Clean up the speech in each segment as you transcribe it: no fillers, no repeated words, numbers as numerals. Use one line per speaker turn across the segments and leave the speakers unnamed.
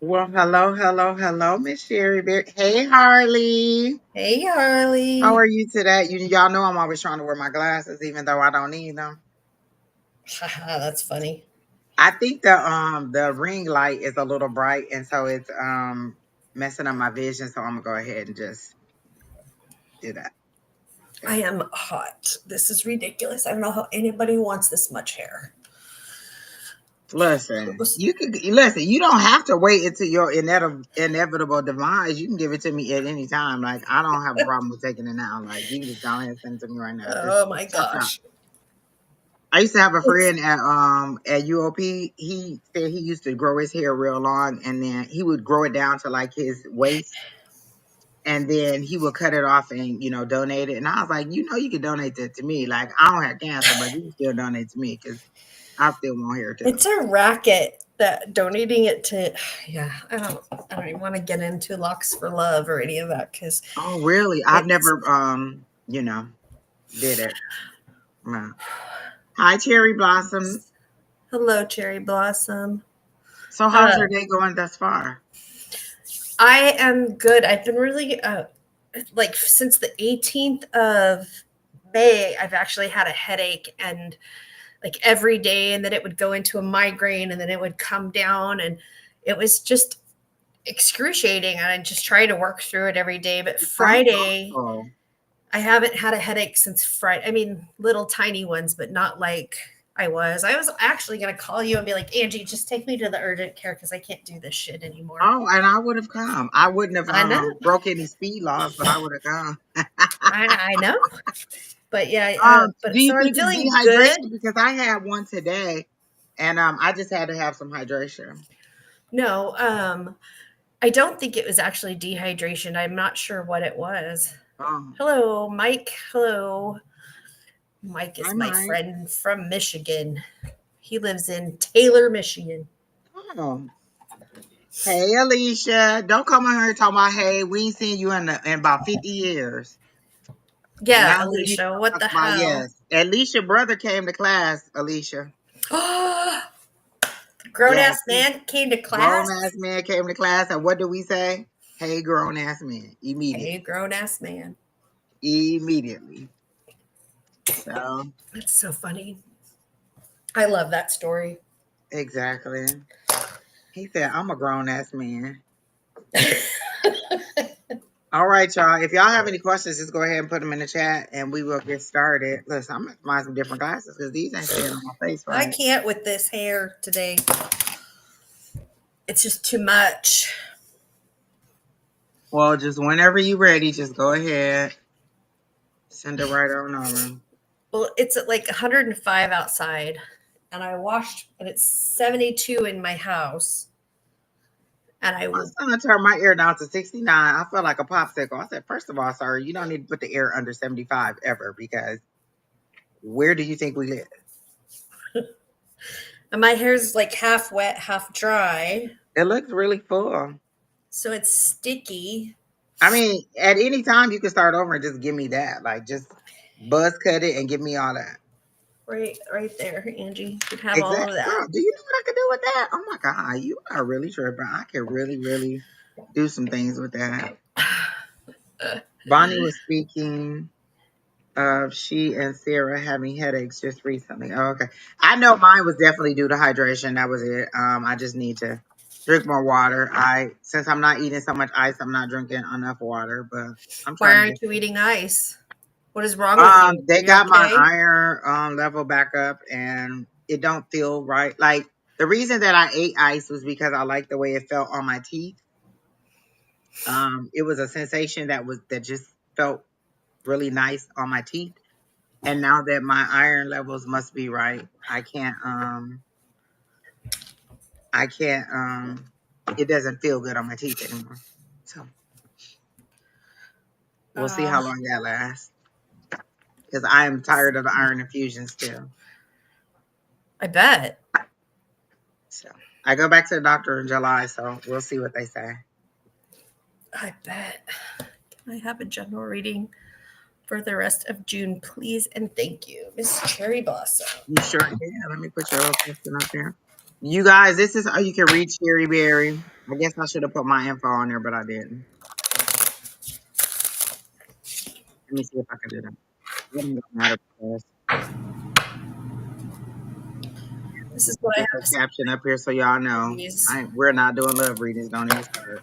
Well, hello, Miss Sheri Beery. Hey, Harley.
Hey,
How
Harley.
are you today? Y'all know I'm always trying to wear my glasses, even though I don't need them.
Haha, that's funny.
I think the ring light is a little bright, and so it's messing up my vision. So I'm gonna go ahead and just do that.
I
Okay.
am hot. This is ridiculous. I don't know how anybody wants this much hair.
Listen, you can listen. You don't have to wait until your inevitable demise. You can give it to me at any time. Like I don't have a problem with taking it now. Like you can just go ahead and send it to me right now. Just
Oh my
chop chop.
gosh.
I used to have a
It's
friend at UOP. He said he used to grow his hair real long, and then he would grow it down to like his waist, and then he would cut it off and donate it. And I was like, you can donate that to me. Like I don't have cancer, but you can still donate to me because I still want hair too.
it's a racket that donating it to yeah, I don't even want to get into Locks for Love or any of that because
Oh really? I've
it's
never did it. No. Hi Cherry Blossom.
hello, Cherry Blossom.
So how's your
Uh
day going thus far?
I am good. I've been really like since the 18th of May, I've actually had a headache and like every day, and then it would go into a migraine and then it would come down, and it was just excruciating, and I just try to work through it every day. But
It sounds
Friday,
awful.
I haven't had a headache since Friday. I mean, little tiny ones, but not like I was actually going to call you and be like, Angie, just take me to the urgent care because I can't do this shit anymore.
Oh, and I would have come. I wouldn't have
I know.
broke any speed laws, but I would have come.
I know. But yeah,
Do
but
you
so I'm
think it's
feeling good.
dehydration? Because I had one today, and I just had to have some hydration.
No, I don't think it was actually dehydration. I'm not sure what it was.
Oh,
Hello, Mike. Hello. Mike
hi,
is my
Mike.
friend from Michigan. He lives in Taylor, Michigan.
Oh, hey, Alicia. Don't come on here talking about hey. We ain't seen you in about 50 years.
Yeah,
Now here you
Alicia, what
talk
the
about
hell?
yes. Alicia brother came to class. Alicia.
Grown
Yes,
ass man came to
grown
class.
ass man came to class, and what do we say? Hey, grown ass man.
Hey,
Immediately.
grown ass man.
Immediately. So
That's so funny. I love that story.
exactly. He said, I'm a grown ass man. All right, y'all. If y'all have any questions, just go ahead and put them in the chat and we will get started. Listen, I'm gonna find some different glasses because these ain't staying on my face
I
right.
can't with this hair today. It's just too much.
Well, just whenever you ready, just go ahead. Send it right on over.
Well, it's at like 105 outside, and I washed, and it's 72 in my house. And I
My
will.
son turned my ear down to 69. I felt like a popsicle. I said, first of all, sir, you don't need to put the air under 75 ever because where do you think we live?
And my hair's like half wet, half dry,
It looks really full.
so it's sticky.
I mean, at any time you can start over and just give me that. Like just buzz cut it and give me all that.
Right there, Angie. You can have all of
Exactly.
that.
Girl, do you know what I could do with that? Oh my God, you are really tripping. I could really, really do some things with that. Bonnie was speaking of she and Sarah having headaches just recently. Oh, okay. I know mine was definitely due to hydration. That was it. I just need to drink more water. Since I'm not eating so much ice, I'm not drinking enough water, but I'm
Why
trying to
aren't
get
you eating ice? What is wrong with you? Are
they
you
got my
okay?
iron level back up and it don't feel right. Like the reason that I ate ice was because I liked the way it felt on my teeth. It was a sensation that just felt really nice on my teeth. And now that my iron levels must be right, I can't it doesn't feel good on my teeth anymore. So we'll see
Uh,
how long that lasts. Because I am tired of the iron infusion still.
I bet.
So I go back to the doctor in July, so we'll see what they say.
I bet. Can I have a general reading for the rest of June, please? And thank you, Miss Cherry Blossom.
You sure can. Let me put your little question up there. You guys, this is how you can reach Sheri Beery. I guess I should have put my info on there, but I didn't. Let me see if I can do that. I don't know how to press.
This is what I
Put
have
the
to say
caption up here so y'all
about
know.
these.
We're not doing love readings. Don't even start.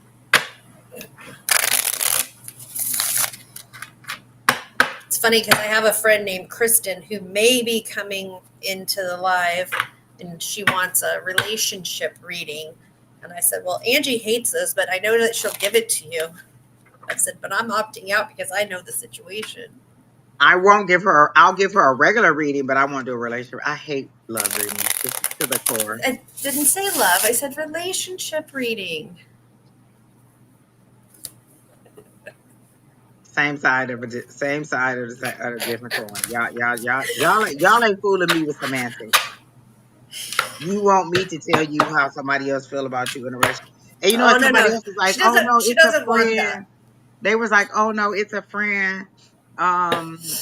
It's funny because I have a friend named Kristen who may be coming into the live, and she wants a relationship reading. And I said, well, Angie hates this, but I know that she'll give it to you. I said, but I'm opting out because I know the situation.
I won't give her. I'll give her a regular reading, but I won't do a relationship. I hate love readings to the core.
I didn't say love. I said relationship reading.
Same side of a different coin. Y'all ain't fooling me with semantics. You want me to tell you how somebody else feel about you in a relationship, and you know
Oh
what?
no,
Somebody
no.
else was like,
She
"Oh
doesn't
no,
she
it's a
doesn't want that.
friend." They was like, "Oh no, it's a friend." Um,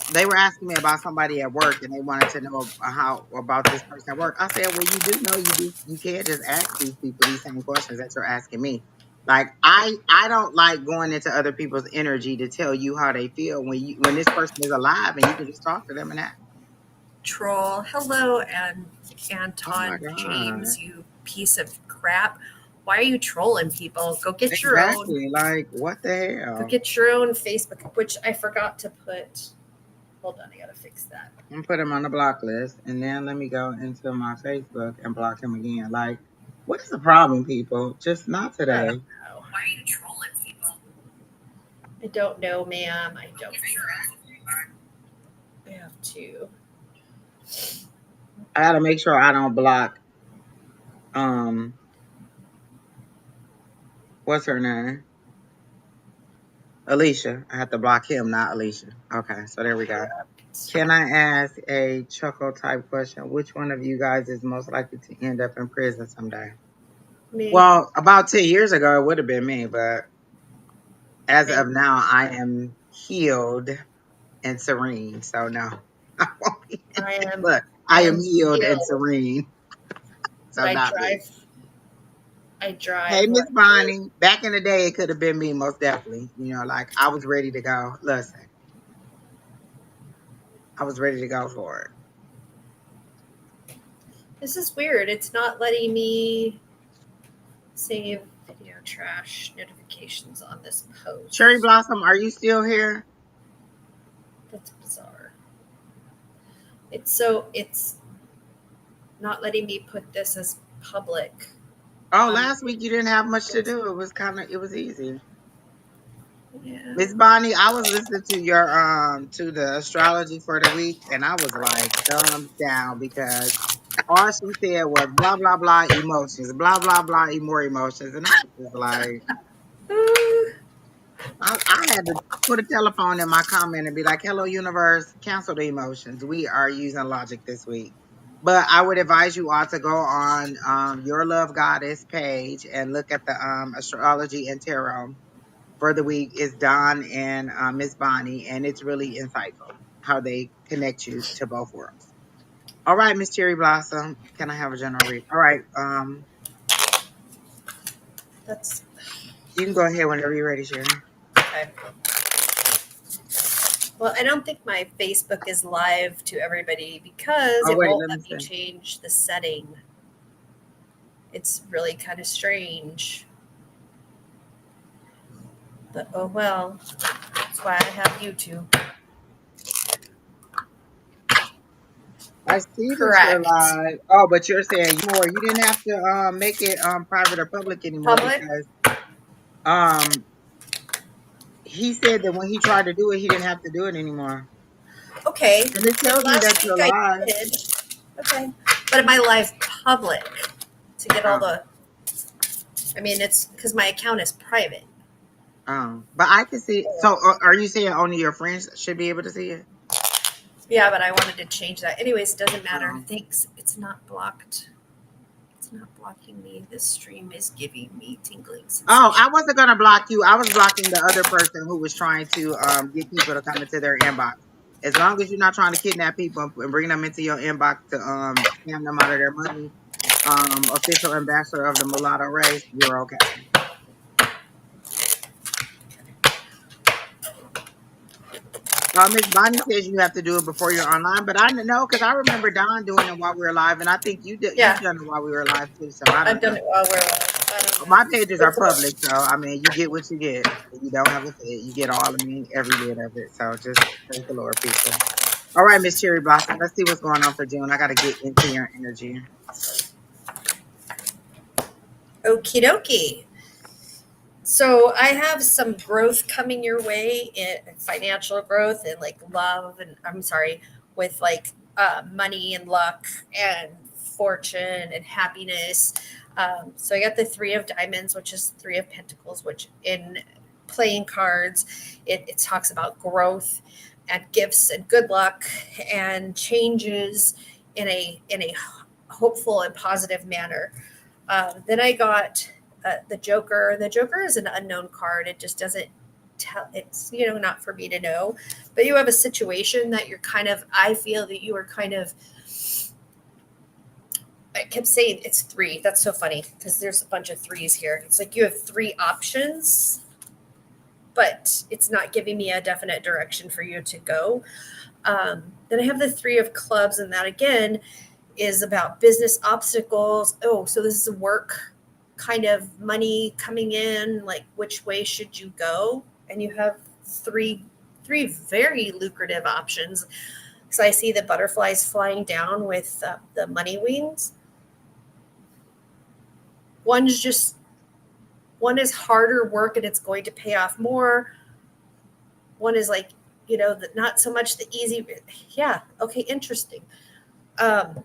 they were asking me about somebody at work, and they wanted to know how about this person at work. I said, "Well, you do know you can't just ask these people these same questions that you're asking me." Like I don't like going into other people's energy to tell you how they feel when this person is alive and you can just talk to them and ask.
Troll. Hello, and
Oh my
Anton
god.
James, you piece of crap. Why are you trolling people? Go get your own.
Exactly. Like, what the
Go
hell?
get your own Facebook, which I forgot to put. Hold on, I gotta fix that.
I'm put him on the block list, and then let me go into my Facebook and block him again. Like, what is the problem, people? Just not
I don't
today.
know. Why are you trolling people? I don't know, ma'am. I don't know. I have to.
I gotta make sure I don't block. Um, what's her name? Alicia. I have to block him, not Alicia. Okay, so there we go. Can I ask a chuckle type question? Which one of you guys is most likely to end up in prison someday?
Me.
Well, about 10 years ago, it would have been me, but as
Me.
of now, I am healed and serene. So no, I won't be.
I am.
Look,
I
I am
am
healed and
healed,
serene.
but
So not me.
I
Hey,
drive
Miss
reckless.
Bonnie. Back in the day, it could have been me, most definitely. You know, like I was ready to go. Listen, I was ready to go for it.
This is weird. It's not letting me save video trash notifications on this
Cherry
post.
Blossom, are you still here?
That's bizarre. It's not letting me put this as public
Oh,
on
last
my
week you didn't have much to
Facebook.
do. It was easy.
Yeah.
Miss Bonnie, I was listening to your to the astrology for the week, and I was like thumbs down because all she said was blah blah blah emotions, blah blah blah more emotions, and I was just like, I had to put a telephone in my comment and be like, "Hello, universe, cancel the emotions. We are using logic this week." But I would advise you all to go on your Love Goddess page and look at the astrology and tarot for the week. Is Don and Miss Bonnie, and it's really insightful how they connect you to both worlds. All right, Miss Cherry Blossom, can I have a general read? All right,
That's
you can go ahead whenever you're ready, Sherry.
okay. Well, I don't think my Facebook is live to everybody because
Oh
it
wait,
won't
let me
let me
see.
change the setting. It's really kind of strange. But oh well. That's why I have YouTube.
I see that you're
Correct.
live. Oh, but you're saying more. You didn't have to make it private or public anymore
Public?
because um he said that when he tried to do it, he didn't have to do it anymore.
Okay.
And it
Like
tells me that
last week
you're
I
live.
did. Okay. But am I live public to get all
Oh,
the I mean it's because my account is private.
but I can see. So, are you saying only your friends should be able to see it?
Yeah, but I wanted to change that. Anyways, doesn't matter.
Um,
Thanks. It's not blocked. It's not blocking me. This stream is giving me tingling
oh,
sensation.
I wasn't gonna block you. I was blocking the other person who was trying to get people to come into their inbox. As long as you're not trying to kidnap people and bring them into your inbox to scam them out of their money, official ambassador of the mulatto race, you're okay. Miss Bonnie says you have to do it before you're online, but I don't know because I remember Don doing it while we were live, and I think you've
Yeah,
done it while we were live too. So I
I've
don't
done
know.
it while we're live. I don't know.
My pages are public, so I mean, you get what you get. You don't have a fit. You get all, I mean, every bit of it. So just praise the Lord, people. All right, Miss Cherry Blossom. Let's see what's going on for June. I got to get into your energy.
Okie dokie. So I have some growth coming your way in financial growth and like love and I'm sorry, with like money and luck and fortune and happiness. So I got the three of diamonds, which is three of pentacles, which in playing cards, it talks about growth and gifts and good luck and changes in a hopeful and positive manner. Then I got the Joker. The Joker is an unknown card. It just doesn't tell. It's not for me to know. But you have a situation that you're kind of. I feel that you are kind of. I kept saying it's three. That's so funny because there's a bunch of threes here. It's like you have three options, but it's not giving me a definite direction for you to go. Then I have the three of clubs, and that again is about business obstacles. Oh, so this is a work kind of money coming in, like which way should you go? And you have three very lucrative options. So I see the butterflies flying down with the money wings. One's just one is harder work and it's going to pay off more. One is like not so much the easy. Yeah, okay, interesting. um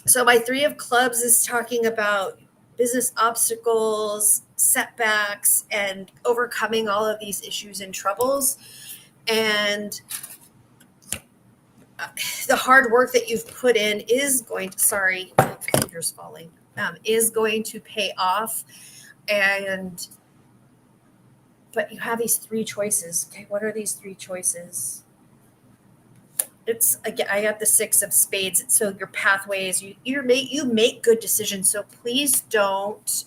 So my three of clubs is talking about business obstacles, setbacks, and overcoming all of these issues and troubles. And the hard work that you've put in is going to, sorry, my finger's falling, is going to pay off. And, but you have these three choices. Okay, what are these three choices? It's again, I got the six of spades. So your pathways, you make good decisions. So please don't.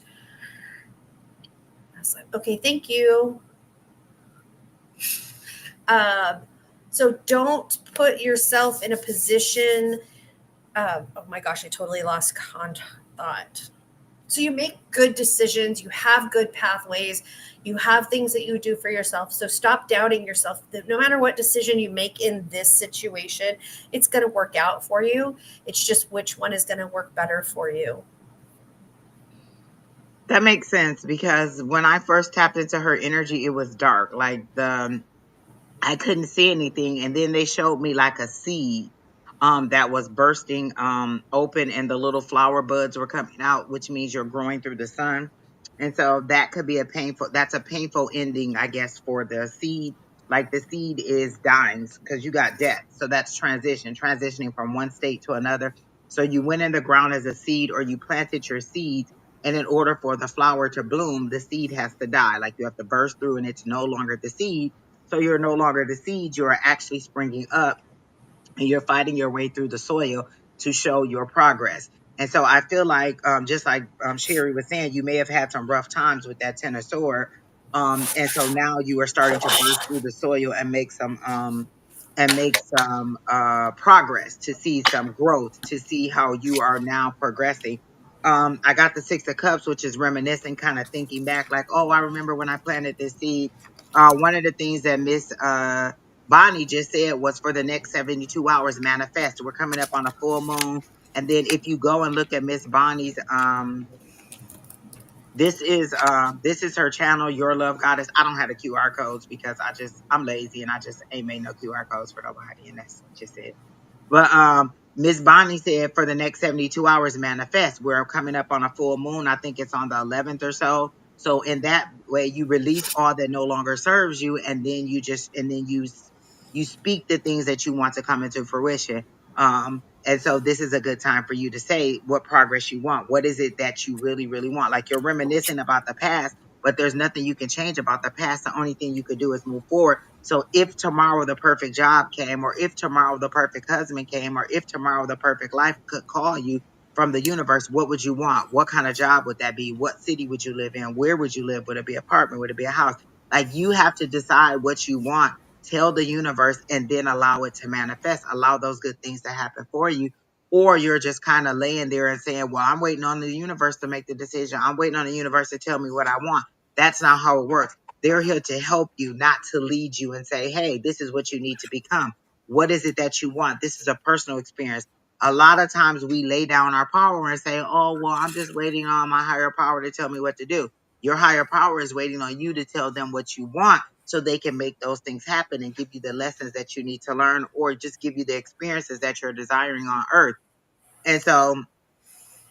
I was like, okay, thank you. Um, so don't put yourself in a position. Oh my gosh, I totally lost thought. So you make good decisions. You have good pathways. You have things that you do for yourself. So stop doubting yourself. That no matter what decision you make in this situation, it's going to work out for you. It's just which one is going to work better for you.
That makes sense because when I first tapped into her energy, it was dark. Like I couldn't see anything. And then they showed me like a seed that was bursting open and the little flower buds were coming out, which means you're growing through the sun. And so that could be that's a painful ending, I guess, for the seed. Like the seed is dying because you got death. So that's transitioning from one state to another. So you went in the ground as a seed or you planted your seeds. And in order for the flower to bloom, the seed has to die. Like you have to burst through and it's no longer the seed, so you're no longer the seed, you are actually springing up and you're fighting your way through the soil to show your progress. And so I feel like, just like Sheri was saying, you may have had some rough times with that tenor sword. And so now you are starting to burst through the soil and make some progress, to see some growth, to see how you are now progressing. I got the Six of Cups, which is reminiscing, kind of thinking back, like, oh, I remember when I planted this seed. One of the things that Miss Bonnie just said was for the next 72 hours manifest. We're coming up on a full moon. And then if you go and look at Miss Bonnie's this is her channel, Your Love Goddess. I don't have the QR codes because I'm lazy and I just ain't made no QR codes for nobody, and that's just it. But Miss Bonnie said for the next 72 hours manifest. We're coming up on a full moon. I think it's on the 11th or so. So in that way, you release all that no longer serves you, and then you speak the things that you want to come into fruition. And so this is a good time for you to say what progress you want. What is it that you really, really want? Like you're reminiscing about the past, but there's nothing you can change about the past. The only thing you could do is move forward. So if tomorrow the perfect job came, or if tomorrow the perfect husband came, or if tomorrow the perfect life could call you, from the universe, what would you want? What kind of job would that be? What city would you live in? Where would you live? Would it be an apartment? Would it be a house? Like, you have to decide what you want, tell the universe, and then allow it to manifest. Allow those good things to happen for you. Or you're just kind of laying there and saying, well, I'm waiting on the universe to make the decision. I'm waiting on the universe to tell me what I want. That's not how it works. They're here to help you, not to lead you and say, hey, this is what you need to become. What is it that you want? This is a personal experience. A lot of times we lay down our power and say, oh, well, I'm just waiting on my higher power to tell me what to do. Your higher power is waiting on you to tell them what you want so they can make those things happen and give you the lessons that you need to learn, or just give you the experiences that you're desiring on earth. And so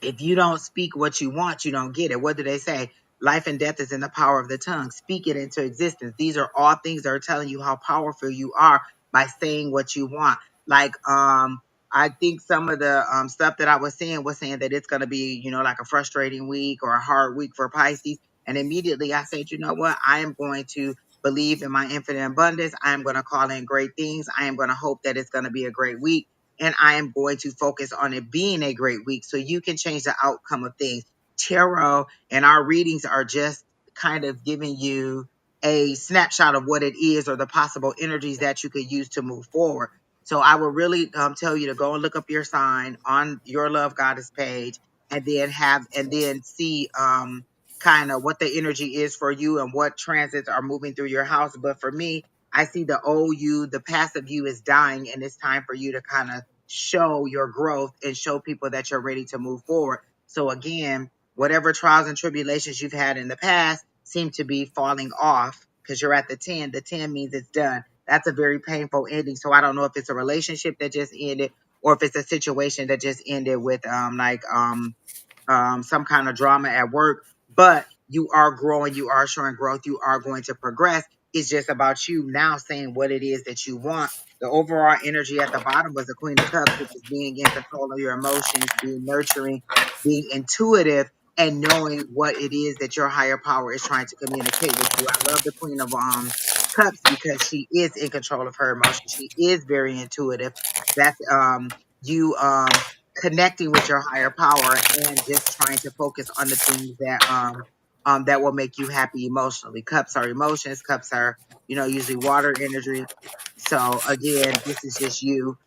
if you don't speak what you want, you don't get it. What do they say? Life and death is in the power of the tongue. Speak it into existence. These are all things that are telling you how powerful you are by saying what you want. Like, I think some of the stuff that I was saying that it's going to be, like a frustrating week or a hard week for Pisces. And immediately I said, you know what? I am going to believe in my infinite abundance. I am going to call in great things. I am going to hope that it's going to be a great week, and I am going to focus on it being a great week so you can change the outcome of things. Tarot and our readings are just kind of giving you a snapshot of what it is, or the possible energies that you could use to move forward. So I would really tell you to go and look up your sign on your Love Goddess page, and then see kind of what the energy is for you and what transits are moving through your house. But for me, I see the old you, the passive you is dying, and it's time for you to kind of show your growth and show people that you're ready to move forward. So again, whatever trials and tribulations you've had in the past seem to be falling off because you're at the 10. The 10 means it's done. That's a very painful ending. So I don't know if it's a relationship that just ended, or if it's a situation that just ended with some kind of drama at work, but you are growing, you are showing growth, you are going to progress. It's just about you now saying what it is that you want. The overall energy at the bottom was the Queen of Cups, which is being in control of your emotions, being nurturing, being intuitive, and knowing what it is that your higher power is trying to communicate with you. I love the Queen of Cups because she is in control of her emotions. She is very intuitive. That's you connecting with your higher power and just trying to focus on the things that will make you happy emotionally. Cups are emotions. Cups are, usually water energy. So again, this is just you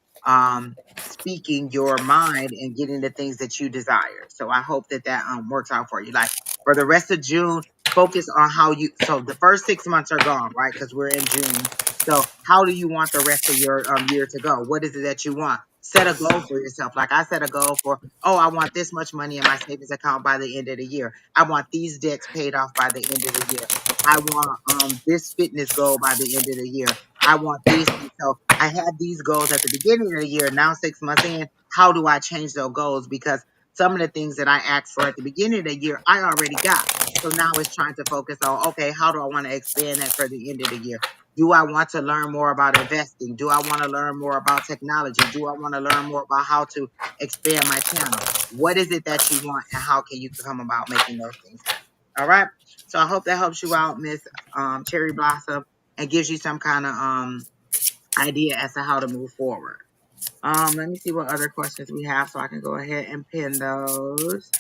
speaking your mind and getting the things that you desire. So I hope that works out for you. Like, for the rest of June, focus on how you. So the first 6 months are gone, right? Because we're in June. So how do you want the rest of your year to go? What is it that you want? Set a goal for yourself. Like, I set a goal for, oh, I want this much money in my savings account by the end of the year. I want these debts paid off by the end of the year. I want this fitness goal by the end of the year. I want these things. So I had these goals at the beginning of the year. Now 6 months in, how do I change those goals? Because some of the things that I asked for at the beginning of the year, I already got. So now it's trying to focus on, okay, how do I want to expand that for the end of the year? Do I want to learn more about investing? Do I want to learn more about technology? Do I want to learn more about how to expand my channel? What is it that you want, and how can you come about making those things happen? All right. So I hope that helps you out, Miss Cherry Blossom, and gives you some kind of idea as to how to move forward. Let me see what other questions we have so I can go ahead and pin those.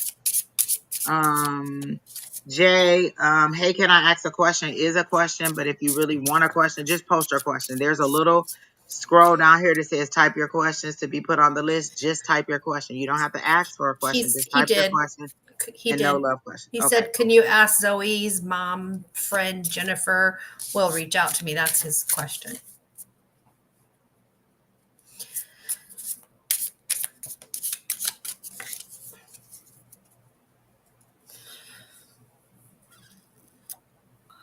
Um, Jay, hey, can I ask a question? Is a question, but if you really want a question, just post your question. There's a little scroll down here that says type your questions to be put on the list. Just type your question. You don't have to ask for a question. Just
He
type your
did.
question
He
and no
did.
love question.
He
Okay,
said,
cool.
"Can you ask Zoe's mom friend Jennifer will reach out to me?" That's his question.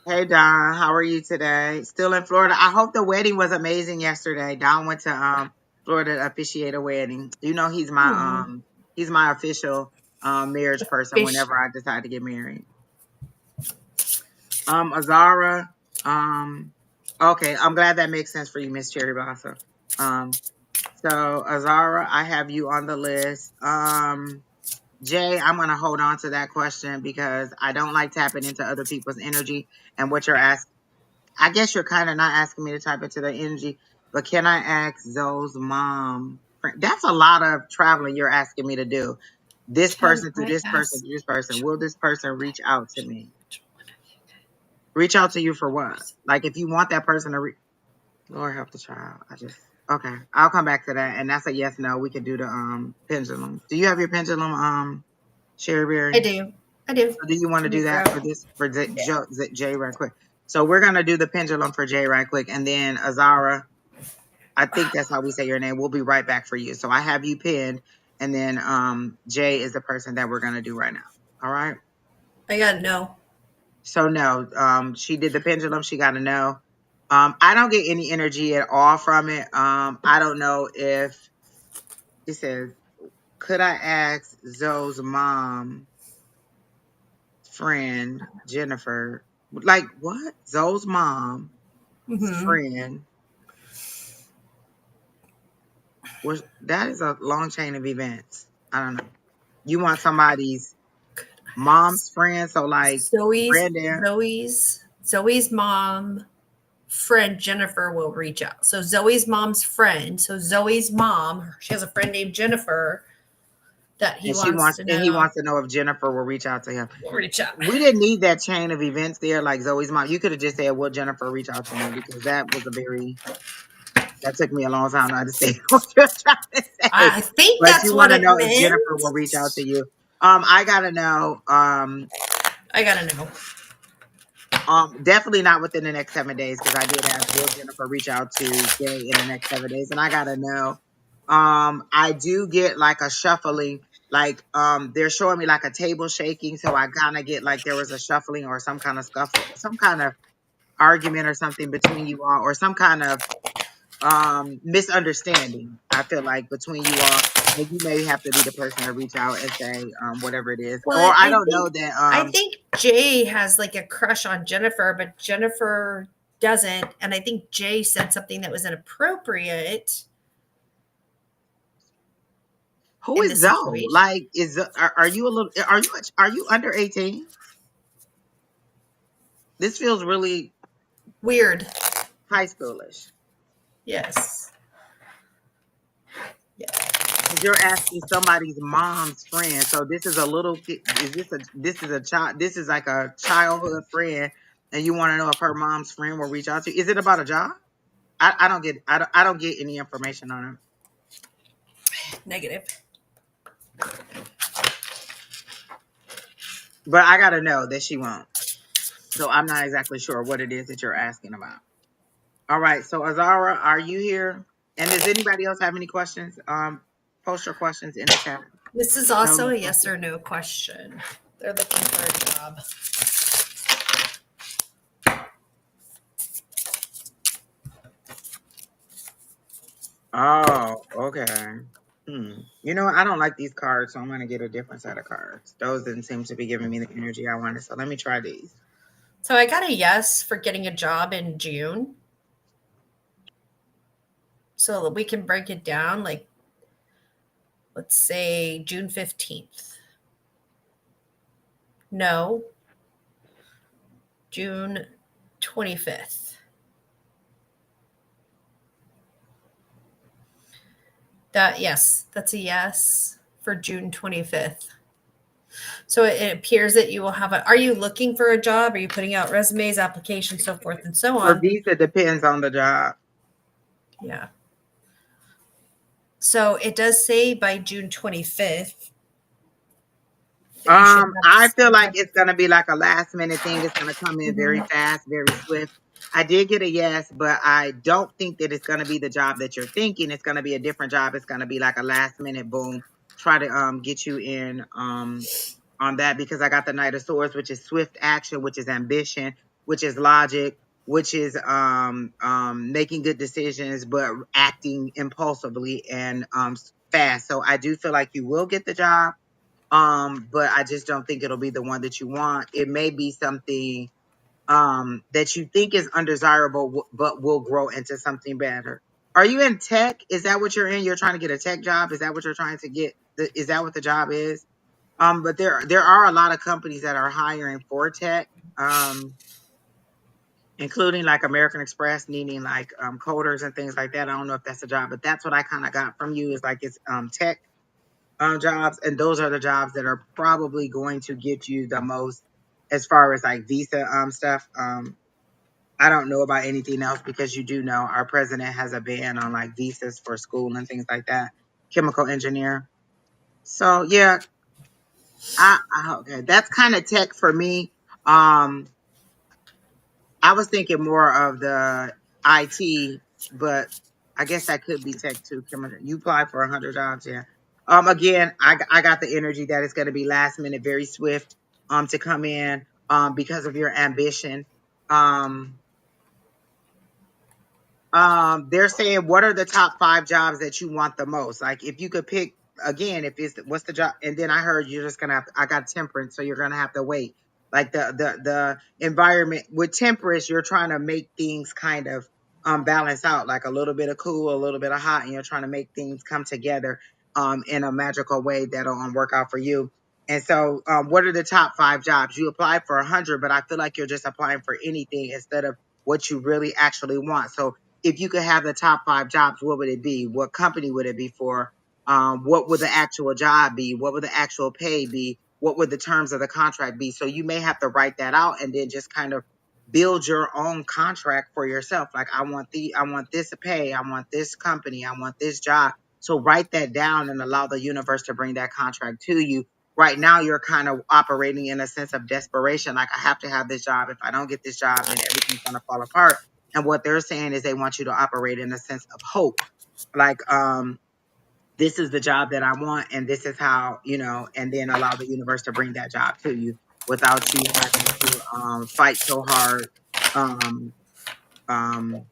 Hey Don, how are you today? Still in Florida. I hope the wedding was amazing yesterday. Don went to Florida to officiate a wedding.
Hmm.
He's my official marriage person
Fish.
whenever I decide to get married. Azara, um okay, I'm glad that makes sense for you, Miss Cherry Blossom. Um so Azara, I have you on the list. Jay, I'm gonna hold on to that question because I don't like tapping into other people's energy and what you're asking. I guess you're kind of not asking me to type into the energy, but can I ask Zoe's mom? That's a lot of traveling you're asking me to do. this
Can
person to
I
this person
ask?
to this person. Will this person reach out to me? Reach out to you for what? Like if you want that person to Lord help the child. Okay. I'll come back to that. And that's a yes, no. We can do the pendulum. Do you have your pendulum, Sheri
I
Beery?
do. I do.
So do you want to
Let me
do that
grab.
for this for
Yeah.
Jay right quick? So we're gonna do the pendulum for Jay right quick, and then Azara, I think that's how we say your name. We'll be right back for you. So I have you pinned, and then Jay is the person that we're gonna do right now. All right.
I got no.
So no, she did the pendulum. She got to know. I don't get any energy at all from it. I don't know if it says, could I ask Zoe's mom friend Jennifer? Like what? Zoe's mom
Mm-hmm.
friend was that is a long chain of events. I don't know. You want somebody's mom's friend, so like
Zoe's
granddad.
Zoe's Zoe's mom friend Jennifer will reach out. So Zoe's mom's friend. So Zoe's mom, she has a friend named Jennifer that he wants to
And he
know.
wants to know if Jennifer will reach out to him.
Will reach out.
We didn't need that chain of events there, like Zoe's mom. You could have just said, "Will Jennifer reach out to me?" Because that took me a long time to understand what you're trying to say.
I think
But
that's
you
what
want to
it
know if Jennifer
meant.
will reach out to you. I gotta know.
I gotta know.
Definitely not within the next 7 days because I did ask, will Jennifer reach out to Jay in the next 7 days, and I gotta know. I do get like a shuffling, like they're showing me like a table shaking, so I kind of get like there was a shuffling or some kind of scuffle, some kind of argument or something between you all, or some kind of misunderstanding. I feel like between you all, and you may have to be the person to reach out and say whatever it is, or
Well,
I don't know that
I think Jay has like a crush on Jennifer, but Jennifer doesn't. And I think Jay said something that was inappropriate
who
in
is
this
Zoe.
situation.
Like, are you a little? Are you under 18? This feels really
Weird.
high schoolish.
Yes. Yeah.
Because you're asking somebody's mom's friend. So this is a little. This is a child? This is like a childhood friend, and you want to know if her mom's friend will reach out to you. Is it about a job? I don't get. I don't get any information on it.
Negative.
But I gotta know that she won't. So I'm not exactly sure what it is that you're asking about. All right. So Azara, are you here? And does anybody else have any questions? Post your questions in the chat.
This is
No
also
real
a yes
questions.
or no question. They're looking for a job.
Oh, okay. You know what? I don't like these cards, so I'm gonna get a different set of cards. Those didn't seem to be giving me the energy I wanted. So let me try these.
So I got a yes for getting a job in June. So we can break it down like, let's say June 15th. No, June 25th. Yes, that's a yes for June 25th. So it appears that you will have a. Are you looking for a job? Are you putting out resumes, applications, so forth and so
For
on?
visa depends on the job.
Yeah. So it does say by June 25th that you should have
I feel
some
like
type of.
it's gonna be like a last minute thing. It's gonna come in very
Mhm.
fast, very swift. I did get a yes, but I don't think that it's gonna be the job that you're thinking. It's gonna be a different job. It's gonna be like a last minute boom. Try to get you in on that because I got the Knight of Swords, which is swift action, which is ambition, which is logic, which is making good decisions but acting impulsively and fast. So I do feel like you will get the job, but I just don't think it'll be the one that you want. It may be something that you think is undesirable but will grow into something better. Are you in tech? Is that what you're in? You're trying to get a tech job? Is that what you're trying to get? Is that what the job is? But there are a lot of companies that are hiring for tech, including like American Express needing like coders and things like that. I don't know if that's a job, but that's what I kind of got from you is like it's tech. jobs, and those are the jobs that are probably going to get you the most as far as like visa stuff. I don't know about anything else because you do know our president has a ban on like visas for school and things like that. Chemical engineer. So yeah, okay, that's kind of tech for me. Um, I was thinking more of the IT, but I guess that could be tech too. You apply for 100 jobs, yeah. Again, I got the energy that it's going to be last minute, very swift, to come in, because of your ambition. Um, they're saying, what are the top 5 jobs that you want the most? Like, if you could pick again, if it's what's the job, and then I heard you're just gonna have. I got temperance, so you're gonna have to wait. Like the environment with temperance, you're trying to make things kind of balance out, like a little bit of cool, a little bit of hot, and you're trying to make things come together in a magical way that'll work out for you. And so, what are the top 5 jobs? You applied for 100, but I feel like you're just applying for anything instead of what you really actually want. So if you could have the top 5 jobs, what would it be? What company would it be for? What would the actual job be? What would the actual pay be? What would the terms of the contract be? So you may have to write that out and then just kind of build your own contract for yourself. Like, I want this pay, I want this company, I want this job. So write that down and allow the universe to bring that contract to you. Right now, you're kind of operating in a sense of desperation. Like, I have to have this job. If I don't get this job, then everything's going to fall apart. And what they're saying is they want you to operate in a sense of hope. Like, this is the job that I want, and this is how, and then allow the universe to bring that job to you without you having to fight so hard um, um,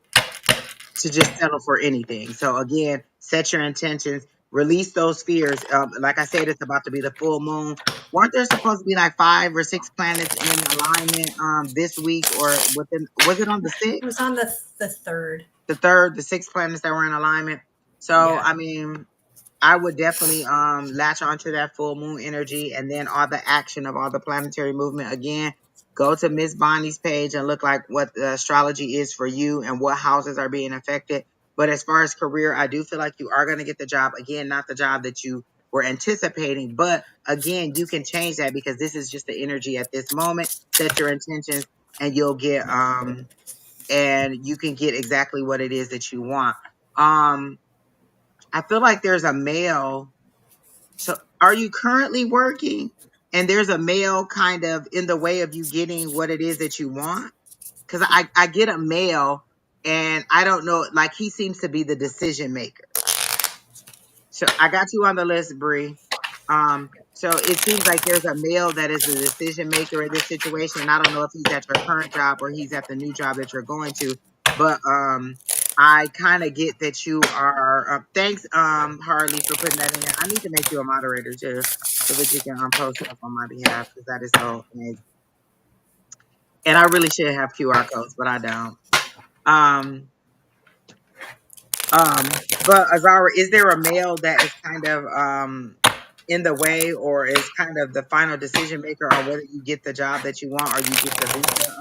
to just settle for anything. So again, set your intentions, release those fears. Like I said, it's about to be the full moon. Weren't there supposed to be like 5 or 6 planets in alignment this week, or was it on the
It
6th?
was on the third.
The third, the 6 planets that were in alignment. So
Yeah.
I mean, I would definitely latch onto that full moon energy, and then all the action of all the planetary movement. Again, go to Miss Bonnie's page and look like what the astrology is for you and what houses are being affected. But as far as career, I do feel like you are going to get the job. Again, not the job that you were anticipating, but again, you can change that because this is just the energy at this moment. Set your intentions and you'll get and you can get exactly what it is that you want. I feel like there's a male. So are you currently working? And there's a male kind of in the way of you getting what it is that you want? Because I get a male and I don't know, like he seems to be the decision maker. So I got you on the list, Bree. So it seems like there's a male that is the decision maker in this situation. I don't know if he's at your current job or he's at the new job that you're going to, but I kind of get that you are. Thanks, Harley, for putting that in there. I need to make you a moderator too, so that you can post stuff on my behalf because that is so amazing. And I really should have QR codes, but I don't. Um, but Azara, is there a male that is kind of in the way or is kind of the final decision maker on whether you get the job that you want or you get the visa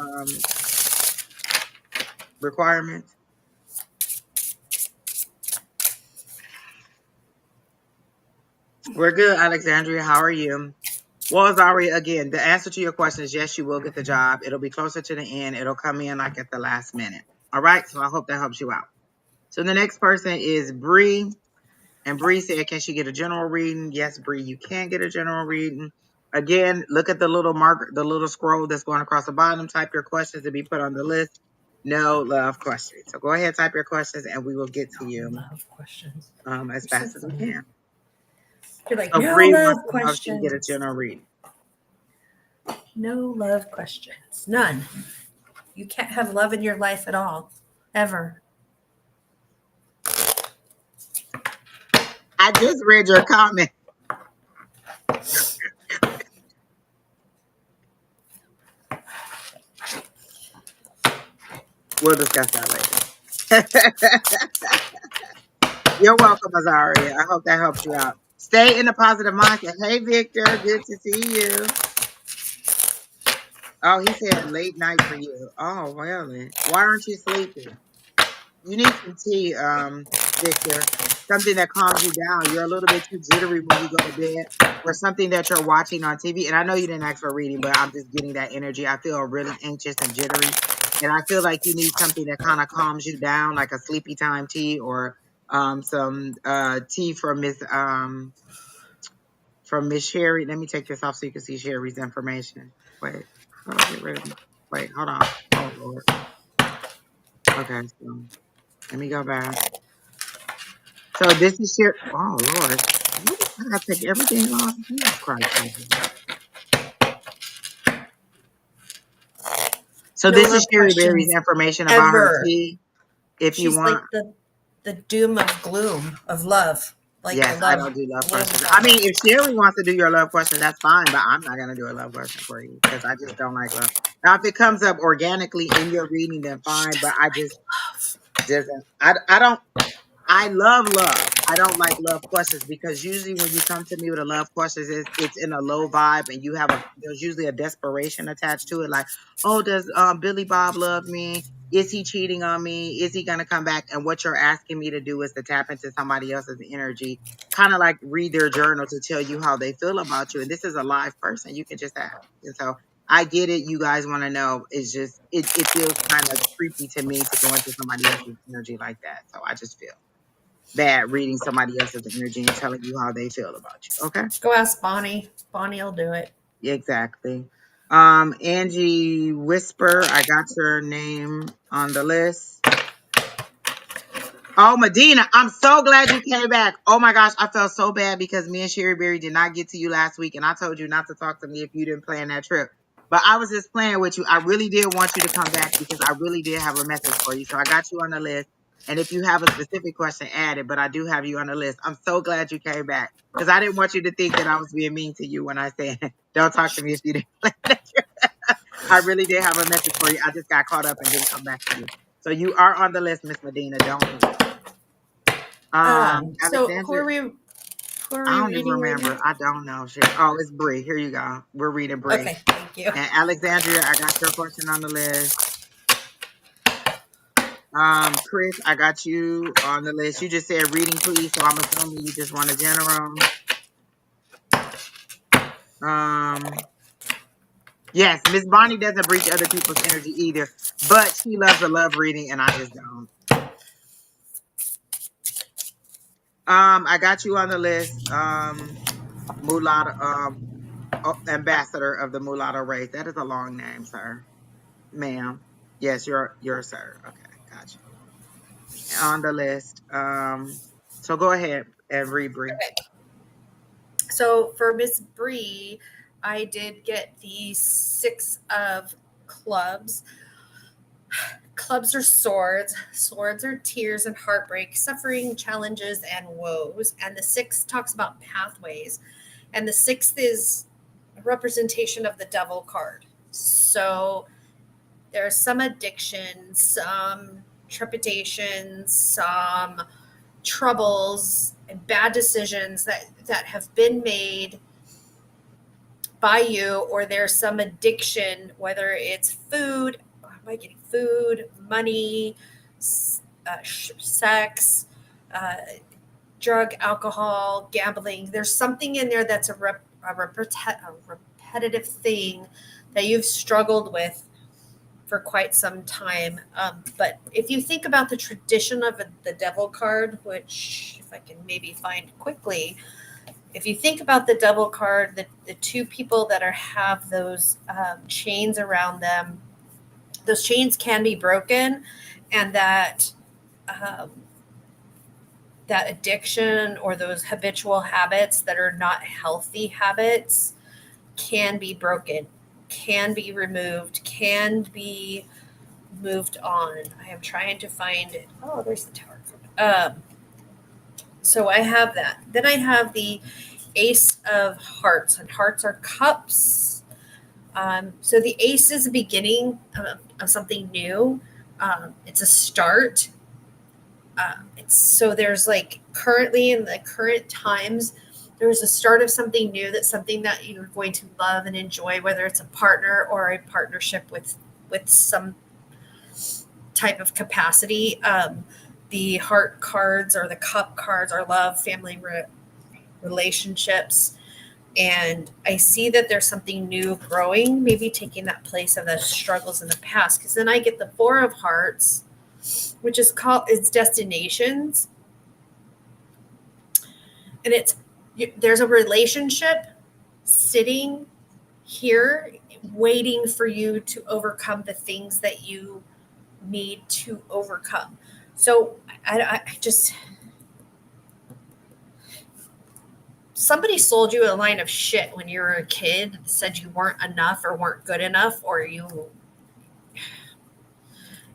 requirements? We're good, Alexandria. How are you? Well, Azari, again, the answer to your question is yes, you will get the job. It'll be closer to the end. It'll come in like at the last minute. All right. So I hope that helps you out. So the next person is Bree. And Bree said, can she get a general reading? Yes, Bree, you can get a general reading. Again, look at the little marker, the little scroll that's going across the bottom. Type your questions to be put on the list. No love questions. So go ahead, type your questions, and we will get to you
Love questions.
as
You're so
fast as we
funny.
can.
You're like,
So
no
Bree
love
wants to know if she can get a
questions.
general reading.
No love questions. None. You can't have love in your life at all. Ever.
I just read your comment. We'll discuss that later. You're welcome, Azaria. I hope that helps you out. Stay in a positive mindset. Hey, Victor. Good to see you. Oh, he said late night for you. Oh, really? Why aren't you sleeping? You need some tea. Victor. Something that calms you down. You're a little bit too jittery when you go to bed, or something that you're watching on TV. And I know you didn't ask for a reading, but I'm just getting that energy. I feel really anxious and jittery. And I feel like you need something that kind of calms you down, like a sleepy time tea, or some tea from Miss Sheri. Let me take this off so you can see Sheri's information. Wait, how do I get rid of it? Wait, hold on. Oh Lord. Okay, so let me go back. So this is Sheri. Oh Lord. What? I gotta take everything off. Jesus Christ. Jesus. So
No
this is
love
Sheri Beery's
questions
information about her
ever.
tea. If you
She's
want,
like the doom of gloom of love. Like
yes,
the
I
love
don't do love
gloom
questions. I
goddess.
mean, if Sheri wants to do your love question, that's fine, but I'm not gonna do a love question for you because I just don't like love. Now, if it comes up organically in your reading, then
She
fine. But
doesn't
I
like
just
love.
doesn't. I don't. I love love. I don't like love questions because usually when you come to me with a love question, it's in a low vibe and there's usually a desperation attached to it. Like, oh, does Billy Bob love me? Is he cheating on me? Is he gonna come back? And what you're asking me to do is to tap into somebody else's energy, kind of like read their journal to tell you how they feel about you. And this is a live person. You can just ask. And so I get it. You guys want to know. It's just it feels kind of creepy to me to go into somebody else's energy like that. So I just feel bad reading somebody else's energy and telling you how they feel about you. Okay?
Go ask Bonnie. Bonnie will do it.
Exactly. Angie Whisper, I got your name on the list. Oh, Medina, I'm so glad you came back. Oh my gosh, I felt so bad because me and Sheri Beery did not get to you last week, and I told you not to talk to me if you didn't plan that trip. But I was just playing with you. I really did want you to come back because I really did have a message for you. So I got you on the list. And if you have a specific question, add it. But I do have you on the list. I'm so glad you came back because I didn't want you to think that I was being mean to you when I said, don't talk to me if you didn't plan that trip. I really did have a message for you. I just got caught up and didn't come back to you. So you are on the list, Miss Medina. Don't hesitate.
So
Alexandria,
who are
I
we
don't even
reading right
remember.
now?
I don't know. Shit. Oh, it's Bree. Here you go. We're reading Bree.
Okay, thank you.
And Alexandria, I got your question on the list. Chris, I got you on the list. You just said reading, please. So I'm assuming you just want a general. Um, yes, Miss Bonnie doesn't breach other people's energy either, but she loves a love reading, and I just don't. I got you on the list. Mulatto, ambassador of the mulatto race. That is a long name, sir. Ma'am. Yes, you're a sir. Okay, gotcha. On the list. So go ahead and read Bree.
Okay. So for Miss Bree, I did get the 6 of clubs. Clubs are swords. Swords are tears and heartbreak, suffering, challenges, and woes. And the 6 talks about pathways. And the 6th is a representation of the devil card. So there's some addiction, some trepidation, some troubles and bad decisions that have been made by you, or there's some addiction, whether it's food, am I getting food, money, sex, uh, drug, alcohol, gambling. There's something in there that's a repetitive thing that you've struggled with for quite some time. But if you think about the tradition of the devil card, which if I can maybe find quickly, if you think about the devil card, the 2 people that have those chains around them, those chains can be broken, and um, that addiction or those habitual habits that are not healthy habits can be broken, can be removed, can be moved on. I am trying to find it. Oh, there's the tower. So I have that. Then I have the Ace of Hearts, and hearts are cups. So the Ace is the beginning of something new. It's a start. So there's like currently in the current times, there's a start of something new. That's something that you're going to love and enjoy, whether it's a partner or a partnership with some type of capacity. The heart cards or the cup cards are love, family, relationships. And I see that there's something new growing, maybe taking that place of the struggles in the past. Because then I get the Four of Hearts, which is called it's destinations, and there's a relationship sitting here waiting for you to overcome the things that you need to overcome. So I just somebody sold you a line of shit when you were a kid, said you weren't enough or weren't good enough, or you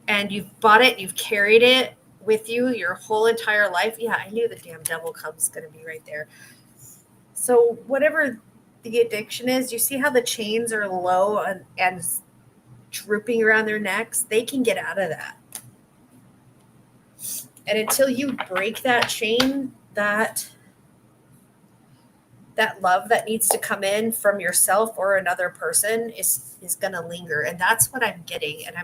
and you've bought it, you've carried it with you your whole entire life. Yeah, I knew the damn devil comes going to be right there. So whatever the addiction is, you see how the chains are low and drooping around their necks? They can get out of that. And until you break that chain, that love that needs to come in from yourself or another person is going to linger. And that's what I'm getting. And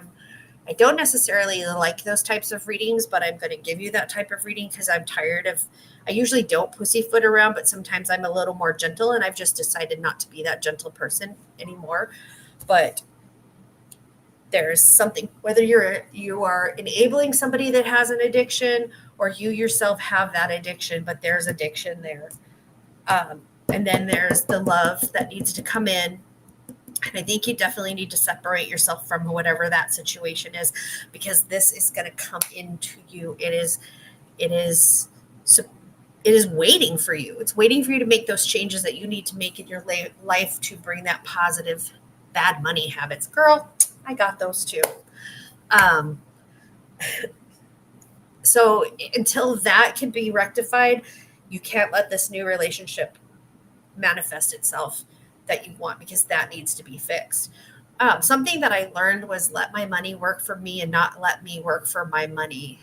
I don't necessarily like those types of readings, but I'm going to give you that type of reading because I'm tired of. I usually don't pussyfoot around, but sometimes I'm a little more gentle, and I've just decided not to be that gentle person anymore. But there's something, whether you are enabling somebody that has an addiction or you yourself have that addiction, but there's addiction there. And then there's the love that needs to come in. And I think you definitely need to separate yourself from whatever that situation is, because this is going to come into you. It is waiting for you. It's waiting for you to make those changes that you need to make in your life to bring that positive bad money habits. Girl, I got those too. So until that can be rectified, you can't let this new relationship manifest itself that you want, because that needs to be fixed. Something that I learned was let my money work for me and not let me work for my money.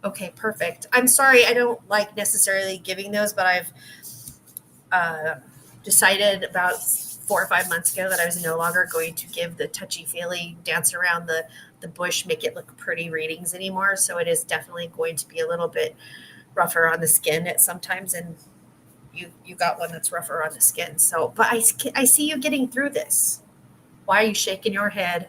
Okay, perfect. I'm sorry, I don't like necessarily giving those, but I've decided about 4 or 5 months ago that I was no longer going to give the touchy-feely dance around the bush, make it look pretty readings anymore. So it is definitely going to be a little bit rougher on the skin at sometimes, and you got one that's rougher on the skin. So, but I see you getting through this. Why are you shaking your head?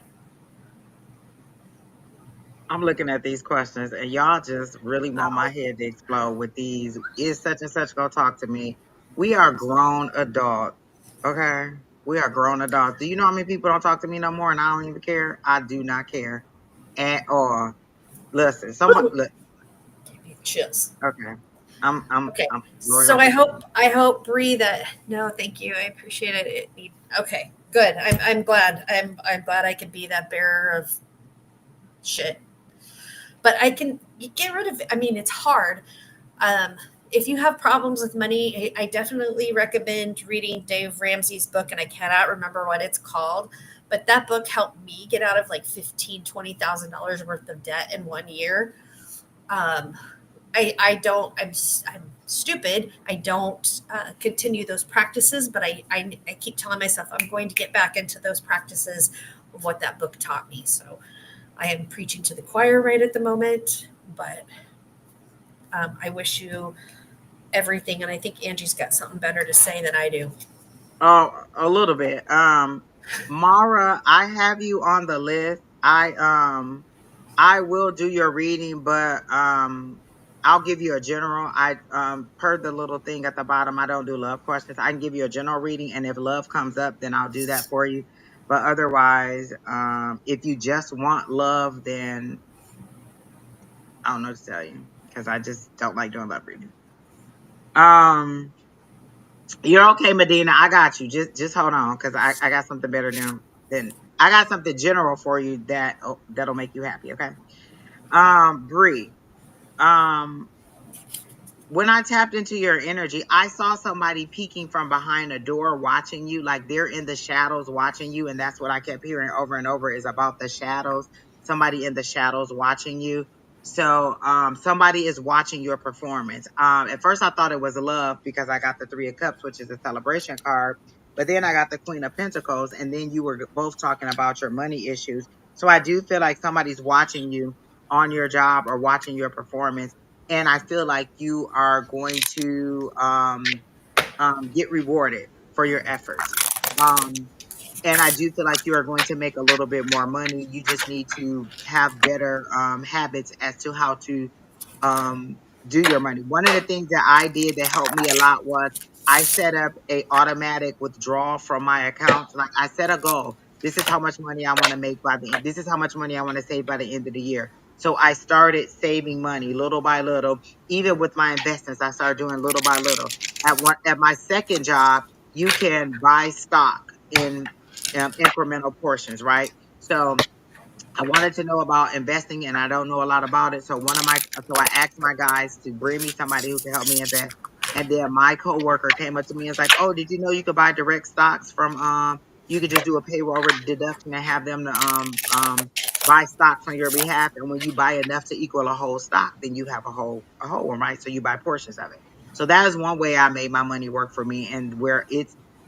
I'm looking at these questions, and y'all just really want my
Oh,
head to explode with these. Is such and such gonna talk to me? We are grown adults, okay? We are grown adults. Do you know how many people don't talk to me no more, and I don't even care? I do not care at all. Listen, someone look.
give me the chills.
Okay,
Okay,
Lord
so
help
I
us
hope
all.
I hope Bree that no, thank you, I appreciate it. Okay, good. I'm glad. I'm glad I could be that bearer of shit. But I can get rid of it. I mean, it's hard. Um, if you have problems with money, I definitely recommend reading Dave Ramsey's book, and I cannot remember what it's called, but that book helped me get out of like $15,000-$20,000 worth of debt in 1 year. Um, I don't. I'm stupid. I don't continue those practices, but I keep telling myself I'm going to get back into those practices of what that book taught me. So I am preaching to the choir right at the moment, but I wish you everything. And I think Angie's got something better to say than I do.
Oh, a little bit. Mara, I have you on the list. I will do your reading, but I'll give you a general. I per the little thing at the bottom, I don't do love questions. I can give you a general reading, and if love comes up, then I'll do that for you. But otherwise, if you just want love, then I don't know what to tell you, because I just don't like doing love readings. Um, you're okay, Medina. I got you. Just hold on, because I got something better than I got something general for you that'll make you happy. Okay. Bree. Um, when I tapped into your energy, I saw somebody peeking from behind a door watching you, like they're in the shadows watching you. And that's what I kept hearing over and over, is about the shadows, somebody in the shadows watching you. So somebody is watching your performance. At first I thought it was love because I got the Three of Cups, which is a celebration card. But then I got the Queen of Pentacles, and then you were both talking about your money issues. So I do feel like somebody's watching you, on your job or watching your performance. And I feel like you are going to get rewarded for your efforts. Um, and I do feel like you are going to make a little bit more money. You just need to have better habits as to how to do your money. One of the things that I did that helped me a lot was I set up a automatic withdrawal from my accounts. Like I set a goal. This is how much money I want to make by the end. This is how much money I want to save by the end of the year. So I started saving money little by little. Even with my investments, I started doing little by little. At my second job, you can buy stock in incremental portions, right? So I wanted to know about investing and I don't know a lot about it. So I asked my guys to bring me somebody who can help me invest. And then my coworker came up to me and was like, "Oh, did you know you could buy direct stocks from you could just do a payroll deduction and have them to buy stocks on your behalf. And when you buy enough to equal a whole stock, then you have a whole one, right? So you buy portions of it. So that is one way I made my money work for me and where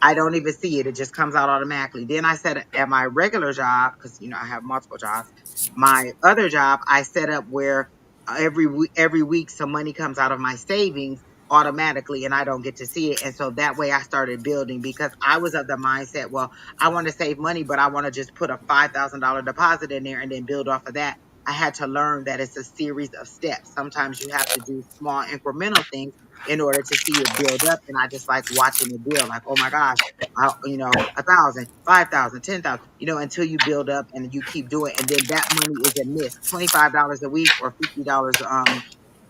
I don't even see it. It just comes out automatically. Then I said at my regular job, because I have multiple jobs. My other job, I set up where every week some money comes out of my savings automatically, and I don't get to see it. And so that way, I started building because I was of the mindset, well, I want to save money, but I want to just put a $5,000 deposit in there and then build off of that. I had to learn that it's a series of steps. Sometimes you have to do small incremental things in order to see it build up. And I just like watching it build, like, oh my gosh, 1,000, 5,000, 10,000, until you build up and you keep doing. And then that money is a miss. $25 a week or $50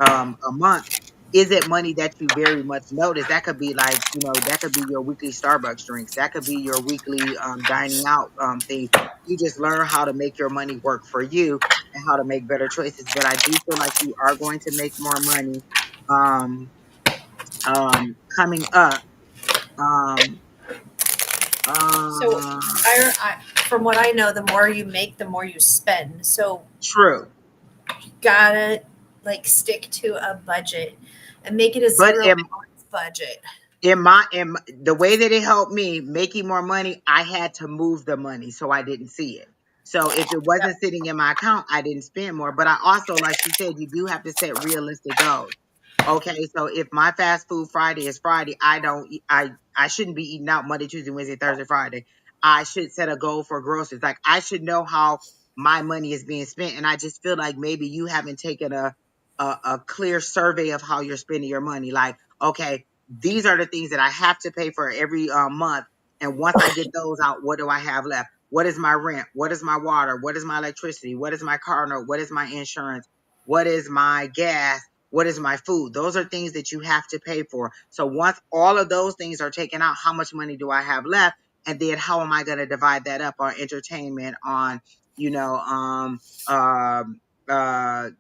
a month isn't money that you very much notice. That could be like, that could be your weekly Starbucks drinks. That could be your weekly dining out things. You just learn how to make your money work for you and how to make better choices. But I do feel like you are going to make more money um coming up. Um
So
uh
from what I know, the more you make, the more you spend. So
True.
you gotta like stick to a budget and make it a
But
zero balance budget.
the way that it helped me making more money, I had to move the money so I didn't see it. So if it wasn't
Yep.
sitting in my account, I didn't spend more. But I also, like she said, you do have to set realistic goals. Okay, so if my fast food Friday is Friday, I shouldn't be eating out Monday, Tuesday, Wednesday, Thursday, Friday. I should set a goal for groceries. Like I should know how my money is being spent, and I just feel like maybe you haven't taken a clear survey of how you're spending your money. Like, okay, these are the things that I have to pay for every month, and once I get those out, what do I have left? What is my rent? What is my water? What is my electricity? What is my car note? What is my insurance? What is my gas? What is my food? Those are things that you have to pay for. So once all of those things are taken out, how much money do I have left? And then how am I going to divide that up on entertainment, on, you know,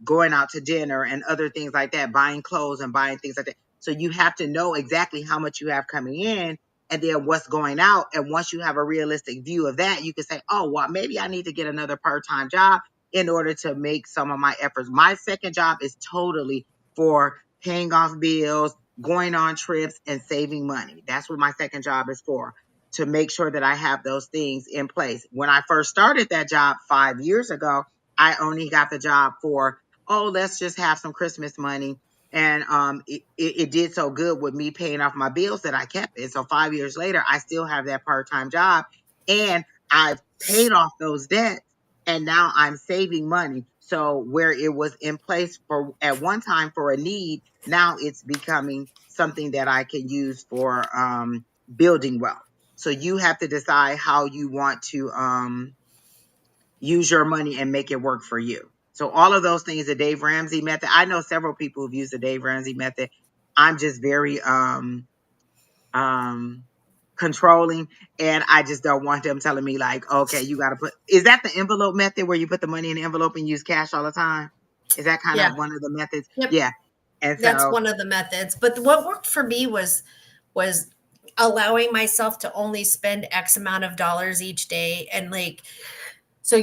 going out to dinner and other things like that, buying clothes and buying things like that. So you have to know exactly how much you have coming in and then what's going out. And once you have a realistic view of that, you can say, oh, well, maybe I need to get another part-time job in order to make some of my efforts. My second job is totally for paying off bills, going on trips, and saving money. That's what my second job is for, to make sure that I have those things in place. When I first started that job 5 years ago, I only got the job for, oh, let's just have some Christmas money. And it did so good with me paying off my bills that I kept it. So 5 years later, I still have that part-time job and I've paid off those debts and now I'm saving money. So where it was in place for at one time for a need, now it's becoming something that I can use for building wealth. So you have to decide how you want to use your money and make it work for you. So all of those things, the Dave Ramsey method. I know several people who've used the Dave Ramsey method. I'm just very um controlling, and I just don't want them telling me like, okay, you got to put, is that the envelope method where you put the money in the envelope and use cash all the time? Is that kind
Yeah.
of one of the methods?
Yep.
Yeah. And
That's
so
one of the methods. But what worked for me was allowing myself to only spend X amount of dollars each day. And like, so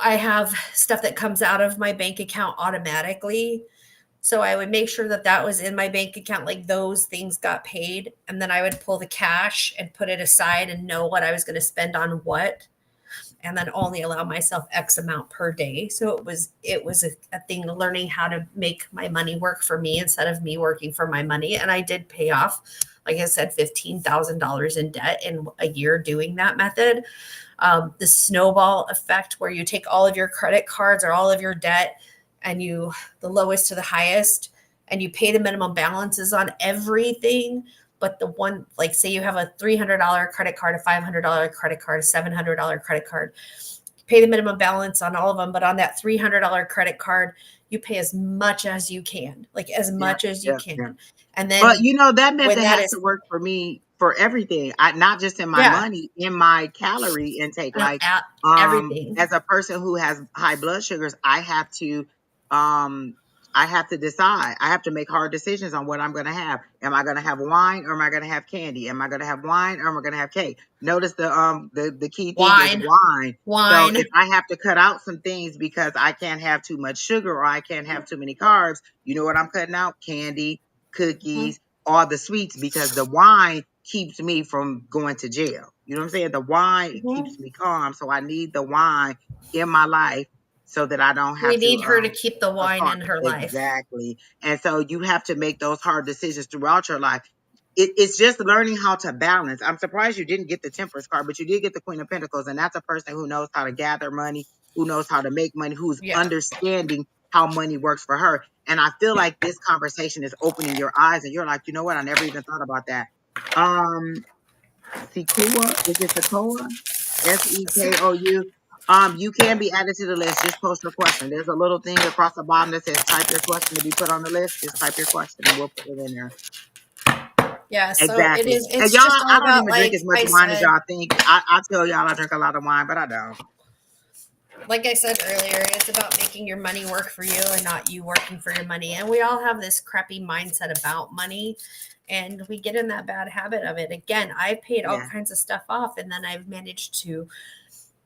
I have stuff that comes out of my bank account automatically. So I would make sure that that was in my bank account, like those things got paid. And then I would pull the cash and put it aside and know what I was going to spend on what. and then only allow myself X amount per day. So it was a thing learning how to make my money work for me instead of me working for my money. And I did pay off, like I said, $15,000 in debt in a year doing that method. The snowball effect, where you take all of your credit cards or all of your debt and you, the lowest to the highest, and you pay the minimum balances on everything. But the one, like, say you have a $300 credit card, a $500 credit card, a $700 credit card, pay the minimum balance on all of them. But on that $300 credit card, you pay as much as you can, like as
Yeah,
much as you
yeah, yeah.
can. And
But
then
you know, that
when
method
that
has
is,
to work for me for everything. Not just in my
yeah,
money, in my calorie intake. Like,
at everything.
as a person who has high blood sugars, um, I have to decide. I have to make hard decisions on what I'm going to have. Am I going to have wine or am I going to have candy? Am I going to have wine or am I going to have cake? Notice the key thing is
Wine,
wine. So if
wine.
I have to cut out some things because I can't have too much sugar or I can't have too many carbs, you know what I'm cutting out? Candy,
Mhm.
cookies, all the sweets, because the wine keeps me from going to jail. You know what I'm saying? The wine keeps
Mhm.
me calm. So I need the wine in my life so that I don't
We
have to
need her to keep the
cause
wine
harm.
in her life.
Exactly. And so you have to make those hard decisions throughout your life. It's just learning how to balance. I'm surprised you didn't get the Temperance card, but you did get the Queen of Pentacles, and that's a person who knows how to gather money, who knows how to make money, who's
Yeah.
understanding how money works for her. And I feel like this conversation is opening your eyes, and you're like, you know what? I never even thought about that. Um, Sequoia, is it Sequoia? Sekou. You can be added to the list. Just post your question. There's a little thing across the bottom that says type your question to be put on the list. Just type your question and we'll put it in there.
Yeah, so it
Exactly.
is,
And
it's
y'all,
just
I
all
don't
about,
even drink as
like
much
I
wine as
said,
y'all think. I tell y'all I drink a lot of wine, but I don't.
like I said earlier, it's about making your money work for you and not you working for your money. And we all have this crappy mindset about money, and we get in that bad habit of it. Again, I paid all
Yeah.
kinds of stuff off, and then I've managed to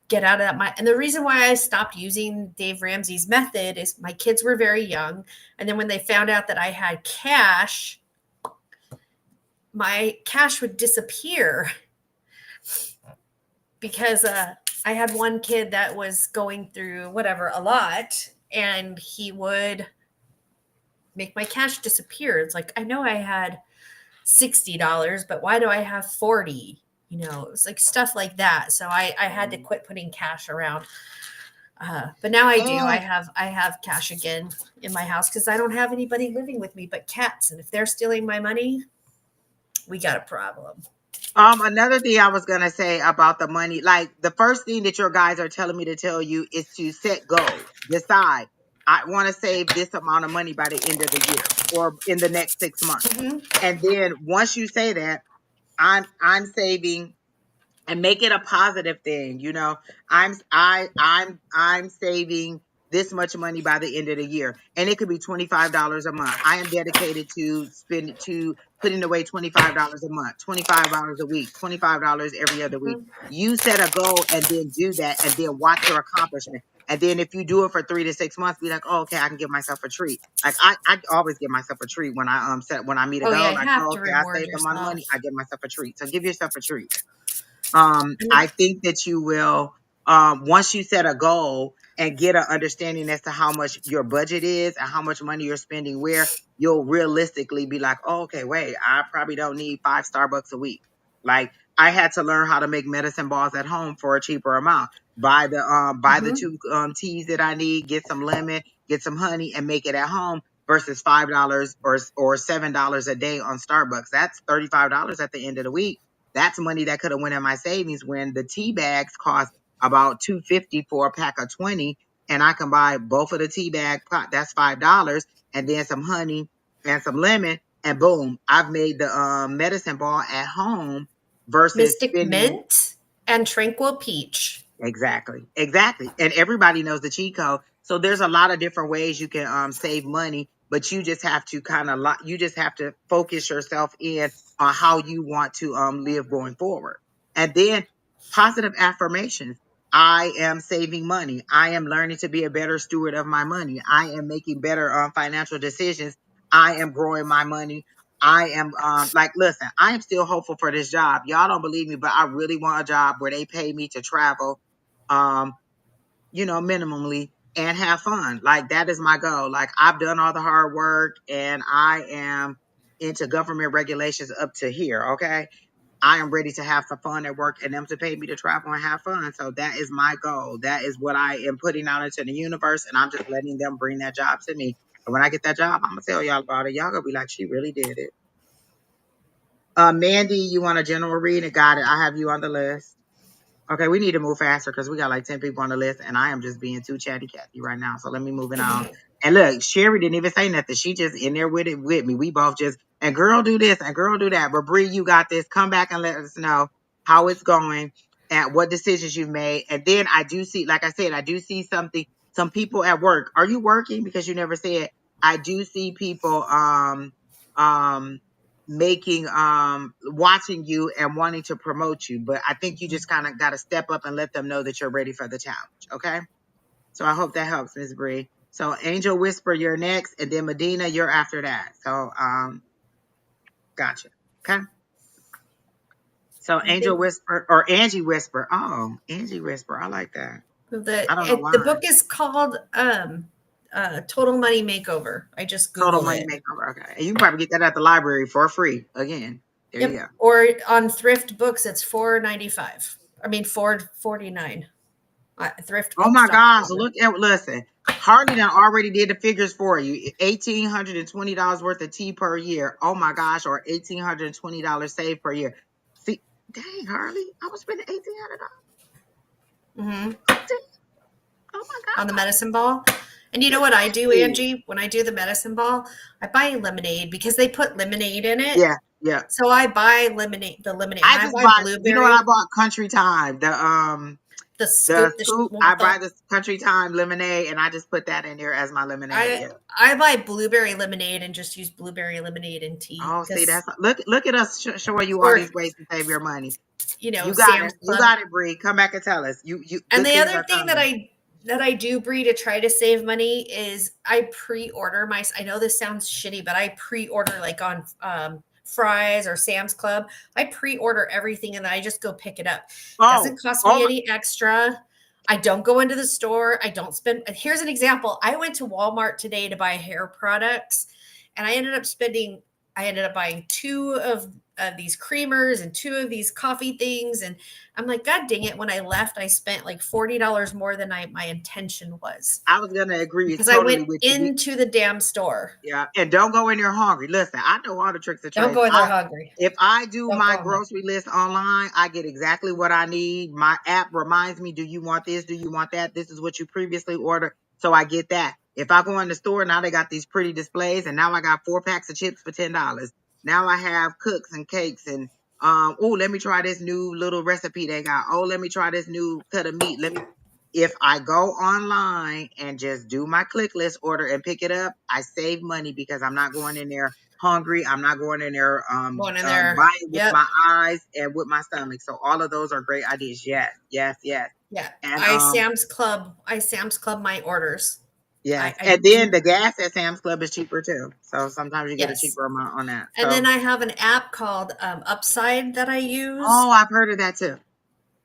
get out of that. And the reason why I stopped using Dave Ramsey's method is my kids were very young. And then when they found out that I had cash, my cash would disappear because I had one kid that was going through whatever a lot, and he would make my cash disappear. It's like, I know I had $60, but why do I have 40? You know, it was like stuff like that. So I had to quit putting cash around. But now I do.
Oh,
I have cash again in my house because I don't have anybody living with me but cats. And if they're stealing my money, we got a problem.
another thing I was gonna say about the money, like the first thing that your guys are telling me to tell you is to set goals. Decide. I want to save this amount of money by the end of the year or in the next 6 months.
Mm-hmm.
And then once you say that, I'm saving, and make it a positive thing. You know, I'm saving this much money by the end of the year, and it could be $25 a month. I am dedicated to putting away $25 a month, $25 a week, $25 every other week.
Mm-hmm.
You set a goal and then do that, and then watch your accomplishment. And then if you do it for 3 to 6 months, be like, oh, okay, I can give myself a treat. Like I always give myself a treat when I meet a
Oh, yeah,
goal.
you
Like,
have
oh,
to
okay, I
reward
saved the amount of
yourself.
money, I give myself a treat. So give yourself a treat.
And
I think that you will, once you set a goal and get an understanding as to how much your budget is and how much money you're spending where, you'll realistically be like, oh, okay, wait, I probably don't need 5 Starbucks a week. Like, I had to learn how to make medicine balls at home for a cheaper amount. Buy the
mm-hmm.
two teas that I need, get some lemon, get some honey, and make it at home versus $5 or $7 a day on Starbucks. That's $35 at the end of the week. That's money that could have went in my savings when the tea bags cost about $2.50 for a pack of 20, and I can buy both of the tea bag pot. That's $5, and then some honey and some lemon, and boom, I've made the medicine ball at home versus
Mystic
spending.
Mint and Tranquil Peach.
Exactly. Exactly. And everybody knows the cheat code. So there's a lot of different ways you can save money, but you just have to you just have to focus yourself in on how you want to live going forward. And then positive affirmations. I am saving money. I am learning to be a better steward of my money. I am making better financial decisions. I am growing my money. I am like, listen, I am still hopeful for this job. Y'all don't believe me, but I really want a job where they pay me to travel. minimally, and have fun. Like that is my goal. Like I've done all the hard work and I am into government regulations up to here. Okay. I am ready to have some fun at work and them to pay me to travel and have fun. So that is my goal. That is what I am putting out into the universe. And I'm just letting them bring that job to me. And when I get that job, I'm going to tell y'all about it. Y'all going to be like, she really did it. Mandy, you want a general read? Got it. I have you on the list. Okay, we need to move faster because we got like 10 people on the list and I am just being too chatty Cathy right now. So let me move it on. And look, Sheri didn't even say nothing. She just in there with it with me. We both just, and girl do this and girl do that. But Bree, you got this. Come back and let us know how it's going and what decisions you've made. And then I do see, like I said, I do see some people at work. Are you working? Because you never said. I do see people um making watching you and wanting to promote you, but I think you just kind of got to step up and let them know that you're ready for the challenge. Okay, so I hope that helps, Miss Bree. So Angel Whisper, you're next, and then Medina, you're after that. So gotcha. Okay, so
I
Angel
think
Whisper or Angie Whisper. Oh, Angie Whisper, I like that. I don't know
the
why.
book is called Total Money Makeover. I just
Total
googled
Money
it.
Makeover. Okay, and you can probably get that at the library for free. Again, there you go.
Yep. Or on Thrift Books, it's $4.95. I mean $4.49.
Oh my gosh,
Thriftbooks.com.
listen. Harley done already did the figures for you. $1,820 worth of tea per year. Oh my gosh, or $1,820 saved per year. See, dang, Harley, I was spending
Mm-hmm.
$1,800. Oh my
On the
god.
medicine ball. And you know what I do,
Exactly.
Angie? When I do the medicine ball, I buy lemonade because they put lemonade in it.
Yeah, yeah.
So I buy lemonade, and
I
I
just
buy
bought, you know what I
blueberry,
bought? Country Time.
the
The
scoop, the
scoop.
one
I
with
buy
the.
the Country Time lemonade and I just put that in there as my lemonade.
I
Yeah.
I buy blueberry lemonade and just use blueberry lemonade in tea
Oh, see,
because,
that's look at us showing you all
or
these ways to save your money. You got it.
Sam's
You
Club.
got it, Bree. Come back and tell us. You
And
good
the
things
other
are
thing that
coming.
I do, Bree, to try to save money is I pre-order my. I know this sounds shitty, but I pre-order like on Fry's or Sam's Club. I pre-order everything and then I just go pick it up.
Oh,
Doesn't cost
oh
me
my,
any extra. I don't go into the store. I don't spend. Here's an example. I went to Walmart today to buy hair products, and I ended up buying two of these creamers and two of these coffee things, and I'm like, God dang it. When I left, I spent like $40 more than my intention was
I was gonna agree
because I
totally
went
with you.
into the damn store.
Yeah, and don't go in there hungry. Listen, I know all the tricks and
Don't
trades.
go in there hungry.
If I do
Don't
my
go in there.
grocery list online, I get exactly what I need. My app reminds me, do you want this? Do you want that? This is what you previously ordered. So I get that. If I go in the store, now they got these pretty displays, and now I got 4 packs of chips for $10. Now I have cooks and cakes and oh, let me try this new little recipe they got. Oh, let me try this new cut of meat. If I go online and just do my click list order and pick it up, I save money because I'm not going in there hungry. I'm not going in there
Going in there.
buying with
Yep.
my eyes and with my stomach. So all of those are great ideas. Yes, yes, yes.
Yeah.
And
I Sam's Club my orders.
yes.
I
And then
do.
the gas at Sam's Club is cheaper too. So sometimes you get a
Yes.
cheaper amount on that.
And then
So
I have an app called Upside that I use.
oh, I've heard of that too.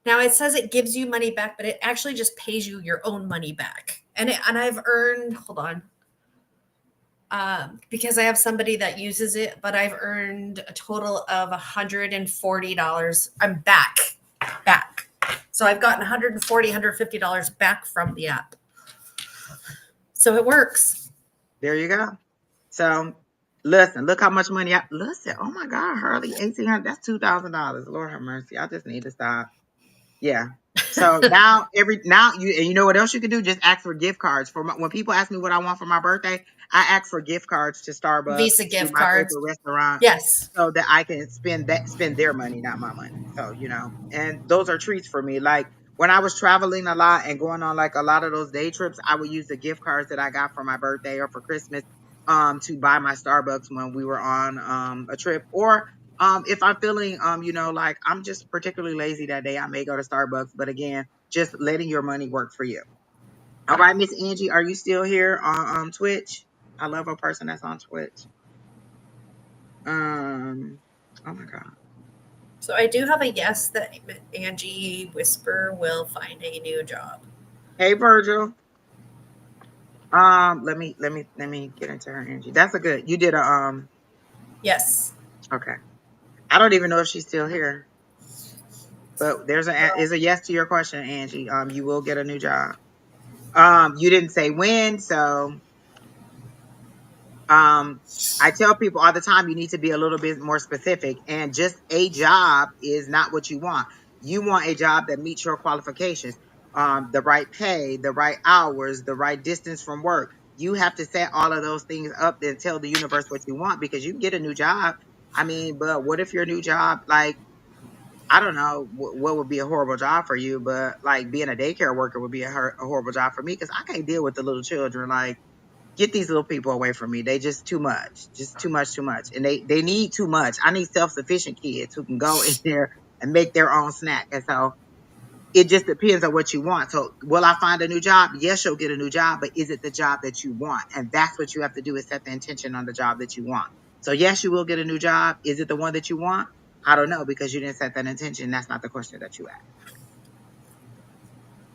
Now it says it gives you money back, but it actually just pays you your own money back. And I've earned, hold on, because I have somebody that uses it, but I've earned a total of $140. I'm back. So I've gotten $150 back from the app. So it works.
There you go. So listen, look how much money listen. Oh my God, Hurley, 1,800, that's $2,000. Lord have mercy. I just need to stop. Yeah. So now you know what else you can do? Just ask for gift cards when people ask me what I want for my birthday. I ask for gift cards to Starbucks,
Visa
to
gift
my
cards.
favorite restaurant,
Yes.
so that I can spend their money, not my money. So and those are treats for me. Like when I was traveling a lot and going on like a lot of those day trips, I would use the gift cards that I got for my birthday or for Christmas to buy my Starbucks when we were on a trip, or if I'm feeling, like I'm just particularly lazy that day, I may go to Starbucks. But again, just letting your money work for you. All right, Miss Angie, are you still here on Twitch? I love a person that's on Twitch. Oh my God.
So I do have a yes that Angie Whisper will find a new job.
Hey, Virgil. Let me get into her energy. That's a good. You did a
Yes.
Okay. I don't even know if she's still here, but there's a
Well,
is a yes to your question, Angie. You will get a new job. You didn't say when, so um, I tell people all the time you need to be a little bit more specific, and just a job is not what you want. You want a job that meets your qualifications, the right pay, the right hours, the right distance from work. You have to set all of those things up and tell the universe what you want, because you can get a new job. I mean, but what if your new job, like, I don't know what would be a horrible job for you, but like being a daycare worker would be a horrible job for me, because I can't deal with the little children. Like, get these little people away from me. They just too much, too much. And they need too much. I need self-sufficient kids who can go in there and make their own snack. And so it just depends on what you want. So will I find a new job? Yes, you'll get a new job, but is it the job that you want? And that's what you have to do, is set the intention on the job that you want. So yes, you will get a new job. Is it the one that you want? I don't know, because you didn't set that intention. That's not the question that you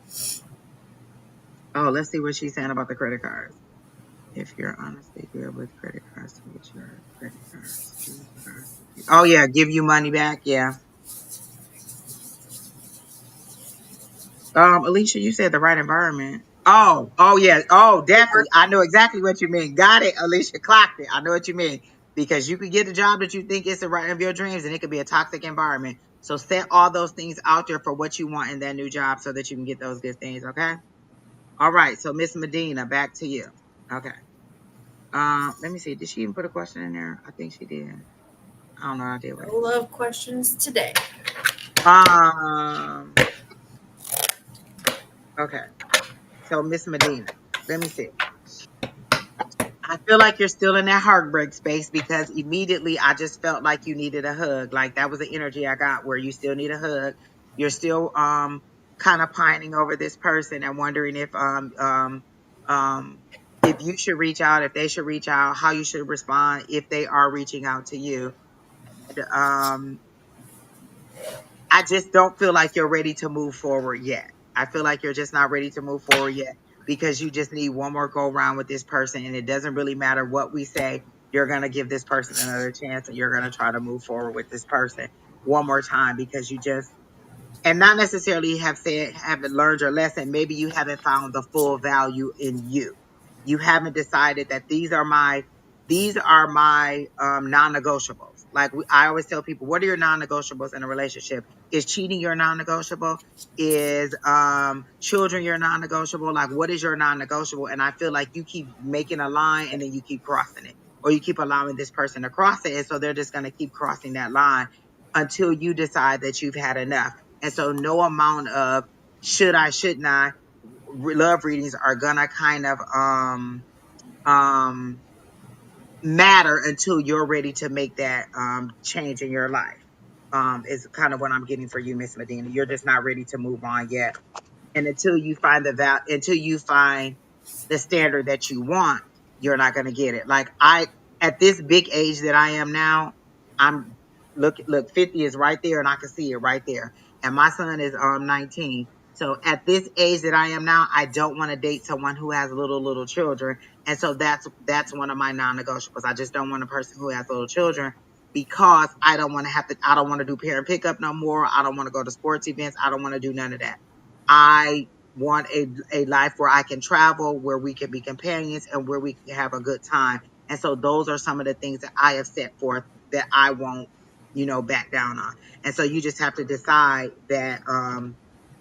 asked. Oh, let's see what she's saying about the credit cards. If you're honestly good with credit cards, to get your credit cards, use cards. Oh yeah, give you money back. Yeah. Alicia, you said the right environment. Oh yeah. Oh, definitely. I know exactly what you mean. Got it, Alicia. Clocked it. I know what you mean. Because you could get a job that you think is the right of your dreams, and it could be a toxic environment. So set all those things out there for what you want in that new job, so that you can get those good things. Okay. All right. So Miss Medina, back to you. Okay. Let me see. Did she even put a question in there? I think she did. I don't know. I did. Wait.
no love questions today.
Um. Okay. So Miss Medina, let me see. I feel like you're still in that heartbreak space, because immediately I just felt like you needed a hug. Like that was the energy I got, where you still need a hug. You're still kind of pining over this person and wondering um if you should reach out, if they should reach out, how you should respond if they are reaching out to you. And, I just don't feel like you're ready to move forward yet. I feel like you're just not ready to move forward yet, because you just need one more go round with this person. And it doesn't really matter what we say. You're going to give this person another chance, and you're going to try to move forward with this person one more time, because you just, and not necessarily haven't learned your lesson. Maybe you haven't found the full value in you. You haven't decided that these are my non-negotiables. Like I always tell people, what are your non-negotiables in a relationship? Is cheating your non-negotiable? Is children your non-negotiable? Like, what is your non-negotiable? And I feel like you keep making a line, and then you keep crossing it, or you keep allowing this person to cross it, and so they're just going to keep crossing that line until you decide that you've had enough. And so no amount of should I, shouldn't I, love readings are gonna kind of um matter until you're ready to make that change in your life. Is kind of what I'm getting for you, Miss Medina. You're just not ready to move on yet. And until you find the standard that you want, you're not going to get it. Like at this big age that I am now, I'm look 50 is right there, and I can see it right there. And my son is 19. So at this age that I am now, I don't want to date someone who has little children. And so that's one of my non-negotiables. I just don't want a person who has little children, because I don't want to do parent pickup no more. I don't want to go to sports events. I don't want to do none of that. I want a life where I can travel, where we can be companions, and where we can have a good time. And so those are some of the things that I have set forth that I won't, back down on. And so you just have to decide that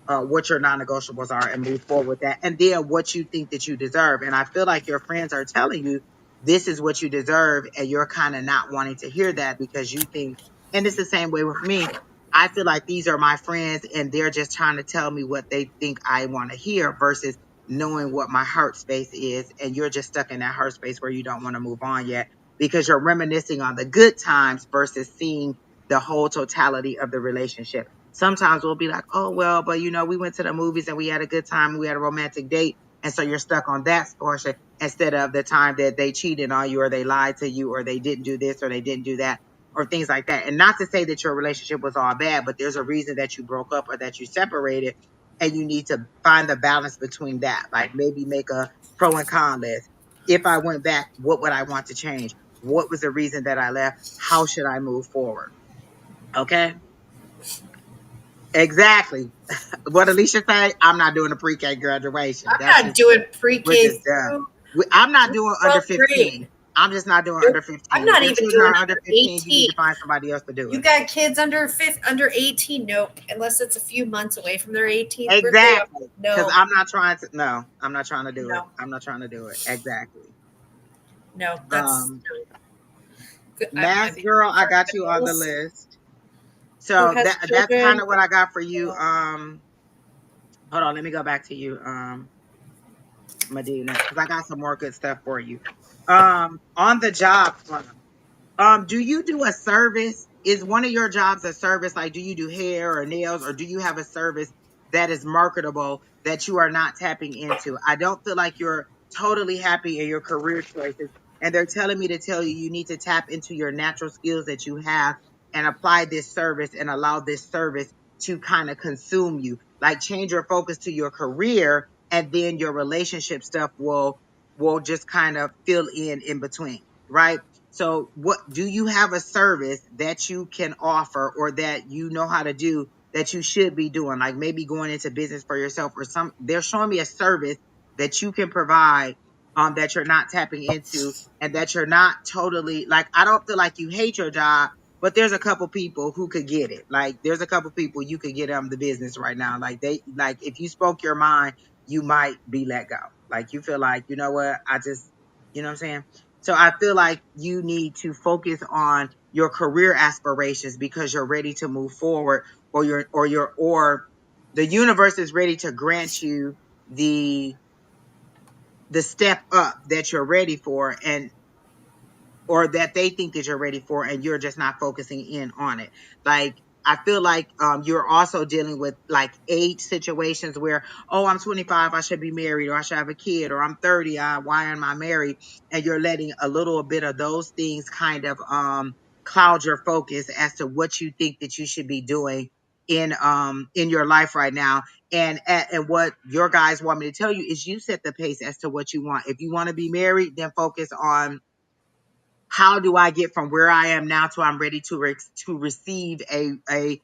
what your non-negotiables are, and move forward with that. And then what you think that you deserve. And I feel like your friends are telling you this is what you deserve, and you're kind of not wanting to hear that, because you think, and it's the same way with me. I feel like these are my friends, and they're just trying to tell me what they think I want to hear, versus knowing what my heart space is. And you're just stuck in that heart space where you don't want to move on yet, because you're reminiscing on the good times versus seeing the whole totality of the relationship. Sometimes we'll be like, oh, well, but we went to the movies and we had a good time. We had a romantic date. And so you're stuck on that portion, instead of the time that they cheated on you, or they lied to you, or they didn't do this, or they didn't do that. or things like that. And not to say that your relationship was all bad, but there's a reason that you broke up or that you separated, and you need to find the balance between that. Like maybe make a pro and con list. If I went back, what would I want to change? What was the reason that I left? How should I move forward? Okay. Exactly. What Alicia said, I'm not doing a pre-K graduation. That's
I'm not
just,
doing
we're
pre-K
just done.
through
I'm not doing under
12th grade.
15. I'm just not doing
Nope.
under
I'm
15. If
not
your
even
children
doing
are under
under
15, you need
18.
to find somebody else to do
You
it.
got kids under 18? Nope. Unless it's a few months away from their 18th birthday.
Exactly. Because
No,
I'm not trying to, no, I'm not trying to do it.
no,
I'm not trying to do it. Exactly.
no. That's
Um,
no. Good. I
Mass
mean,
Girl, I got you on the
girls
list.
who
So
has
that's kind
children.
of what I got for you.
No.
Hold on, let me go back to you, Medina, because I got some more good stuff for you. On the job front. Do you do a service? Is one of your jobs a service? Like, do you do hair or nails, or do you have a service that is marketable that you are not tapping into? I don't feel like you're totally happy in your career choices. And they're telling me to tell you, you need to tap into your natural skills that you have and apply this service and allow this service to kind of consume you. Like, change your focus to your career, and then your relationship stuff will just kind of fill in between, right? So what do you have a service that you can offer, or that you know how to do, that you should be doing? Like maybe going into business for yourself, or some, they're showing me a service that you can provide, that you're not tapping into, and that you're not totally like, I don't feel like you hate your job, but there's a couple people who could get it. Like there's a couple people you could get the business right now. Like they, like if you spoke your mind, you might be let go. Like you feel like, you know what, I just, you know what I'm saying? So I feel like you need to focus on your career aspirations, because you're ready to move forward, or the universe is ready to grant you the step up that you're ready for, and or that they think that you're ready for, and you're just not focusing in on it. Like I feel like you're also dealing with like age situations where, oh, I'm 25, I should be married, or I should have a kid, or I'm 30, why am I married? And you're letting a little bit of those things kind of cloud your focus as to what you think that you should be doing in your life right now. And what your guys want me to tell you is, you set the pace as to what you want. If you want to be married, then focus on, how do I get from where I am now to I'm ready to receive a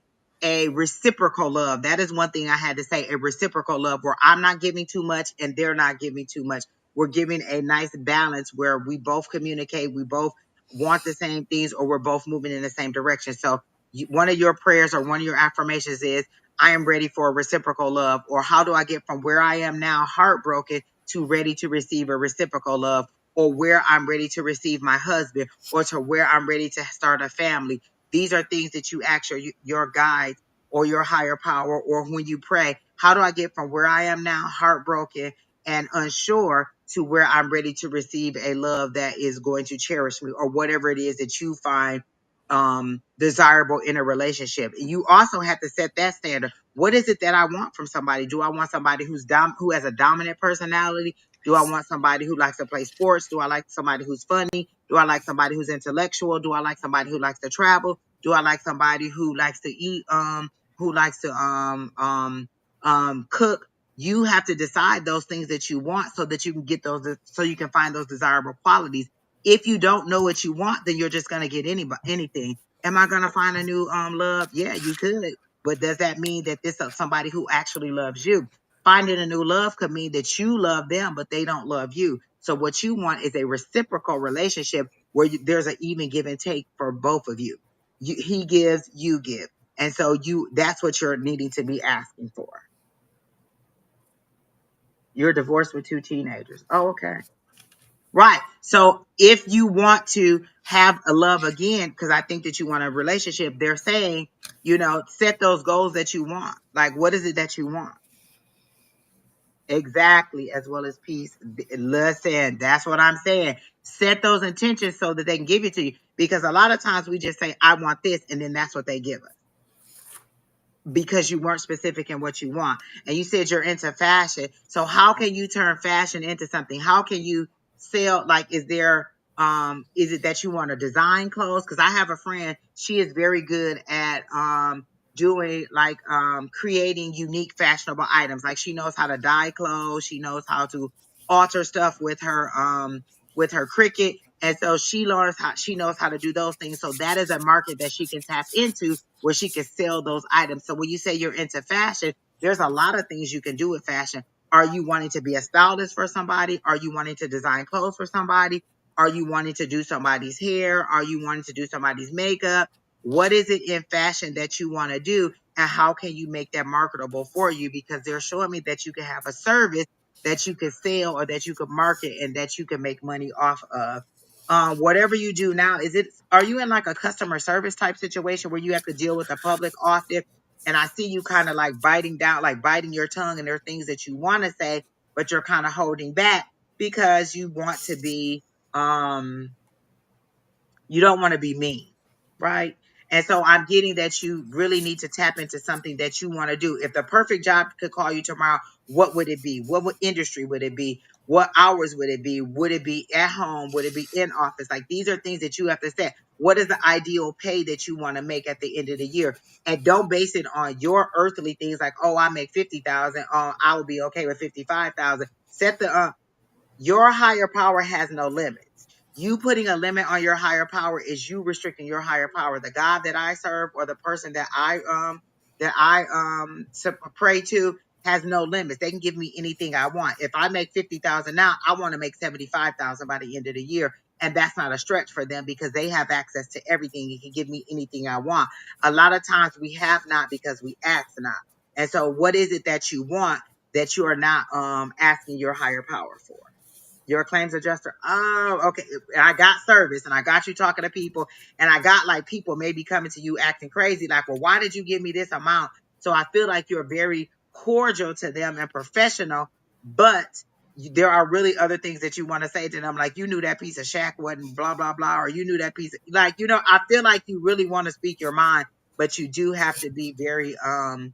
reciprocal love? That is one thing I had to say, a reciprocal love where I'm not giving too much and they're not giving too much. We're giving a nice balance where we both communicate, we both want the same things, or we're both moving in the same direction. So one of your prayers or one of your affirmations is, I am ready for a reciprocal love. Or how do I get from where I am now, heartbroken, to ready to receive a reciprocal love? Or where I'm ready to receive my husband, or to where I'm ready to start a family. These are things that you ask your guides or your higher power, or when you pray, how do I get from where I am now, heartbroken and unsure, to where I'm ready to receive a love that is going to cherish me, or whatever it is that you find desirable in a relationship. You also have to set that standard. What is it that I want from somebody? Do I want somebody who has a dominant personality? Do I want somebody who likes to play sports? Do I like somebody who's funny? Do I like somebody who's intellectual? Do I like somebody who likes to travel? Do I like somebody who likes to eat? Who likes to cook? You have to decide those things that you want, so that you can get those, so you can find those desirable qualities. If you don't know what you want, then you're just gonna get anything. Am I gonna find a new love? Yeah, you could. But does that mean that this is somebody who actually loves you? Finding a new love could mean that you love them, but they don't love you. So what you want is a reciprocal relationship where there's an even give and take for both of you. He gives, you give. And so that's what you're needing to be asking for. You're divorced with two teenagers. Oh, okay. Right. So if you want to have a love again, because I think that you want a relationship, they're saying, set those goals that you want. Like, what is it that you want? Exactly, as well as peace. Listen, that's what I'm saying. Set those intentions so that they can give it to you. Because a lot of times we just say, I want this, and then that's what they give us, because you weren't specific in what you want. And you said you're into fashion. So how can you turn fashion into something? How can you sell? Like, is there Is it that you want to design clothes? Because I have a friend, she is very good at doing like creating unique fashionable items. Like she knows how to dye clothes, she knows how to alter stuff with her Cricut. And so she knows how to do those things. So that is a market that she can tap into where she can sell those items. So when you say you're into fashion, there's a lot of things you can do with fashion. Are you wanting to be a stylist for somebody? Are you wanting to design clothes for somebody? Are you wanting to do somebody's hair? Are you wanting to do somebody's makeup? What is it in fashion that you want to do? And how can you make that marketable for you? Because they're showing me that you can have a service that you can sell or that you could market and that you can make money off of. Whatever you do now, are you in like a customer service type situation where you have to deal with the public often? And I see you kind of like biting down, like biting your tongue, and there are things that you want to say, but you're kind of holding back because you want to be um you don't want to be mean, right? And so I'm getting that you really need to tap into something that you want to do. If the perfect job could call you tomorrow, what would it be? What industry would it be? What hours would it be? Would it be at home? Would it be in office? Like these are things that you have to set. What is the ideal pay that you want to make at the end of the year? And don't base it on your earthly things like, oh, I make 50,000. Oh, I will be okay with 55,000. Set the your higher power has no limits. You putting a limit on your higher power is you restricting your higher power. The God that I serve or the person that I pray to has no limits. They can give me anything I want. If I make 50,000 now, I want to make 75,000 by the end of the year. And that's not a stretch for them because they have access to everything. You can give me anything I want. A lot of times we have not because we ask not. And so what is it that you want that you are not asking your higher power for? You're a claims adjuster. Oh, okay. And I got service and I got you talking to people and I got like people maybe coming to you acting crazy. Like, well, why did you give me this amount? So I feel like you're very cordial to them and professional, but there are really other things that you want to say to them. Like, you knew that piece of shack wasn't blah, blah, blah, or you knew that piece of, like, I feel like you really want to speak your mind, but you do have to be very, um,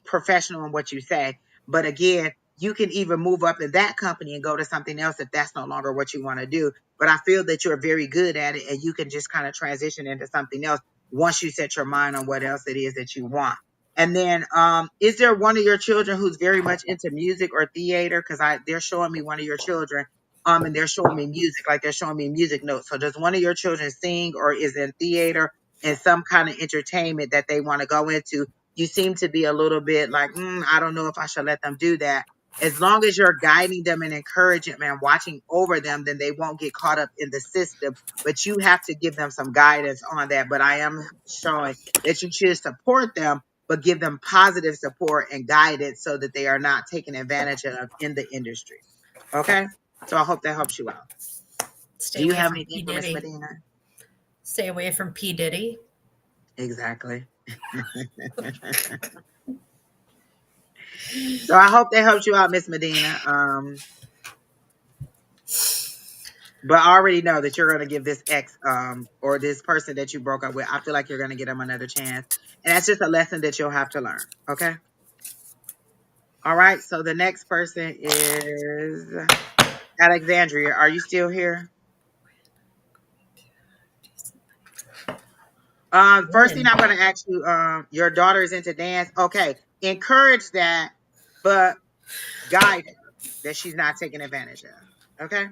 professional in what you say. But again, you can even move up in that company and go to something else if that's no longer what you want to do. But I feel that you're very good at it and you can just kind of transition into something else once you set your mind on what else it is that you want. And then, is there one of your children who's very much into music or theater? Because they're showing me one of your children, and they're showing me music, like they're showing me music notes. So does one of your children sing or is in theater and some kind of entertainment that they want to go into? You seem to be a little bit like, I don't know if I should let them do that. As long as you're guiding them and encouraging them and watching over them, then they won't get caught up in the system. But you have to give them some guidance on that. But I am showing that you should support them, but give them positive support and guidance so that they are not taken advantage of in the industry. Okay? So I hope that helps you out.
Stay
Do you
away
have
from
anything
P.
for Miss
Diddy.
Medina?
Stay away from P. Diddy.
Exactly. So I hope that helps you out, Miss Medina. But I already know that you're going to give this ex or this person that you broke up with, I feel like you're going to give them another chance. And that's just a lesson that you'll have to learn. Okay. All right. So the next person is Alexandria. Are you still here? First thing
Women.
I'm going to ask you, your daughter is into dance. Okay. Encourage that, but guide her that she's not taking advantage of. Okay.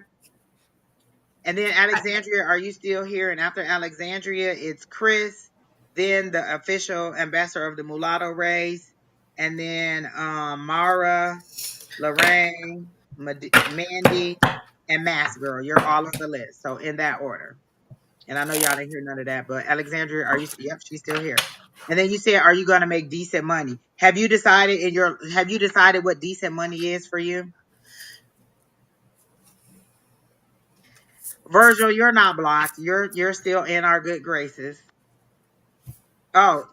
And then Alexandria, are you still here? And after Alexandria, it's Chris, then the official ambassador of the mulatto race, and then Mara, Lorraine, Mandy, and Mask Girl. You're all on the list. So in that order. And I know y'all didn't hear none of that, but Alexandria, yep, she's still here. And then you said, are you gonna make decent money? Have you decided what decent money is for you? Virgil, you're not blocked. You're still in our good graces. Oh,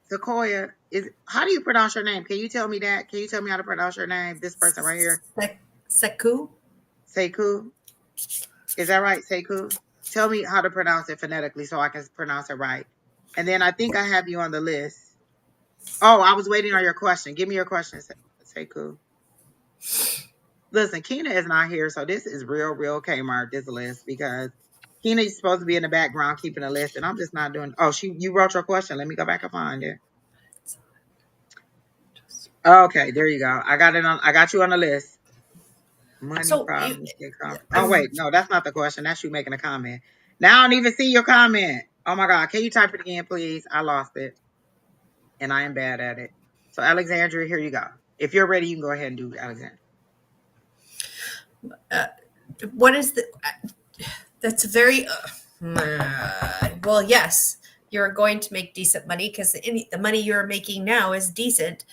Sequoia is. How do you pronounce your name? Can you tell me that? Can you tell me how to pronounce your name? This person right here,
Seku.
Seku. Is that right, Seku? Tell me how to pronounce it phonetically so I can pronounce it right. And then I think I have you on the list. Oh, I was waiting on your question. Give me your question, Seku. listen, Keena is not here, so this is real Kmart, this list, because Keena is supposed to be in the background keeping a list, and I'm just not doing. Oh, you wrote your question. Let me go back and find it. Okay, there you go. I got it on. I got you on the list. Money
So
problems get comfort. Oh
I'm
wait, no, that's not the question. That's you making a comment. Now I don't even see your comment. Oh my God, can you type it again, please? I lost it, and I am bad at it. So Alexandria, here you go. If you're ready, you can go ahead and do Alexandria.
uh, what is the that's very well, yes, you're going to make decent money because the money you're making now is decent.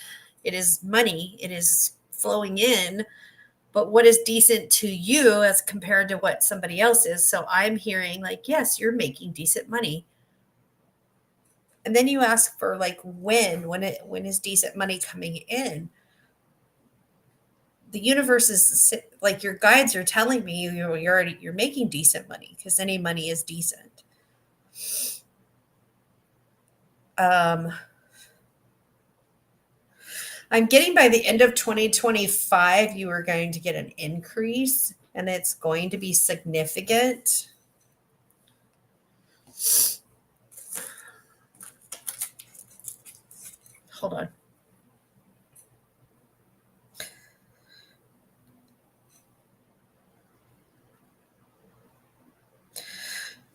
It is money, it is flowing in, but what is decent to you as compared to what somebody else is? So I'm hearing like, yes, you're making decent money. And then you ask for like when is decent money coming in? The universe is like your guides are telling me you're making decent money because any money is decent. um I'm getting by the end of 2025 you are going to get an increase and it's going to be significant. Hold on.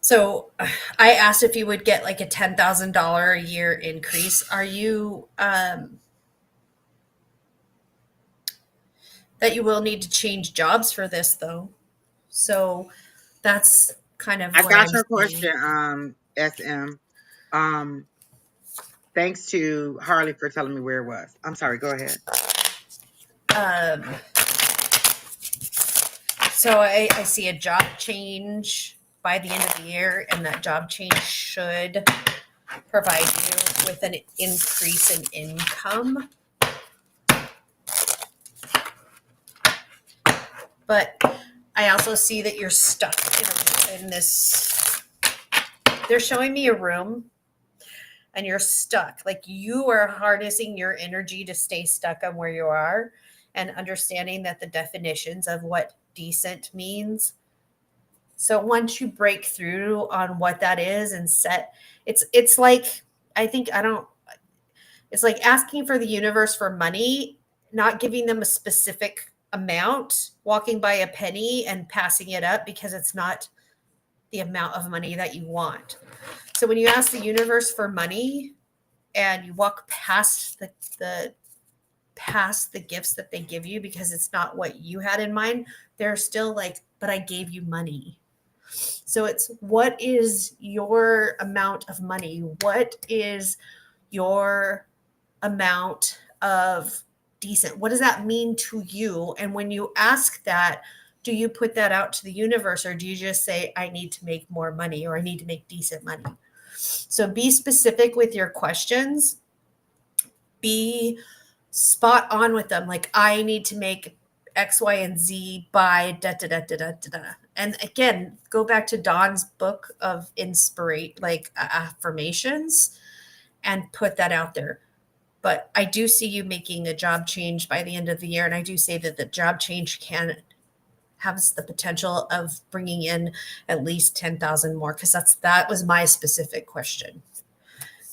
So I asked if you would get like a $10,000 a year increase. Are you that you will need to change jobs for this though? So that's kind of
I
what
got
I'm
your
seeing.
question, SM. Um, thanks to Harley for telling me where it was. I'm sorry. Go ahead.
Um, so I see a job change by the end of the year, and that job change should provide you with an increase in income. But I also see that you're stuck in this. They're showing me a room and you're stuck. Like you are harnessing your energy to stay stuck on where you are and understanding that the definitions of what decent means. So once you break through on what that is and set, it's like I think I don't it's like asking for the universe for money, not giving them a specific amount, walking by a penny and passing it up because it's not the amount of money that you want. So when you ask the universe for money and you walk the past the gifts that they give you because it's not what you had in mind, they're still like, but I gave you money. So it's what is your amount of money? What is your amount of decent? What does that mean to you? And when you ask that, do you put that out to the universe or do you just say, I need to make more money or I need to make decent money? So be specific with your questions. Be spot on with them. Like, I need to make X, Y, and Z by da da da da da da. And again, go back to Dawn's book of inspirate, like affirmations, and put that out there. But I do see you making a job change by the end of the year, and I do say that the job change can has the potential of bringing in at least 10,000 more because that was my specific question.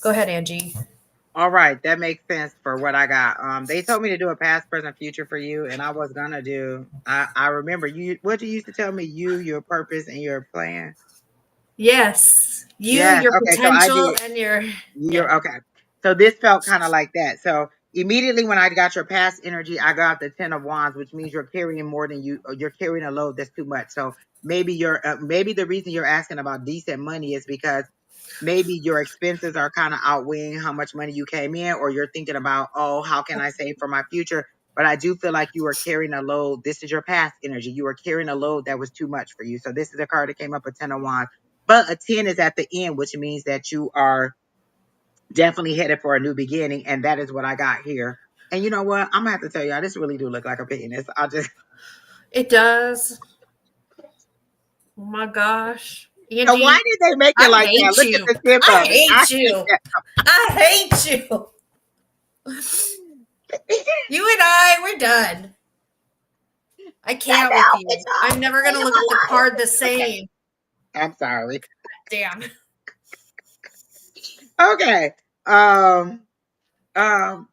Go ahead, Angie.
All right, that makes sense for what I got. They told me to do a past, present, future for you, and I was gonna do. I remember you. What you used to tell me, your purpose, and your plan.
Yes, you,
Yes.
your
Okay. So I
potential,
did.
and your yeah.
You're okay. So this felt kind of like that. So immediately when I got your past energy, I got the Ten of Wands, which means you're carrying more than you. Or you're carrying a load that's too much. So maybe the reason you're asking about decent money is because maybe your expenses are kind of outweighing how much money you came in, or you're thinking about, oh, how can I save for my future? But I do feel like you were carrying a load. This is your past energy. You were carrying a load that was too much for you. So this is a card that came up, a Ten of Wands. But a 10 is at the end, which means that you are definitely headed for a new beginning, and that is what I got here. And you know what? I'm gonna have to tell y'all, this really do look like a penis. I just
It does. Oh my gosh,
so why
Angie,
did they make it
I
like that?
hate
Look at
you.
the tip
I
of it.
hate you. I hate you. You and I, we're done. I
Take
can't
the
with
outfits
you.
off.
I'm never
Stay
gonna
in
look at the
my life.
card the
Okay.
same.
I'm sorry.
Damn.
Okay. Um. Um.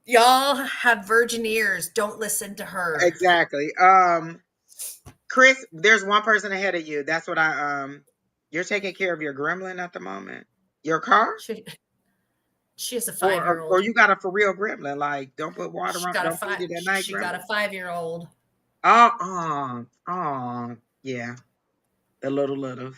Y'all have virgin ears. Don't listen to her.
Exactly. Chris, there's one person ahead of you. That's what I. You're taking care of your gremlin at the moment. Your car,
She has a
or
5-year-old.
you got a for real gremlin. Like, don't put water on. Don't feed it at night,
She got a
gremlin.
5-year-old.
Oh. Yeah. The little.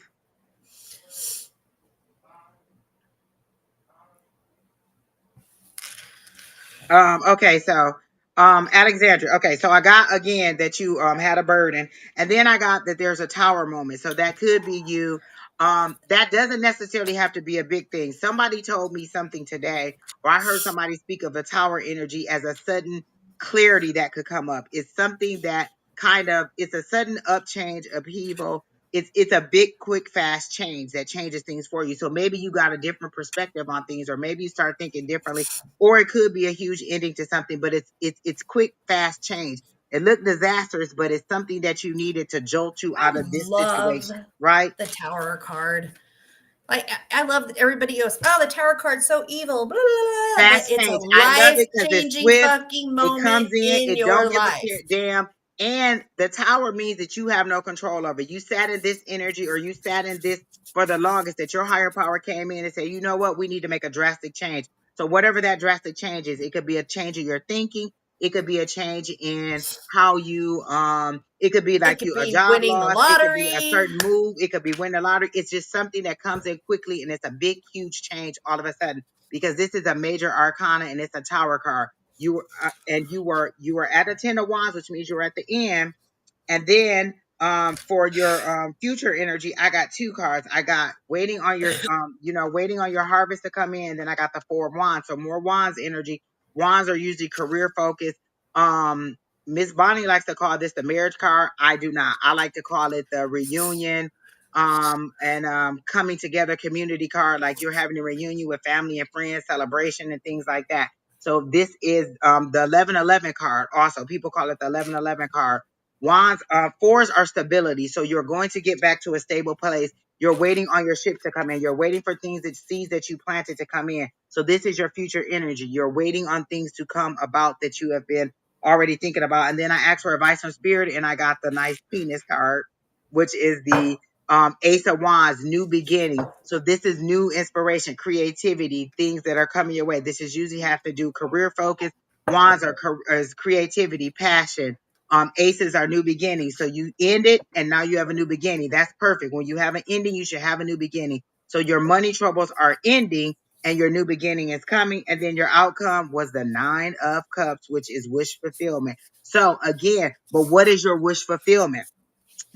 Okay, so Alexandra, okay, so I got again that you had a burden, and then I got that there's a tower moment. So that could be you. That doesn't necessarily have to be a big thing. Somebody told me something today, or I heard somebody speak of the tower energy as a sudden clarity that could come up. It's something that kind of it's a sudden upchange, upheaval. It's a big, quick, fast change that changes things for you. So maybe you got a different perspective on things, or maybe you start thinking differently, or it could be a huge ending to something, but it's quick, fast change. It looked disastrous, but it's something that you needed to jolt you
I
out of this
love
situation, right?
the tower card. Like I love that everybody goes, oh, the tower card's so evil, blah, blah, blah. But
Fast
it's a
change. I love
life
it because it's
changing
swift.
fucking
It
moment
comes in.
in
It don't
your
give a
life.
damn. And the tower means that you have no control over it. You sat in this energy, or you sat in this for the longest, that your higher power came in and said, you know what, we need to make a drastic change. So whatever that drastic change is, it could be a change in your thinking. It could be a change in how you it could be
It
like
could
you a
be
job
winning the
loss, it could be a
lottery.
certain move, it could be winning the lottery. It's just something that comes in quickly, and it's a big, huge change all of a sudden, because this is a major arcana and it's a tower card. You were you were at a 10 of wands, which means you were at the end. And then for your future energy, I got two cards. I got waiting on your waiting on your harvest to come in. Then I got the 4 of wands. So more wands energy. Wands are usually career focused. Um Miss Bonnie likes to call this the marriage card. I do not. I like to call it the reunion and coming together community card, like you're having a reunion with family and friends, celebration and things like that. So this is the 1111 card. Also, people call it the 1111 card. Wands, fours are stability. So you're going to get back to a stable place. You're waiting on your ships to come in. You're waiting for things that seeds that you planted to come in. So this is your future energy. You're waiting on things to come about that you have been already thinking about. And then I asked for advice from spirit, and I got the nice penis card, which is the Ace of Wands, new beginning. So this is new inspiration, creativity, things that are coming your way. This is usually have to do career focus. Wands are is creativity, passion. Aces are new beginnings. So you end it and now you have a new beginning. That's perfect. When you have an ending, you should have a new beginning. So your money troubles are ending and your new beginning is coming. And then your outcome was the 9 of Cups, which is wish fulfillment. So again, but what is your wish fulfillment?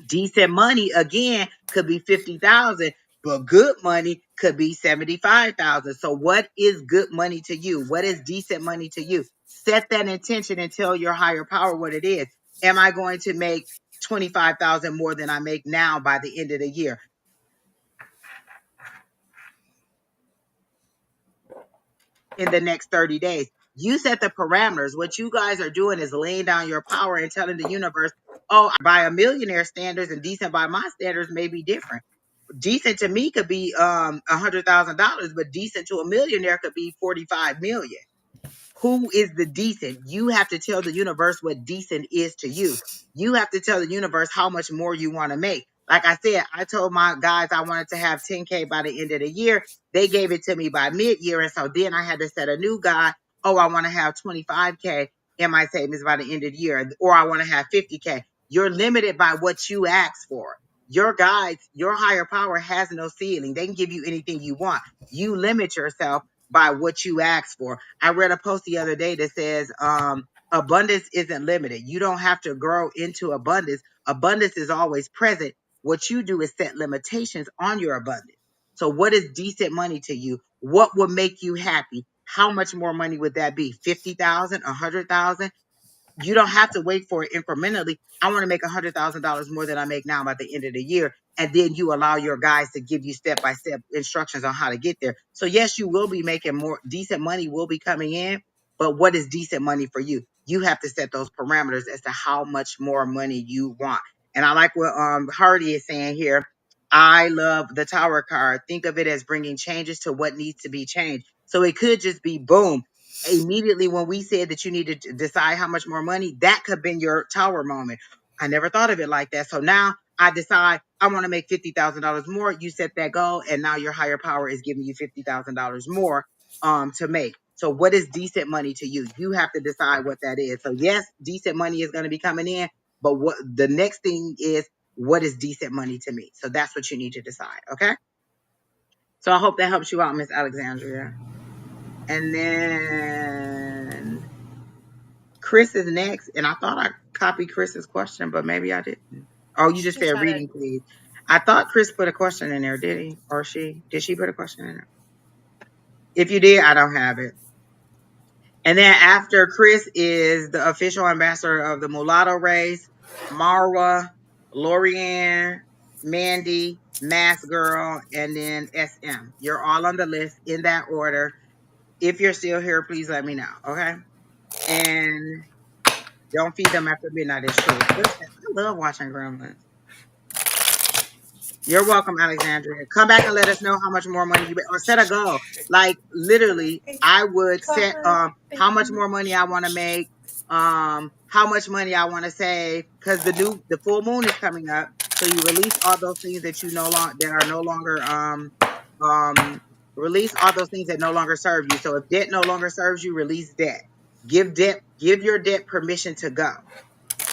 Decent money again could be 50,000, but good money could be 75,000. So what is good money to you? What is decent money to you? Set that intention and tell your higher power what it is. Am I going to make 25,000 more than I make now by the end of the year? In the next 30 days. You set the parameters. What you guys are doing is laying down your power and telling the universe, oh, by a millionaire standards and decent by my standards may be different. Decent to me could be $100,000, but decent to a millionaire could be 45 million. Who is the decent? You have to tell the universe what decent is to you. You have to tell the universe how much more you want to make. Like I said, I told my guys I wanted to have 10K by the end of the year. They gave it to me by mid-year. And so then I had to set a new guy. Oh, I want to have 25K in my savings by the end of the year, or I want to have 50K. You're limited by what you ask for. Your guides, your higher power has no ceiling. They can give you anything you want. You limit yourself by what you ask for. I read a post the other day that says abundance isn't limited. You don't have to grow into abundance. Abundance is always present. What you do is set limitations on your abundance. So what is decent money to you? What would make you happy? How much more money would that be? 50,000, 100,000? You don't have to wait for it incrementally. I want to make $100,000 more than I make now by the end of the year. And then you allow your guys to give you step by step instructions on how to get there. So yes, you will be making more decent money will be coming in, but what is decent money for you? you have to set those parameters as to how much more money you want. And I like what Hardy is saying here. I love the Tower card. Think of it as bringing changes to what needs to be changed. So it could just be boom. Immediately when we said that you need to decide how much more money, that could have been your Tower moment. I never thought of it like that. So now I decide I want to make $50,000 more. You set that goal, and now your higher power is giving you $50,000 more to make. So what is decent money to you? You have to decide what that is. So yes, decent money is going to be coming in, but what the next thing is, what is decent money to me? So that's what you need to decide. Okay. So I hope that helps you out, Miss Alexandria. And then Chris is next. And I thought I copied Chris's question, but maybe I didn't. Oh, you
She
just
just
said
had a
reading, please. I thought Chris put a question in there, did he? Or she? Did she put a question in there? If you did, I don't have it. And then after Chris is the official ambassador of the mulatto race, Marwa, Lorianne, Mandy, Mask Girl, and then SM. You're all on the list in that order. If you're still here, please let me know. Okay. And don't feed them after midnight. It's true. Listen, I love watching Gremlins. You're welcome, Alexandria. Come back and let us know how much more money you or set a goal. Like literally, I would set how much more money I want to make, how much money I want to save, because the full moon is coming up. So you release all those things that you no longer that are no longer release all those things that no longer serve you. So if debt no longer serves you, release debt. Give your debt permission to go.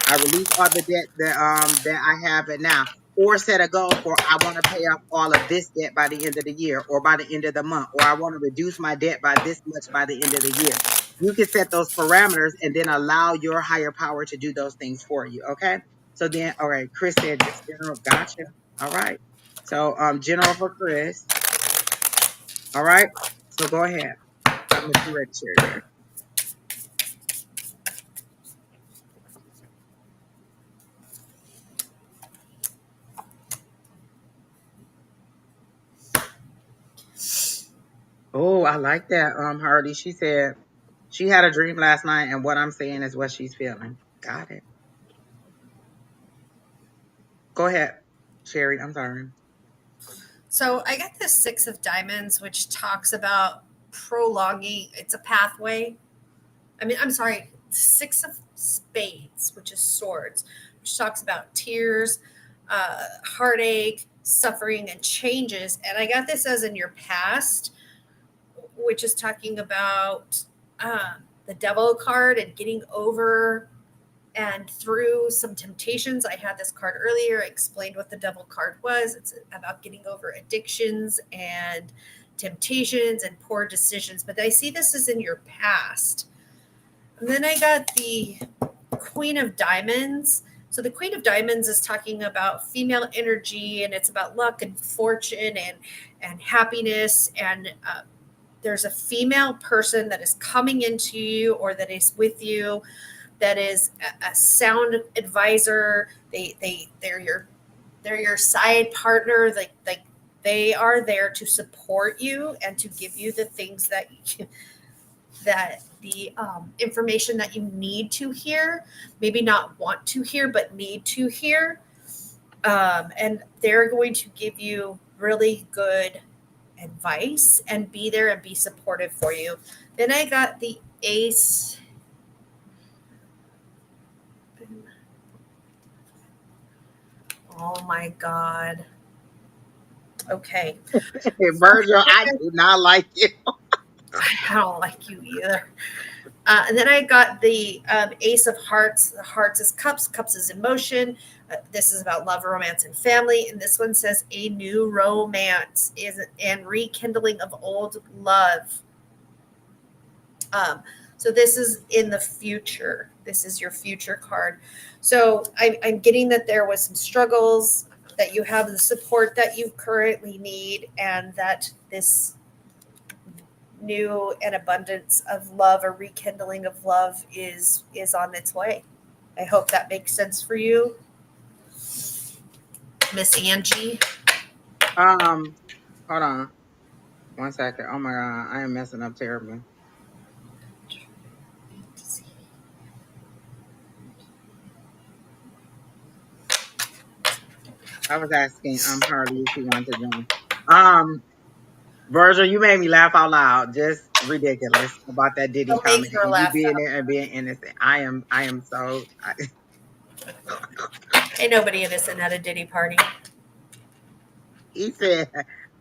I release all the debt that I have it now, or set a goal for I want to pay off all of this debt by the end of the year, or by the end of the month, or I want to reduce my debt by this much by the end of the year. You can set those parameters and then allow your higher power to do those things for you. Okay. So then, all right, Chris said just general. Gotcha. All right. So general for Chris. All right. So go ahead. I'm gonna be ready, Sheri Beery. Oh, I like that, Hardy. She said she had a dream last night, and what I'm saying is what she's feeling. Got it. Go ahead, Sheri. I'm sorry.
So I got this Six of Diamonds, which talks about prolonging. It's a pathway. I mean, I'm sorry, Six of Spades, which is swords, which talks about tears, heartache, suffering, and changes. And I got this as in your past, which is talking about the Devil card and getting over and through some temptations. I had this card earlier. I explained what the Devil card was. It's about getting over addictions and temptations and poor decisions. But I see this as in your past. And then I got the Queen of Diamonds. So the Queen of Diamonds is talking about female energy, and it's about luck and fortune and happiness. And there's a female person that is coming into you or that is with you, that is a sound advisor. They're your side partner. Like they are there to support you and to give you the things that the information that you need to hear, maybe not want to hear, but need to hear. And they're going to give you really good advice and be there and be supportive for you. Then I got the Ace. Oh my God. Okay.
Virgil, I do not like it.
I don't like you either. And then I got the Ace of Hearts. The Hearts is cups. Cups is emotion. This is about love, romance, and family. And this one says a new romance is and rekindling of old love. So this is in the future. This is your future card. So I'm getting that there was some struggles, that you have the support that you currently need, and that this new and abundance of love, a rekindling of love is on its way. I hope that makes sense for you, Miss Angie.
Hold on 1 second. Oh my God, I am messing up terribly. I was asking Harley if she wanted to join. Um, Virgil, you made me laugh out loud. Just ridiculous about that Diddy
Don't make
comment
her
and you
laugh
being
out
there and being innocent. I am so.
loud. Ain't nobody innocent at a Diddy party.
He said,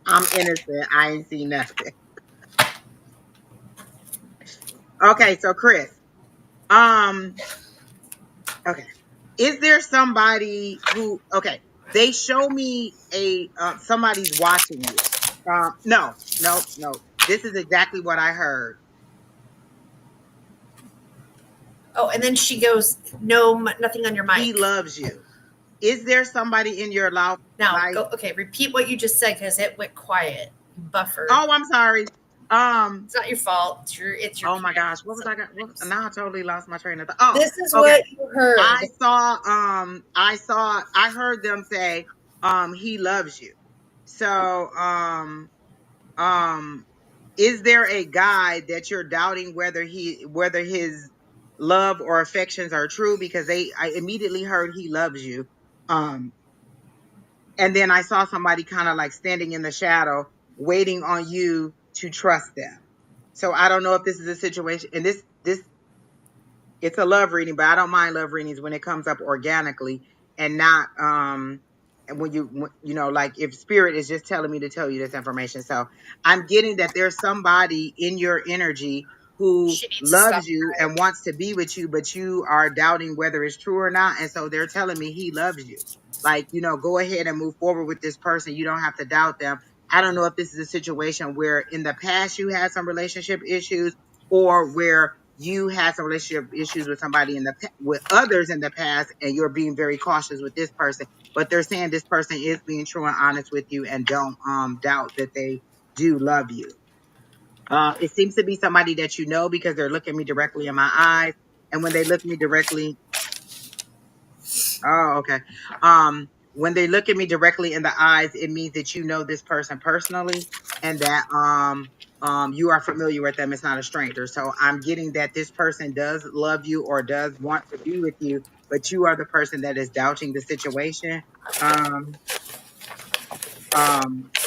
"I'm innocent. I ain't seen nothing." Okay, so Chris, um, okay, is there somebody who? Okay, they show me a somebody's watching you. No, no, no. This is exactly what I heard.
Oh, and then she goes, "No, nothing on your
He
mic."
loves you. Is there somebody in your
Now
life?
go. Okay, repeat what you just said because it went quiet. You buffered.
Oh, I'm sorry.
It's not your fault. It's your
Oh my gosh,
connection
what was I got? What,
sometimes.
now I totally lost my train of thought. Oh,
This is
okay.
what you heard.
I heard them say, he loves you. So, um, is there a guy that you're doubting whether his love or affections are true? Because I immediately heard he loves you. Um, and then I saw somebody kind of like standing in the shadow, waiting on you to trust them. So I don't know if this is a situation, and this it's a love reading, but I don't mind love readings when it comes up organically and not and you know, like if spirit is just telling me to tell you this information. So I'm getting that there's somebody in your energy who
She needs to
loves
stop
you
crying.
and wants to be with you, but you are doubting whether it's true or not. And so they're telling me he loves you. Like, you know, go ahead and move forward with this person. You don't have to doubt them. I don't know if this is a situation where in the past you had some relationship issues or where you had some relationship issues with somebody with others in the past and you're being very cautious with this person, but they're saying this person is being true and honest with you and don't doubt that they do love you. It seems to be somebody that you know because they're looking me directly in my eyes, and when they look me directly, oh, okay. When they look at me directly in the eyes, it means that you know this person personally and that you are familiar with them. It's not a stranger. So I'm getting that this person does love you or does want to be with you, but you are the person that is doubting the situation. Um,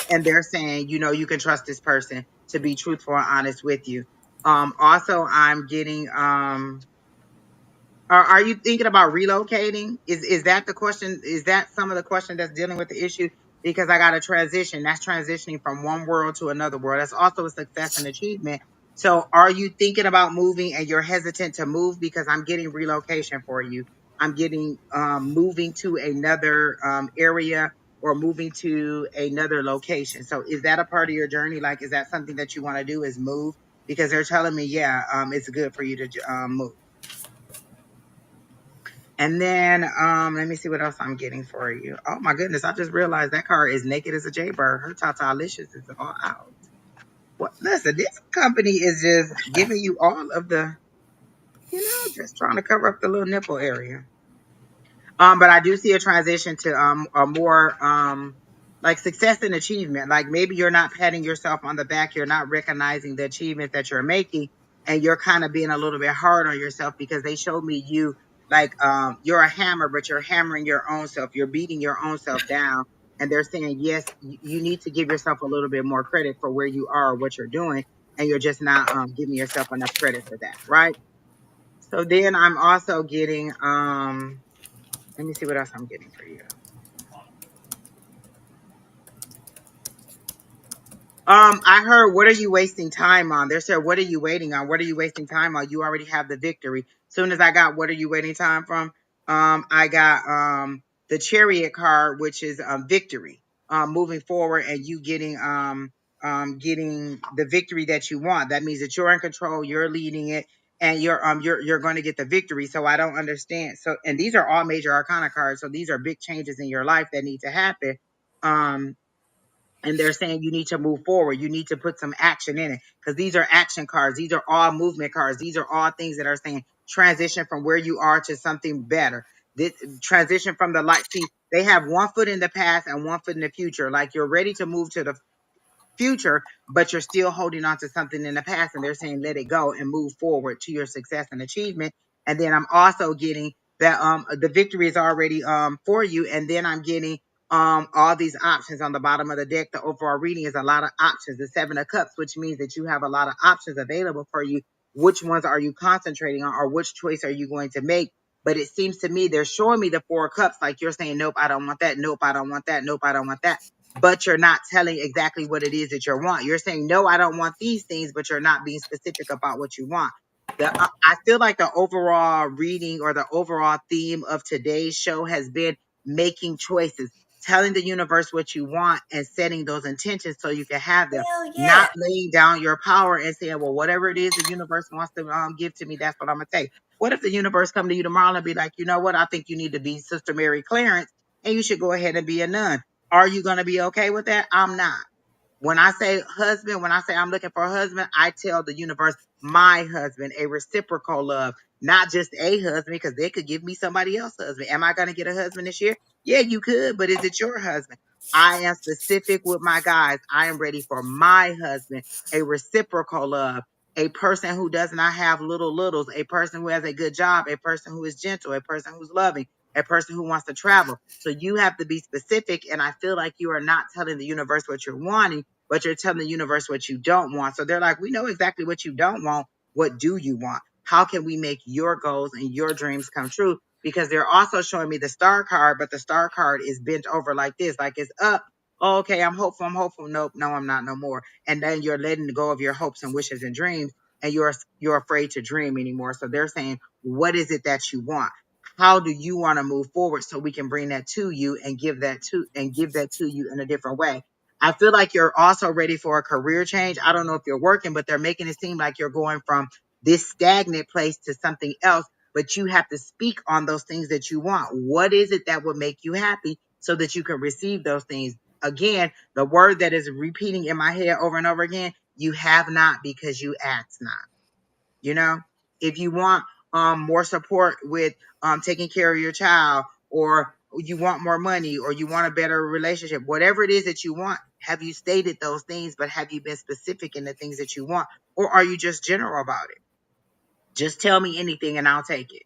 and they're saying, you know, you can trust this person to be truthful and honest with you. Also I'm getting are you thinking about relocating? Is that the question? Is that some of the question that's dealing with the issue? Because I got a transition. That's transitioning from one world to another world. That's also a success and achievement. So are you thinking about moving and you're hesitant to move? Because I'm getting relocation for you. I'm getting moving to another area or moving to another location. So is that a part of your journey? Like, is that something that you want to do is move? Because they're telling me, yeah, it's good for you to move. And then let me see what else I'm getting for you. Oh my goodness, I just realized that car is naked as a jaybird. Her Tata Licious is all out. What listen, this company is just giving you all of the, just trying to cover up the little nipple area. But I do see a transition to a more like success and achievement. Like maybe you're not patting yourself on the back, you're not recognizing the achievements that you're making, and you're kind of being a little bit hard on yourself because they showed me you like you're a hammer, but you're hammering your own self, you're beating your own self down. And they're saying, yes, you need to give yourself a little bit more credit for where you are, what you're doing, and you're just not giving yourself enough credit for that, right? So then I'm also getting let me see what else I'm getting for you. I heard, what are you wasting time on? They said, what are you waiting on? What are you wasting time on? You already have the victory. Soon as I got, what are you waiting time from? I got the chariot card, which is victory. Moving forward and you getting the victory that you want. That means that you're in control, you're leading it, and you're going to get the victory. So I don't understand. So and these are all major arcana cards. So these are big changes in your life that need to happen. Um, and they're saying you need to move forward. You need to put some action in it because these are action cards. These are all movement cards. These are all things that are saying transition from where you are to something better. This transition from the light. See, they have one foot in the past and one foot in the future. Like you're ready to move to the future, but you're still holding on to something in the past. And they're saying let it go and move forward to your success and achievement. And then I'm also getting that the victory is already for you. And then I'm getting all these options on the bottom of the deck. The overall reading is a lot of options. The Seven of Cups, which means that you have a lot of options available for you. Which ones are you concentrating on, or which choice are you going to make? But it seems to me they're showing me the Four of Cups, like you're saying, nope, I don't want that. Nope, I don't want that. Nope, I don't want that. But you're not telling exactly what it is that you want. You're saying, no, I don't want these things, but you're not being specific about what you want. I feel like the overall reading or the overall theme of today's show has been making choices, telling the universe what you want and setting those intentions so you can have them,
Hell
not
yeah.
laying down your power and saying, well, whatever it is the universe wants to give to me, that's what I'm going to take. What if the universe come to you tomorrow and be like, you know what? I think you need to be Sister Mary Clarence and you should go ahead and be a nun. Are you going to be okay with that? I'm not. When I say husband, when I say I'm looking for a husband, I tell the universe my husband, a reciprocal love, not just a husband, because they could give me somebody else's husband. Am I going to get a husband this year? Yeah, you could, but is it your husband? I am specific with my guys. I am ready for my husband, a reciprocal love, a person who does not have little littles, a person who has a good job, a person who is gentle, a person who's loving, a person who wants to travel. So you have to be specific. And I feel like you are not telling the universe what you're wanting, but you're telling the universe what you don't want. So they're like, we know exactly what you don't want. What do you want? How can we make your goals and your dreams come true? Because they're also showing me the star card, but the star card is bent over like this, like it's up. Oh, okay, I'm hopeful. I'm hopeful. Nope, no, I'm not no more. And then you're letting go of your hopes and wishes and dreams, and you're afraid to dream anymore. So they're saying, what is it that you want? How do you want to move forward so we can bring that to you and give that to you in a different way? I feel like you're also ready for a career change. I don't know if you're working, but they're making it seem like you're going from this stagnant place to something else, but you have to speak on those things that you want. What is it that would make you happy so that you can receive those things? Again, the word that is repeating in my head over and over again, you have not because you ask not. You know, if you want more support with taking care of your child, or you want more money, or you want a better relationship, whatever it is that you want, have you stated those things? But have you been specific in the things that you want, or are you just general about it? Just tell me anything and I'll take it.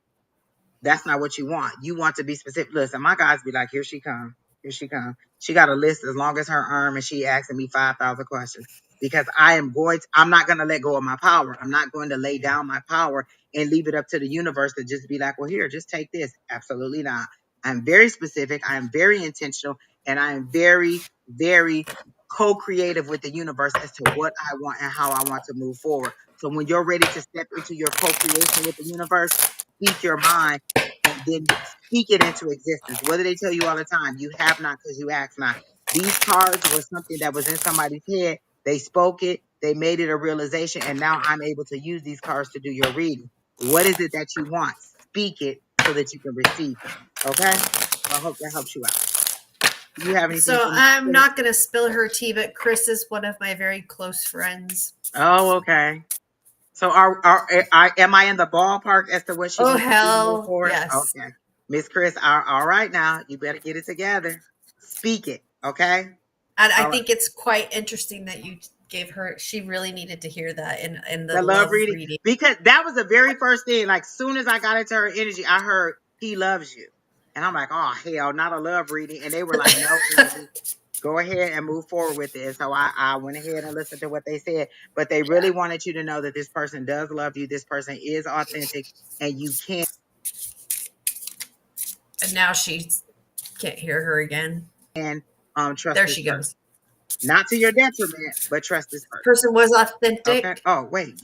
That's not what you want. You want to be specific. Listen, my guys be like, here she come. Here she come. She got a list as long as her arm, and she asking me 5,000 questions because I'm not going to let go of my power. I'm not going to lay down my power and leave it up to the universe to just be like, well, here, just take this. Absolutely not. I'm very specific. I am very intentional, and I am very, very co-creative with the universe as to what I want and how I want to move forward. So when you're ready to step into your co-creation with the universe, speak your mind and then speak it into existence. What do they tell you all the time? You have not because you ask not. These cards were something that was in somebody's head. They spoke it, they made it a realization, and now I'm able to use these cards to do your reading. What is it that you want? Speak it so that you can receive it. Okay? So I hope that helps you out. Do you have anything
So
for me,
I'm
Chris?
not going to spill her tea, but Chris is one of my very close friends.
Oh, okay. So am I in the ballpark as to what she
Oh,
needs to do to move
hell
forward?
yes.
Okay. Miss Chris, all right now. You better get it together. Speak it. Okay.
And I
All right.
think it's quite interesting that you gave her, she really needed to hear that in the
The love
love
reading.
reading.
Because that was the very first thing. Like soon as I got into her energy, I heard he loves you. And I'm like, oh hell, not a love reading. And they were like, no, Angie, go ahead and move forward with it. And so I went ahead and listened to what they said. But they really
Yeah.
wanted you to know that this person does love you. This person is authentic, and you can
And now she can't hear her again.
trust
There
this
she
person.
goes.
Not to your detriment, but trust this person.
Person was
Okay.
authentic.
Oh, wait.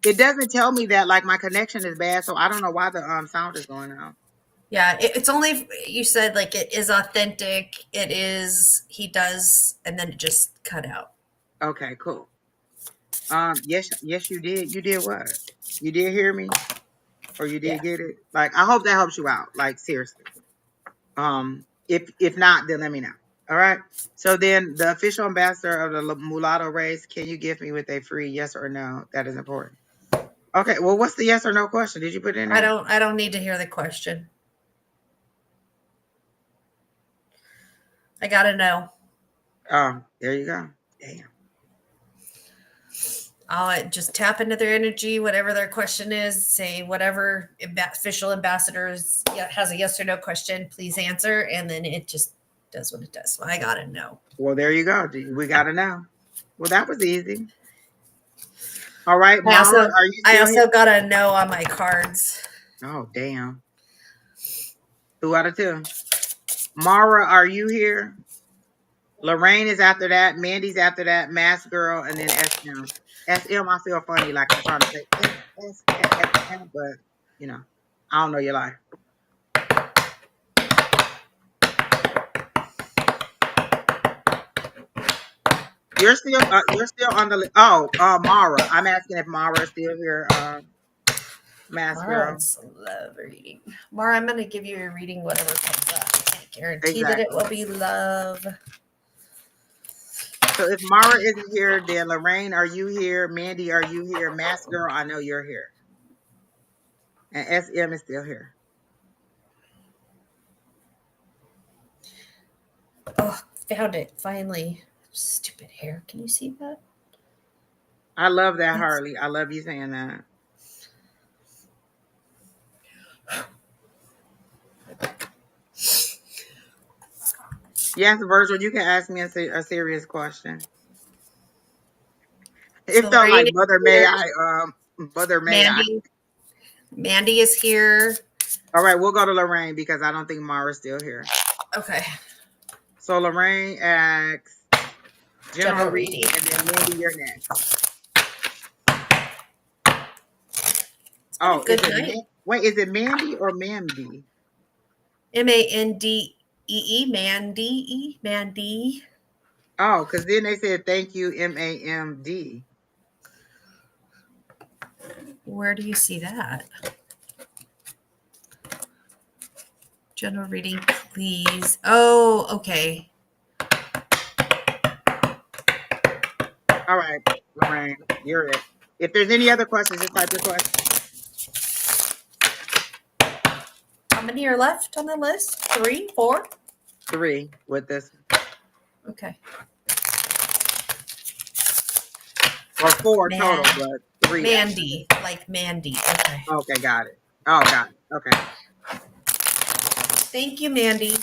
It doesn't tell me that like my connection is bad, so I don't know why the sound is going out.
Yeah, it's only, you said like it is authentic. It is, he does, and then it just cut out.
Okay, cool. Yes, you did. You did what? You did hear me? Or you did
Yeah.
get it? Like, I hope that helps you out. Like, seriously. If not, then let me know. All right. So then the official ambassador of the mulatto race, can you give me with a free yes or no? That is important. Okay, well, what's the yes or no question? Did you put it in there?
I don't need to hear the question. I gotta know.
Oh, there you go. Damn.
I'll just tap into their energy, whatever their question is, say whatever official ambassadors has a yes or no question, please answer, and then it just does what it does. So I gotta know.
Well, there you go. We got to know. Well, that was easy. All right,
I
Mara,
also
are you
I
still here?
also gotta know on my cards.
Oh, damn. 2 out of 2. Mara, are you here? Lorraine is after that. Mandy's after that. Mask Girl, and then SM. SM, I feel funny, like I'm trying to say SM, but I don't know your life. You're still on the list. Oh, Mara. I'm asking if Mara is still here. Mask
Mara
Girl.
wants love reading. Mara, I'm gonna give you a reading, whatever comes up. I can't guarantee that it
Exactly.
will be love.
So if Mara isn't here, then Lorraine, are you here? Mandy, are you here? Mask Girl, I know you're here. And SM is still here.
Oh, found it finally. Stupid hair. Can you see that?
I love that, Harley. I love you saying that. Yes, Virgil, you can ask me a serious question. It
So
felt
Lorraine
like
is
Mother May
here.
I, Mother May I.
Mandy is here.
All right, we'll go to Lorraine because I don't think Mara's still here.
Okay.
So Lorraine asks general
General
reading,
reading.
and then Mandy, you're next.
It's been a
Oh, is
good
it
night.
Wait, is it Mandy or Mandy?
Mandee. Mandy.
Oh, because then they said thank you, MAMD.
Where do you see that? General reading, please. Oh, okay.
All right, Lorraine, you're it. If there's any other questions, just type your question.
How many are left on the list? 3, 4?
3 with this,
Okay.
or 4 total, but 3 extra.
Mandy, like Mandy. Okay.
Okay, got it. Oh, got it. Okay.
Thank you, Mandy.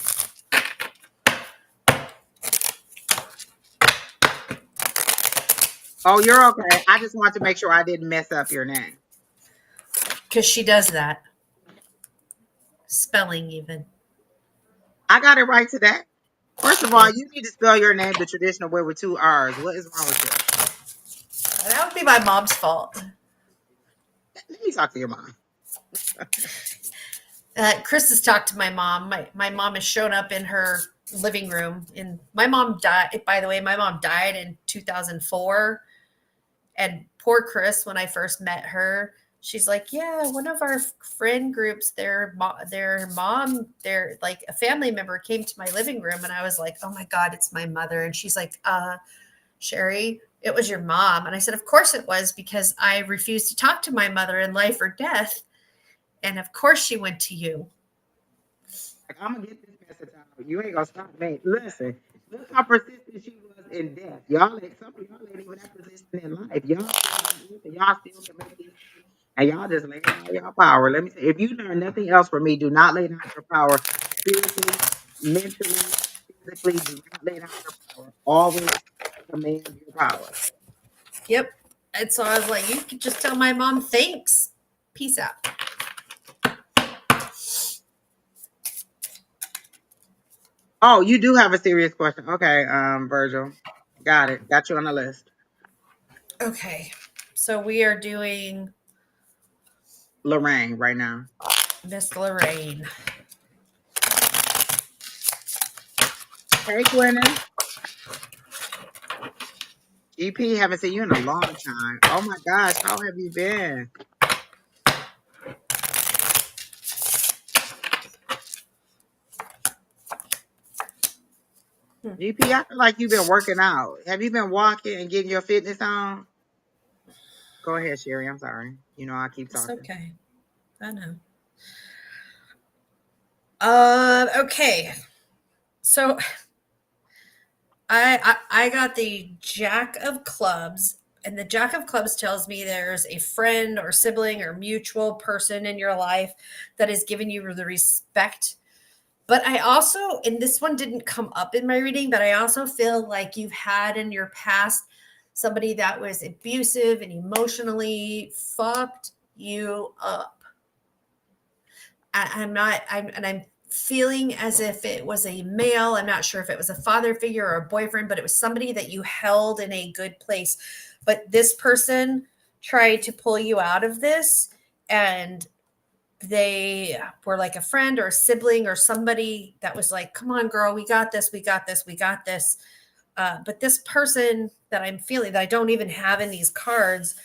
Oh, you're okay. I just want to make sure I didn't mess up your name.
Because she does that. Spelling, even.
I got it right today. First of all,
Good.
you need to spell your name the traditional way with 2 R's. What is wrong with you?
That would be my mom's fault.
Let me talk to your mom.
Chris has talked to my mom. My mom has shown up in her living room. And my mom died, by the way, my mom died in 2004. And poor Chris, when I first met her, she's like, yeah, one of our friend groups, their mom, their like a family member came to my living room. And I was like, oh my God, it's my mother. And she's like, Sheri, it was your mom. And I said, of course it was, because I refused to talk to my mother in life or death. And of course she went to you.
Like, I'm gonna get this message out. You ain't gonna stop me. Listen, look how persistent she was in death. Some of y'all ain't even that persistent in life. Y'all still got this, and y'all still can make these, and y'all just laying down your power. Let me say, if you learn nothing else from me, do not lay down your power spiritually, mentally, physically. Do not lay down your power. Always command your power.
Yep. And so I was like, you could just tell my mom thanks. Peace out.
Oh, you do have a serious question. Okay, Virgil. Got it. Got you on the list.
Okay. So we are doing
Lorraine right now.
Miss Lorraine.
Hey, Gwennon. GP, haven't seen you in a long time. Oh my gosh, how have you been? GP, I feel like you've been working out. Have you been walking and getting your fitness on? Go ahead, Sheri. I'm sorry. I keep
It's
talking.
okay. I know. Okay. So I got the Jack of Clubs, and the Jack of Clubs tells me there's a friend or sibling or mutual person in your life that has given you the respect But I also, and this one didn't come up in my reading, but I also feel like you've had in your past somebody that was abusive and emotionally fucked you up. I'm feeling as if it was a male. I'm not sure if it was a father figure or a boyfriend, but it was somebody that you held in a good place. But this person tried to pull you out of this, and they were like a friend or a sibling or somebody that was like, come on, girl, we got this, we got this, we got this. But this person that I'm feeling that I don't even have in these cards,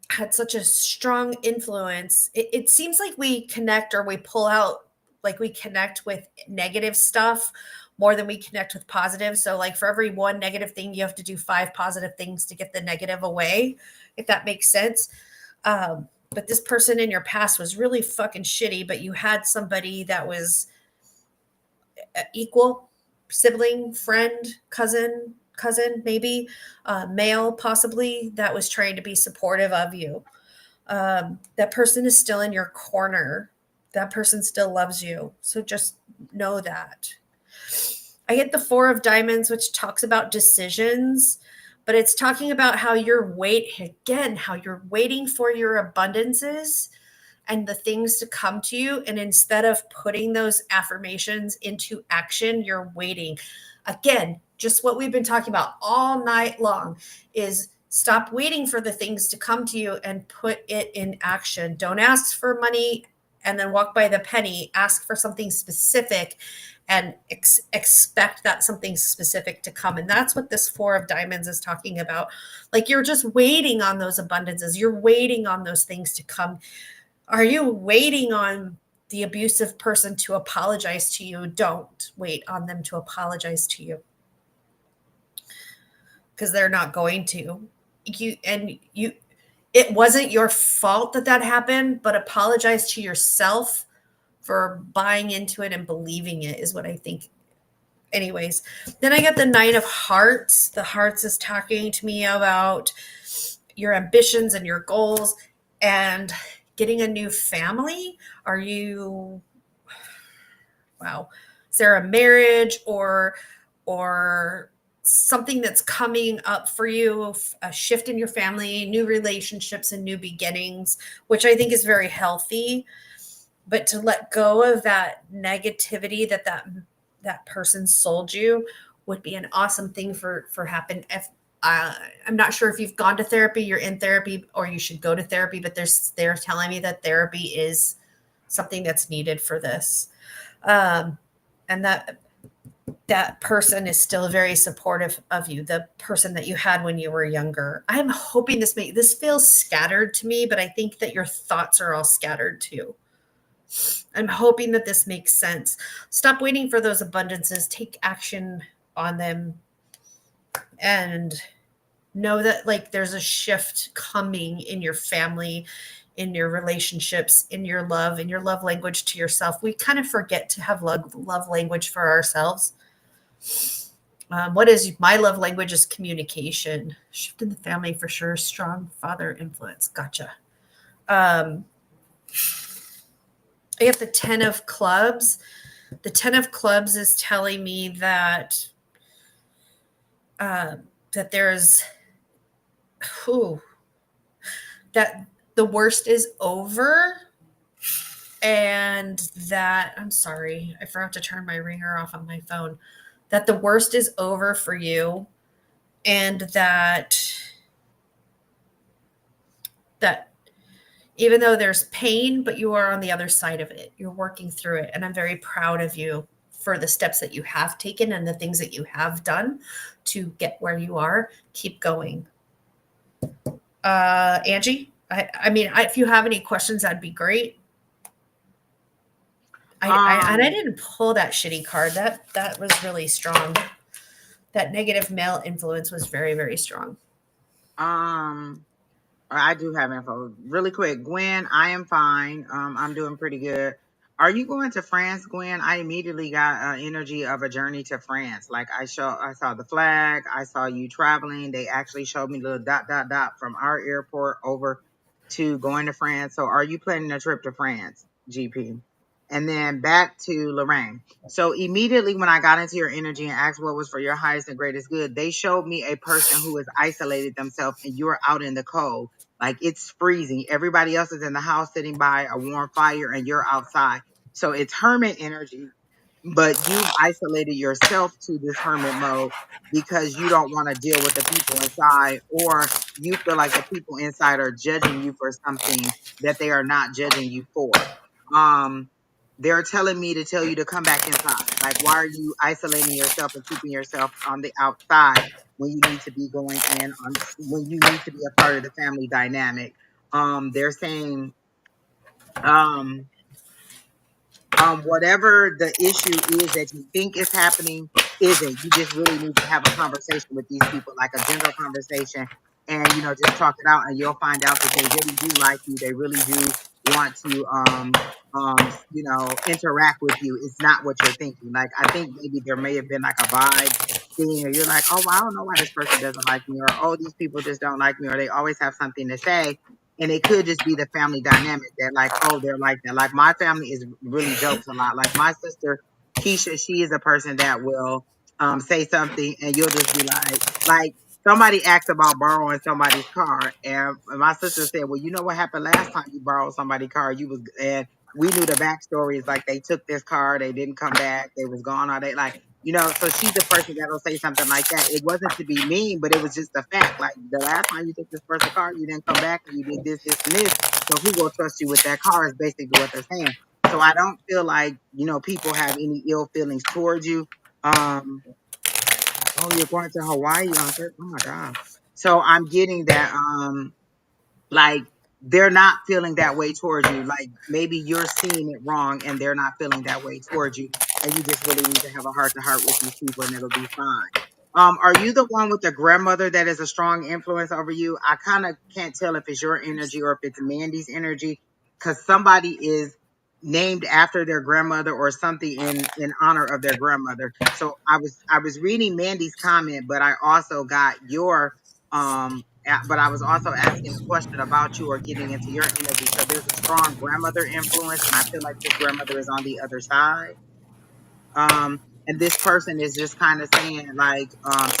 had such a strong influence. It seems like we connect or we pull out, like we connect with negative stuff more than we connect with positive. So, like, for every one negative thing, you have to do 5 positive things to get the negative away, if that makes sense. But this person in your past was really fucking shitty, but you had somebody that was equal, sibling, friend, cousin, maybe, male, possibly, that was trying to be supportive of you. That person is still in your corner. That person still loves you. So just know that. I get the Four of Diamonds, which talks about decisions, but it's talking about how how you're waiting for your abundances and the things to come to you. And instead of putting those affirmations into action, you're waiting. Again, just what we've been talking about all night long is stop waiting for the things to come to you and put it in action. Don't ask for money and then walk by the penny. Ask for something specific and expect that something specific to come. And that's what this Four of Diamonds is talking about. Like, you're just waiting on those abundances. You're waiting on those things to come. Are you waiting on the abusive person to apologize to you? Don't wait on them to apologize to you, because they're not going to. It wasn't your fault that happened, but apologize to yourself for buying into it and believing it is what I think. Anyways, then I got the Knight of Hearts. The Hearts is talking to me about your ambitions and your goals and getting a new family. Are you, wow, is there a marriage or something that's coming up for you, a shift in your family, new relationships and new beginnings, which I think is very healthy. But to let go of that negativity that person sold you would be an awesome thing for happen. If I'm not sure if you've gone to therapy, you're in therapy, or you should go to therapy, but they're telling me that therapy is something that's needed for this. And that person is still very supportive of you, the person that you had when you were younger. I'm hoping this feels scattered to me, but I think that your thoughts are all scattered too. I'm hoping that this makes sense. Stop waiting for those abundances, take action on them, and know that, like, there's a shift coming in your family, in your relationships, in your love language to yourself. We kind of forget to have love language for ourselves. What is my love language? Is communication. Shift in the family for sure. Strong father influence. Gotcha. I have the 10 of Clubs. The 10 of Clubs is telling me that that there's that the worst is over, and that, I'm sorry, I forgot to turn my ringer off on my phone, that the worst is over for you, and that even though there's pain, but you are on the other side of it. You're working through it, and I'm very proud of you for the steps that you have taken and the things that you have done to get where you are. Keep going. Angie, if you have any questions, that'd be great. I didn't pull that shitty card. That was really strong. That negative male influence was very, very strong.
I do have info. Really quick, Gwen, I am fine. I'm doing pretty good. Are you going to France, Gwen? I immediately got energy of a journey to France. Like, I saw the flag. I saw you traveling. They actually showed me the dot dot dot from our airport over to going to France. So, are you planning a trip to France, GP? And then back to Lorraine. So immediately when I got into your energy and asked what was for your highest and greatest good, they showed me a person who has isolated themselves and you're out in the cold. Like it's freezing. Everybody else is in the house sitting by a warm fire and you're outside. So it's hermit energy, but you've isolated yourself to this hermit mode because you don't want to deal with the people inside, or you feel like the people inside are judging you for something that they are not judging you for. Um, they're telling me to tell you to come back inside. Like, why are you isolating yourself and keeping yourself on the outside when you need to be going in on, when you need to be a part of the family dynamic? They're saying, um, whatever the issue is that you think is happening isn't. You just really need to have a conversation with these people, like a gentle conversation, and just talk it out, and you'll find out that they really do like you. They really do want to interact with you. It's not what you're thinking. Like I think maybe there may have been like a vibe thing, or you're like, oh, well, I don't know why this person doesn't like me, or oh, these people just don't like me, or they always have something to say. And it could just be the family dynamic that like, oh, they're like that. Like my family is really jokes a lot. Like my sister Keisha, she is a person that will say something and you'll just be like somebody asked about borrowing somebody's car, and my sister said, well, you know what happened last time you borrowed somebody's car? You was and we knew the backstory is like they took this car, they didn't come back, they was gone all day. Like, so she's the person that'll say something like that. It wasn't to be mean, but it was just a fact. Like the last time you took this person's car, you didn't come back and you did this, this, and this. So who will trust you with that car is basically what they're saying. So I don't feel like, people have any ill feelings towards you. Um, oh, you're going to Hawaii on Thursday. Oh my God. So I'm getting that, like they're not feeling that way towards you. Like maybe you're seeing it wrong and they're not feeling that way towards you. And you just really need to have a heart to heart with these people and it'll be fine. Are you the one with the grandmother that is a strong influence over you? I kind of can't tell if it's your energy or if it's Mandy's energy, because somebody is named after their grandmother or something in honor of their grandmother. So I was reading Mandy's comment, but I also got your but I was also asking a question about you or getting into your energy. So there's a strong grandmother influence, and I feel like this grandmother is on the other side. And this person is just kind of saying like,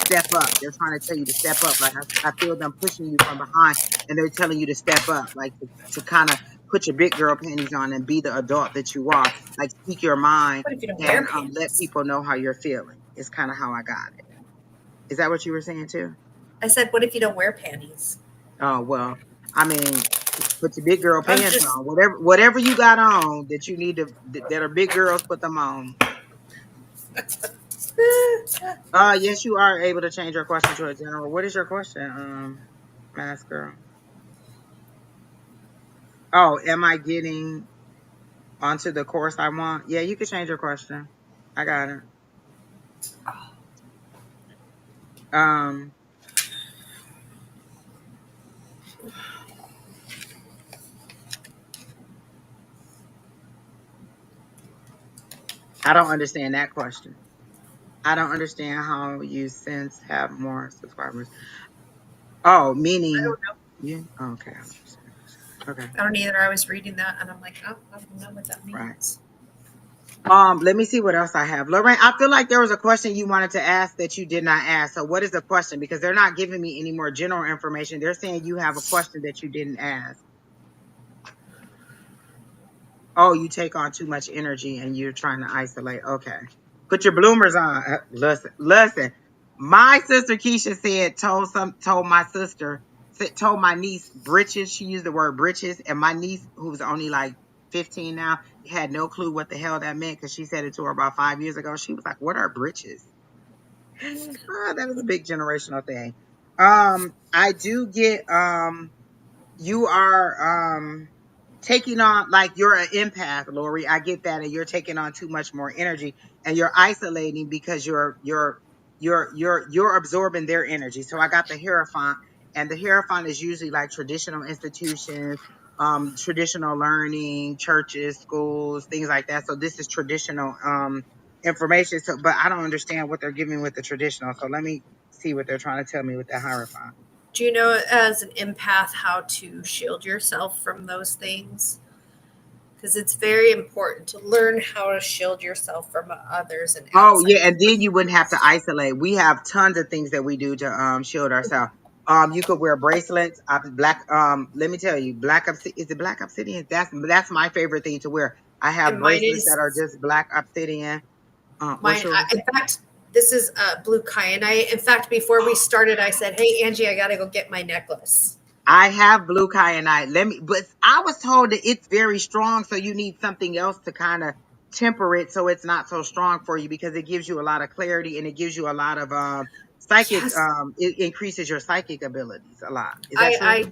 step up. They're trying to tell you to step up. Like I feel them pushing you from behind, and they're telling you to step up, like to kind of put your big girl panties on and be the adult that you are. Like speak your mind
What if you don't wear
and let
panties?
people know how you're feeling. It's kind of how I got it. Is that what you were saying too?
I said, what if you don't wear panties?
Oh well, I mean, put your big girl
I'm
pants
just.
on. Whatever you got on that you need to that are big girls, put them on. Yes, you are able to change your question to a general. What is your question, mask girl? Oh, am I getting onto the course I want? Yeah, you can change your question. I got it. Um, I don't understand that question. I don't understand how you since have more subscribers. Oh,
I
meaning
don't know.
you? Okay, I understand. Okay,
I don't either. I was reading that and I'm like, oh, I don't know what that
right.
means.
Let me see what else I have. Lorraine, I feel like there was a question you wanted to ask that you did not ask. So what is the question? Because they're not giving me any more general information. They're saying you have a question that you didn't ask. Oh, you take on too much energy and you're trying to isolate. Okay. Put your bloomers on. Listen. My sister Keisha said, told my sister, told my niece britches. She used the word britches. And my niece, who's only like 15 now, had no clue what the hell that meant because she said it to her about 5 years ago. She was like, what are britches? That was a big generational thing. I do get, you are taking on, like, you're an empath, Lori. I get that, and you're taking on too much more energy and you're isolating because you're absorbing their energy. So I got the Hierophant, and the Hierophant is usually like traditional institutions, traditional learning, churches, schools, things like that. So this is traditional information. So but I don't understand what they're giving with the traditional. So let me see what they're trying to tell me with the Hierophant.
Do you know as an empath how to shield yourself from those things? because it's very important to learn how to shield yourself from others and
Oh
outside
yeah, and then you wouldn't have to
forces.
isolate. We have tons of things that we do to shield ourselves. You could wear bracelets. Black. Let me tell you, black obsidian. Is it black obsidian? That's my favorite thing to wear. I have
And mine
bracelets that are
is
just black obsidian. What's
mine.
yours?
In fact, this is blue kyanite. In fact, before we started, I said, "Hey, Angie, I gotta go get my necklace."
I have blue kyanite. But I was told that it's very strong, so you need something else to kind of temper it so it's not so strong for you because it gives you a lot of clarity and it gives you a lot of psychic.
Yes,
It increases your psychic abilities a lot. Is that true?
I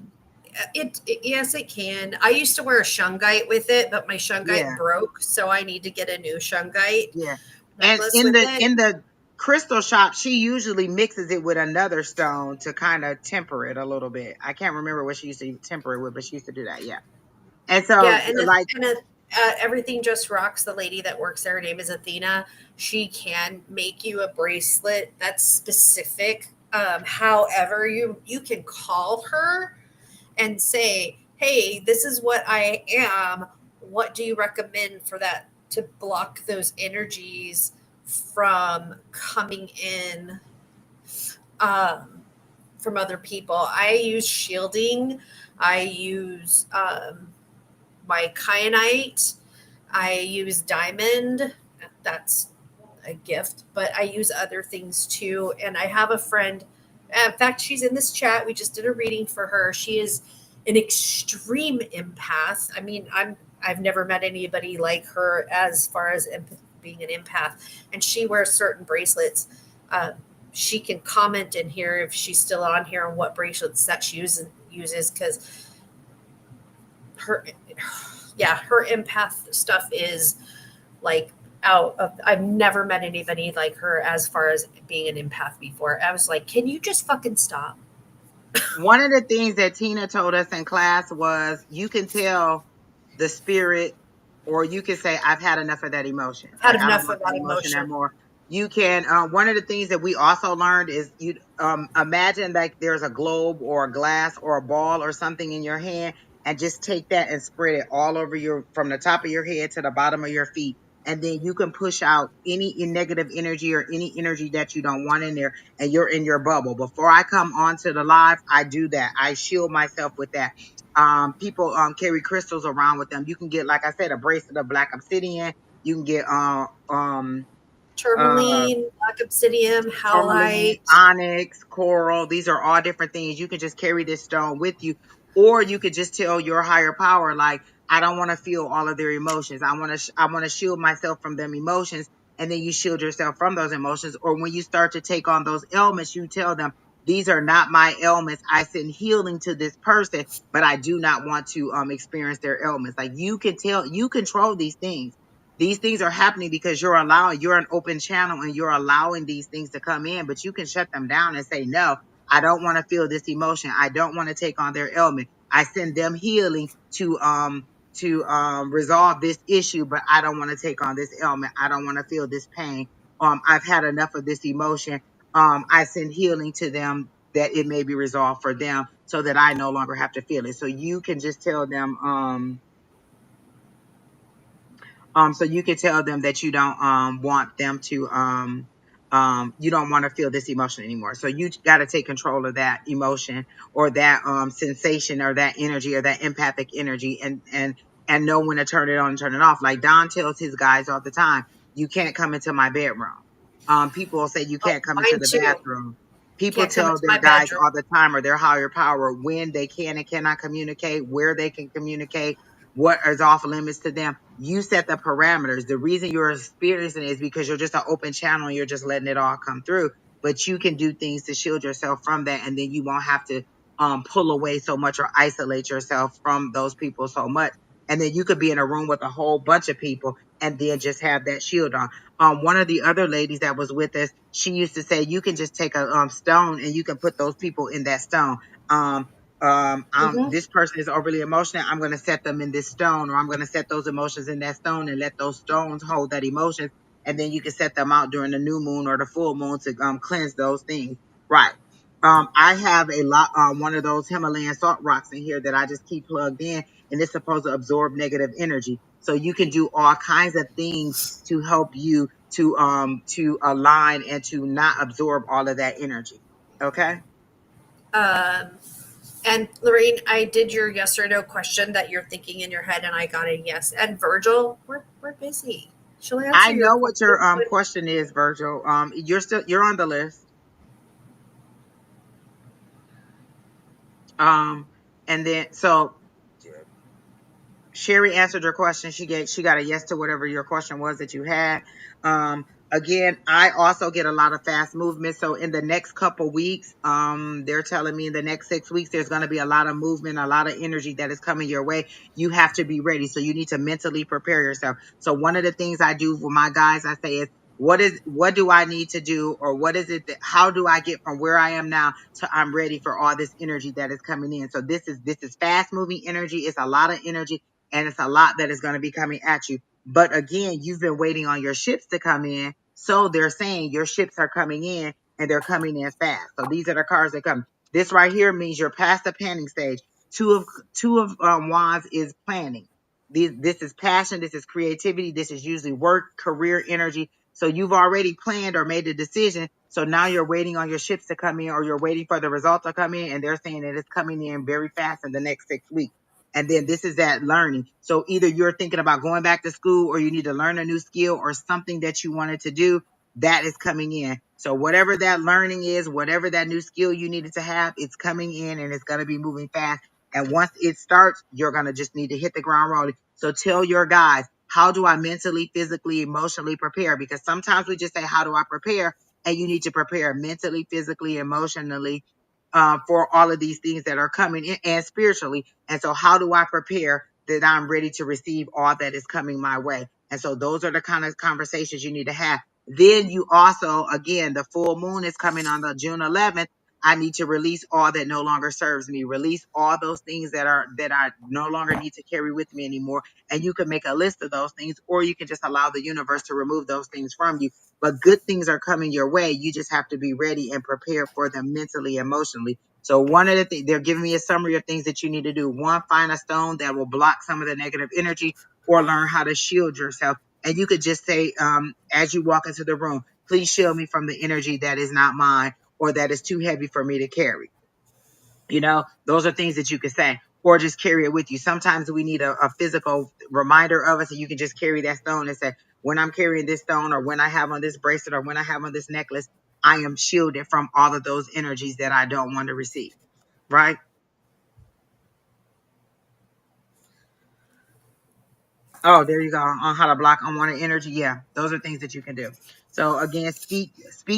yes, it can. I used to wear a shungite with it, but my shungite
Yeah,
broke, so I need to get a new shungite
yeah. And
necklace
in
with
the
it.
in the crystal shop, she usually mixes it with another stone to kind of temper it a little bit. I can't remember what she used to temper it with, but she used to do that. Yeah. And so,
Yeah, and
like,
everything just rocks. The lady that works there, her name is Athena. She can make you a bracelet that's specific. However, you can call her and say, "Hey, this is what I am. What do you recommend for that to block those energies from coming in um, from other people?" I use shielding. I use my kyanite. I use diamond. That's a gift, but I use other things too. And I have a friend. In fact, she's in this chat. We just did a reading for her. She is an extreme empath. I mean, I've never met anybody like her as far as being an empath. And she wears certain bracelets. Uh, she can comment in here if she's still on here on what bracelets that she uses because her yeah, her empath stuff is like out of I've never met anybody like her as far as being an empath before. I was like, can you just fucking stop?
one of the things that Tina told us in class was you can tell the spirit, or you can say, I've had enough of that emotion.
Had
Like, I don't
enough of
want that
that
emotion
emotion.
anymore. You can, one of the things that we also learned is you imagine like there's a globe or a glass or a ball or something in your hand and just take that and spread it all over from the top of your head to the bottom of your feet. And then you can push out any negative energy or any energy that you don't want in there and you're in your bubble. Before I come onto the live, I do that. I shield myself with that. People carry crystals around with them. You can get, like I said, a bracelet of black obsidian. You can get uh
Tourmaline, black obsidian,
tourmaline,
howlite.
onyx, coral. These are all different things. You can just carry this stone with you, or you could just tell your higher power, like, I don't want to feel all of their emotions. I want to shield myself from them emotions, and then you shield yourself from those emotions. Or when you start to take on those ailments, you tell them, these are not my ailments. I send healing to this person, but I do not want to experience their ailments. Like, you can tell, you control these things. These things are happening because you're an open channel and you're allowing these things to come in, but you can shut them down and say, no, I don't want to feel this emotion. I don't want to take on their ailment. I send them healing to resolve this issue, but I don't want to take on this ailment. I don't want to feel this pain. I've had enough of this emotion. I send healing to them that it may be resolved for them so that I no longer have to feel it. So you can just tell them, so you can tell them that you don't want them to you don't want to feel this emotion anymore. So you got to take control of that emotion or that sensation or that energy or that empathic energy, and know when to turn it on and turn it off. Like Don tells his guys all the time, you can't come into my bedroom. People will say you
Oh,
can't come into
mine
the
too.
bathroom. People
Can't come
tell
into
their
my
guys
bedroom.
all the time, or their higher power, when they can and cannot communicate, where they can communicate, what is off limits to them. You set the parameters. The reason you're experiencing it is because you're just an open channel and you're just letting it all come through. But you can do things to shield yourself from that, and then you won't have to pull away so much or isolate yourself from those people so much. And then you could be in a room with a whole bunch of people and then just have that shield on. One of the other ladies that was with us, she used to say you can just take a stone and you can put those people in that stone. Um,
Hmm.
this person is overly emotional. I'm going to set them in this stone, or I'm going to set those emotions in that stone and let those stones hold that emotion. And then you can set them out during the new moon or the full moon to cleanse those things. Right. I have a lot, one of those Himalayan salt rocks in here that I just keep plugged in, and it's supposed to absorb negative energy. So you can do all kinds of things to help you to align and to not absorb all of that energy. Okay.
Um, and Lorraine, I did your yes or no question that you're thinking in your head, and I got a yes. And Virgil, we're busy. She'll
I
answer your
know what your
question.
question is, Virgil. You're on the list. Um, and then so Sheri answered your question. She got a yes to whatever your question was that you had. Um, Again, I also get a lot of fast movement. So in the next couple weeks, they're telling me in the next 6 weeks there's going to be a lot of movement, a lot of energy that is coming your way. You have to be ready. So you need to mentally prepare yourself. So one of the things I do with my guys, I say is what do I need to do, or what is it that how do I get from where I am now to I'm ready for all this energy that is coming in. So this is fast moving energy. It's a lot of energy, and it's a lot that is going to be coming at you. But again, you've been waiting on your ships to come in. So they're saying your ships are coming in, and they're coming in fast. So these are the cards that come. This right here means you're past the planning stage. Two of wands is planning. This is passion. This is creativity. This is usually work, career energy. So you've already planned or made a decision. So now you're waiting on your ships to come in, or you're waiting for the result to come in, and they're saying that it's coming in very fast in the next 6 weeks. And then this is that learning. So either you're thinking about going back to school, or you need to learn a new skill or something that you wanted to do that is coming in. So whatever that learning is, whatever that new skill you needed to have, it's coming in, and it's going to be moving fast. And once it starts, you're going to just need to hit the ground rolling. So tell your guys, how do I mentally, physically, emotionally prepare? Because sometimes we just say, how do I prepare? And you need to prepare mentally, physically, emotionally, for all of these things that are coming in, and spiritually. And so how do I prepare that I'm ready to receive all that is coming my way? And so those are the kind of conversations you need to have. Then you also, again, the full moon is coming on the June 11th. I need to release all that no longer serves me. Release all those things that I no longer need to carry with me anymore. And you can make a list of those things, or you can just allow the universe to remove those things from you. But good things are coming your way. You just have to be ready and prepared for them mentally, emotionally. So one of the things, they're giving me a summary of things that you need to do. One, find a stone that will block some of the negative energy, or learn how to shield yourself. And you could just say, as you walk into the room, please shield me from the energy that is not mine, or that is too heavy for me to carry. Those are things that you could say, or just carry it with you. Sometimes we need a physical reminder of it, so you can just carry that stone and say, when I'm carrying this stone, or when I have on this bracelet, or when I have on this necklace, I am shielded from all of those energies that I don't want to receive. Right? Oh, there you go. On how to block unwanted energy. Yeah, those are things that you can do. So again, speak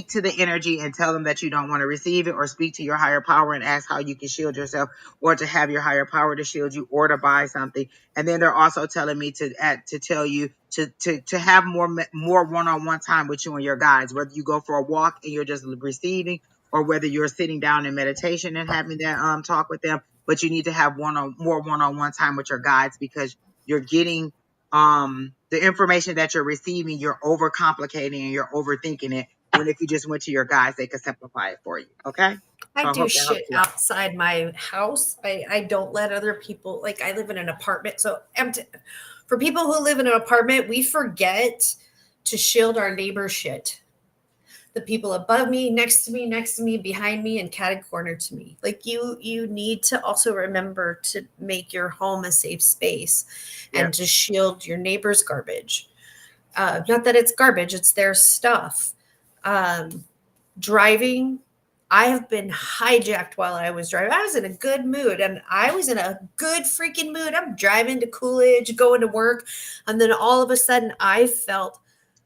to the energy and tell them that you don't want to receive it, or speak to your higher power and ask how you can shield yourself, or to have your higher power to shield you, or to buy something. And then they're also telling me to tell you to have more one-on-one time with you and your guides, whether you go for a walk and you're just receiving, or whether you're sitting down in meditation and having that talk with them. But you need to have more one-on-one time with your guides, because you're getting the information that you're receiving, you're overcomplicating and you're overthinking it. When if you just went to your guys, they could simplify it for you. Okay.
I
So I
do
hope that helps
shit
you out.
outside my house. I don't let other people, like, I live in an apartment. So for people who live in an apartment, we forget to shield our neighbor's shit. The people above me, next to me, behind me, and catty corner to me. Like, you need to also remember to make your home a safe space,
Yeah.
and to shield your neighbor's garbage. Not that it's garbage, it's their stuff. Um, Driving, I have been hijacked while I was driving. I was in a good mood, and I was in a good freaking mood. I'm driving to Coolidge, going to work, and then all of a sudden I felt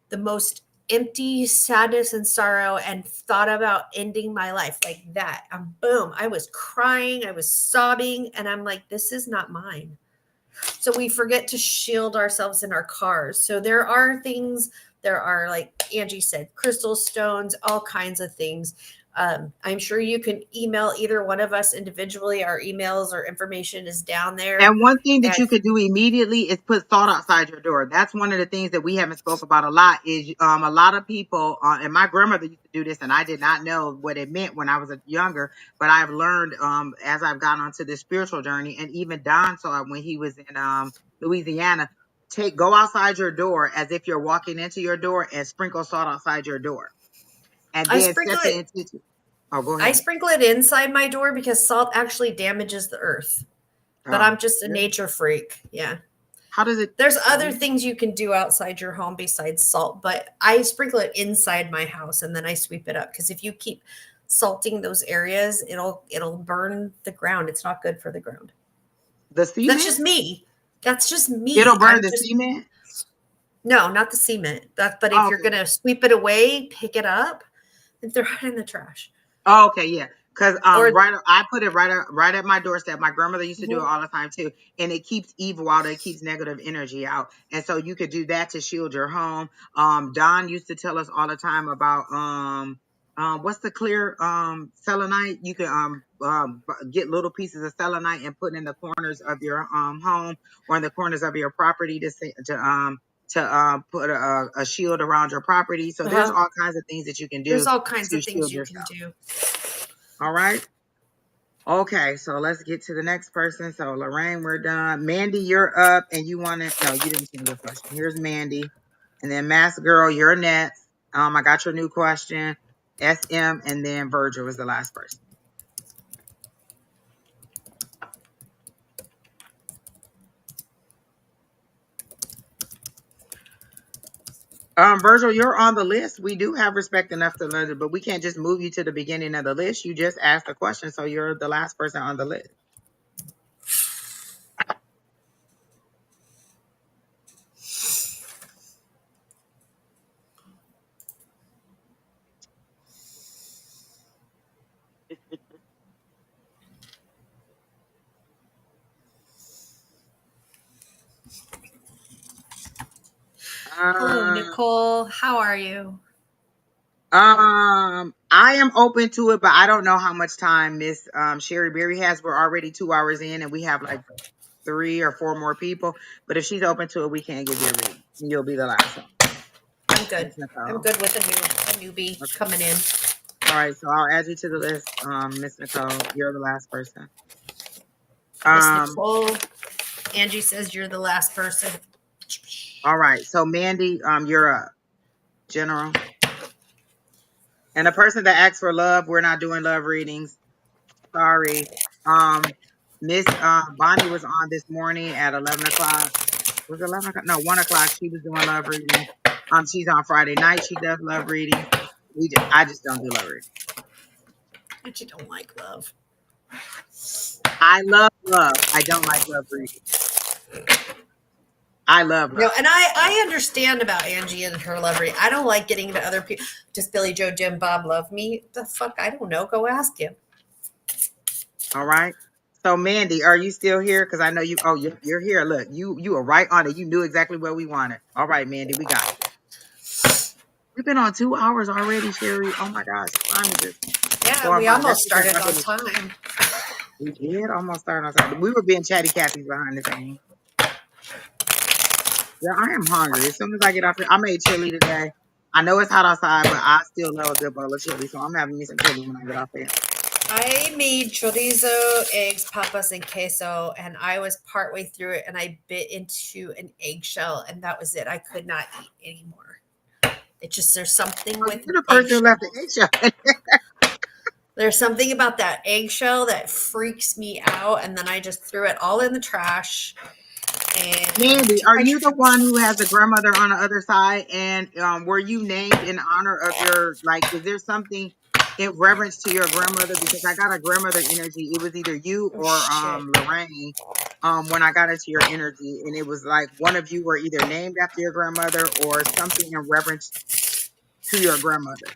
the most empty sadness and sorrow, and thought about ending my life like that. And boom, I was crying, I was sobbing, and I'm like, this is not mine. So we forget to shield ourselves in our cars. So there are, like Angie said, crystal stones, all kinds of things. I'm sure you can email either one of us individually. Our emails or information is down there.
And one thing that
And
you could do immediately is put salt outside your door. That's one of the things that we haven't spoke about a lot. Is a lot of people, and my grandmother used to do this, and I did not know what it meant when I was younger, but I've learned as I've gone onto this spiritual journey, and even Don saw it when he was in Louisiana. go outside your door as if you're walking into your door and sprinkle salt outside your door. And
I
then
sprinkle
set the
it.
intention. Oh, go
I
ahead.
sprinkle it inside my door because salt actually damages the earth. But
Oh,
I'm just a
really?
nature freak. Yeah.
How does it?
There's other things you can do outside your home besides salt, but I sprinkle it inside my house and then I sweep it up because if you keep salting those areas, it'll burn the ground. It's not good for the ground.
The
That's
cement?
just me. That's just
It'll
me.
burn the cement?
No, not the cement. But if
Oh,
you're
okay.
gonna sweep it away, pick it up and throw it in the trash.
Oh, okay, yeah. Cause
Or
I put it right at my doorstep. My grandmother used to do it
mhm,
all the time too, and it keeps evil out. It keeps negative energy out, and so you could do that to shield your home. Don used to tell us all the time about what's the clear selenite? You can get little pieces of selenite and put in the corners of your home or in the corners of your property to put a shield around your property. So there's
uh-huh.
all kinds of things that you can
There's
do
all kinds
to
of things
shield
you can
yourself.
do.
All right. Okay, so let's get to the next person. So Lorraine, we're done. Mandy, you're up, and you want to? No, you didn't change your question. Here's Mandy, and then Mask Girl, you're next. I got your new question. SM, and then Virgil was the last person. Virgil, you're on the list. We do have respect enough to learn it, but we can't just move you to the beginning of the list. You just asked a question, so you're the last person on the list.
Hello,
Um,
Nicole. How are you?
I am open to it, but I don't know how much time Miss Sheri Beery has. We're already 2 hours in, and we have like 3 or 4 more people. But if she's open to it, we can give you a reading. You'll be the last one,
I'm good.
Miss
I'm
Nicole.
good with a newbie
Okay.
coming in.
All right, so I'll add you to the list, Miss Nicole. You're the last person.
Miss
Um,
Nicole. Angie says you're the last person.
all right, so Mandy, you're up, General. And the person that asked for love, we're not doing love readings. Sorry. Miss Bonnie was on this morning at 11 o'clock. Was it 11 o'clock? No, 1 o'clock. She was doing love readings. She's on Friday night. She does love readings. I just don't do love readings.
But you don't like love.
I love love. I don't like love readings. I love
No,
love.
and I understand about Angie and her love reading. I don't like getting into other people. Does Billy Joe Jim Bob love me? The fuck, I don't know. Go ask him.
All right. So Mandy, are you still here? Because I know you. Oh, you're here. Look, you were right on it. You knew exactly what we wanted. All right, Mandy, we got you. We've been on 2 hours already, Sheri. Oh my gosh, time is just
Yeah,
going
we
by. That's
almost
because
started
I've
on
been.
time.
We did almost start on time. We were being chatty Cathy's behind the scenes. Yeah, I am hungry. As soon as I get off here, I made chili today. I know it's hot outside, but I still love a good bowl of chili. So I'm having me some chili when I get off here.
I made chorizo, eggs, papas, and queso, and I was partway through it, and I bit into an eggshell, and that was it. I could not eat anymore. It just there's something
Oh,
with
you're the person who left the
eggshells.
eggshell.
There's something about that eggshell that freaks me out, and then I just threw it all in the trash and
Mandy,
took
are
my
you the
chips.
one who has a grandmother on the other side? And were you named in honor of your, like, is there something in reverence to your grandmother? Because I got a grandmother energy. It was either you
Oh
or
shit!
Lorraine when I got into your energy. And it was like one of you were either named after your grandmother or something in reverence to your grandmother.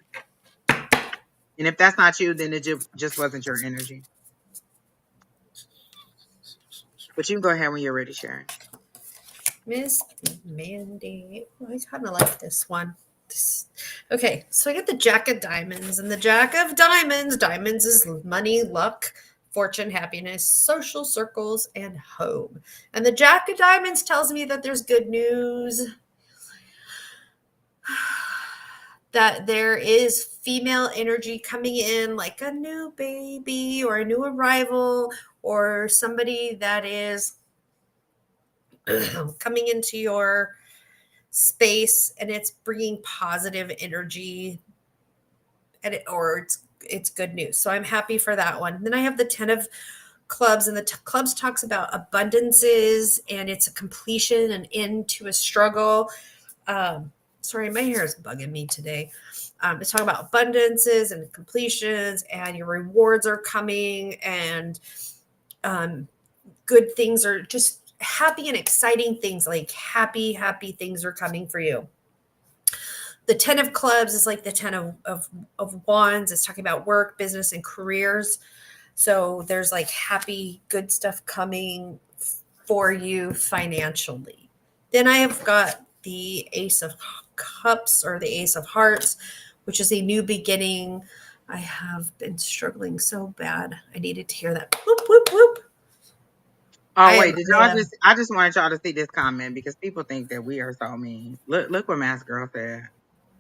And if that's not you, then it just wasn't your energy. But you can go ahead when you're ready, Sharon.
Miss Mandy. Oh, I kind of like this one. Okay, so I get the Jack of Diamonds, and the Jack of Diamonds. Diamonds is money, luck, fortune, happiness, social circles, and home. And the Jack of Diamonds tells me that there's good news, that there is female energy coming in, like a new baby or a new arrival or somebody that is coming into your space, and it's bringing positive energy, and it's good news. So I'm happy for that one. Then I have the 10 of clubs, and the clubs talks about abundances, and it's a completion, an end to a struggle. Sorry, my hair is bugging me today. It's talking about abundances and completions, and your rewards are coming, and um, good things are just happy and exciting things, like happy things are coming for you. The 10 of clubs is like the 10 of wands. It's talking about work, business, and careers. So there's like happy, good stuff coming for you financially. Then I have got the Ace of Cups, or the Ace of Hearts, which is a new beginning. I have been struggling so bad. I needed to hear that. Whoop, whoop, whoop.
Oh
I
wait,
am,
did
I
y'all
am.
just? I just wanted y'all to see this comment because people think that we are so mean. Look what Mask Girl said.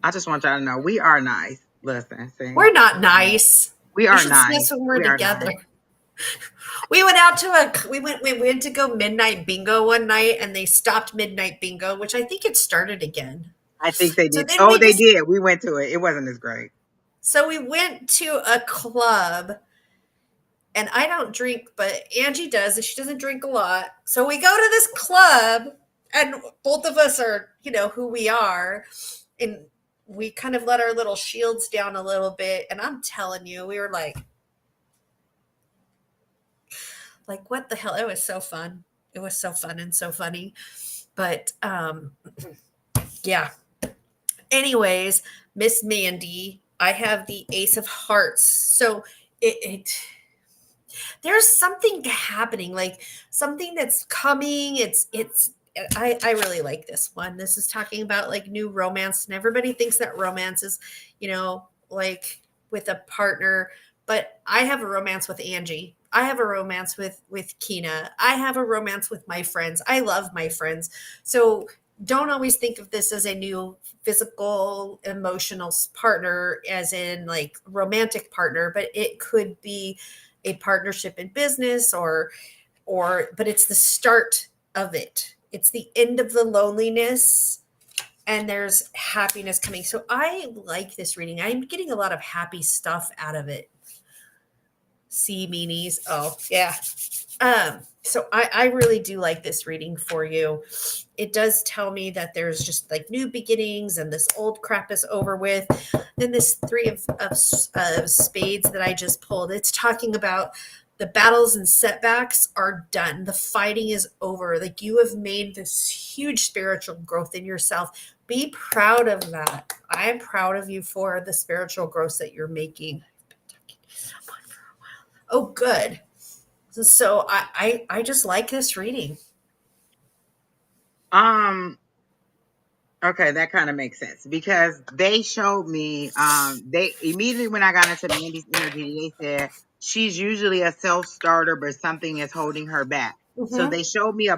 I just want y'all to know we are nice. Listen, see,
We're not nice.
we
You
are
should see
nice.
us when we're
We are
together.
nice.
We went out to we went to go midnight bingo one night, and they stopped midnight bingo, which I think it started again.
I think they
So
did.
then
Oh,
we
they
just
did. We went to it. It wasn't as great.
so we went to a club, and I don't drink, but Angie does, and she doesn't drink a lot. So we go to this club, and both of us are, who we are, and we kind of let our little shields down a little bit. And I'm telling you, we were like what the hell? It was so fun. It was so fun and so funny. But yeah. Anyways, Miss Mandy, I have the Ace of Hearts. So it there's something happening, like something that's coming. I really like this one. This is talking about like new romance, and everybody thinks that romance is, like with a partner, but I have a romance with Angie. I have a romance with Kina. I have a romance with my friends. I love my friends. So don't always think of this as a new physical emotional partner, as in like romantic partner, but it could be a partnership in business, but it's the start of it. It's the end of the loneliness, and there's happiness coming. So I like this reading. I'm getting a lot of happy stuff out of it. See meanies. Oh yeah. So I really do like this reading for you. It does tell me that there's just like new beginnings, and this old crap is over with. Then this three of spades that I just pulled, it's talking about the battles and setbacks are done. The fighting is over. Like, you have made this huge spiritual growth in yourself. Be proud of that. I'm proud of you for the spiritual growth that you're making. Oh, good. So I just like this reading.
Um. Okay, that kind of makes sense because they showed me. They immediately when I got into Mandy's energy, they said she's usually a self starter, but something is holding her back. So
Mm-hmm.
they showed me a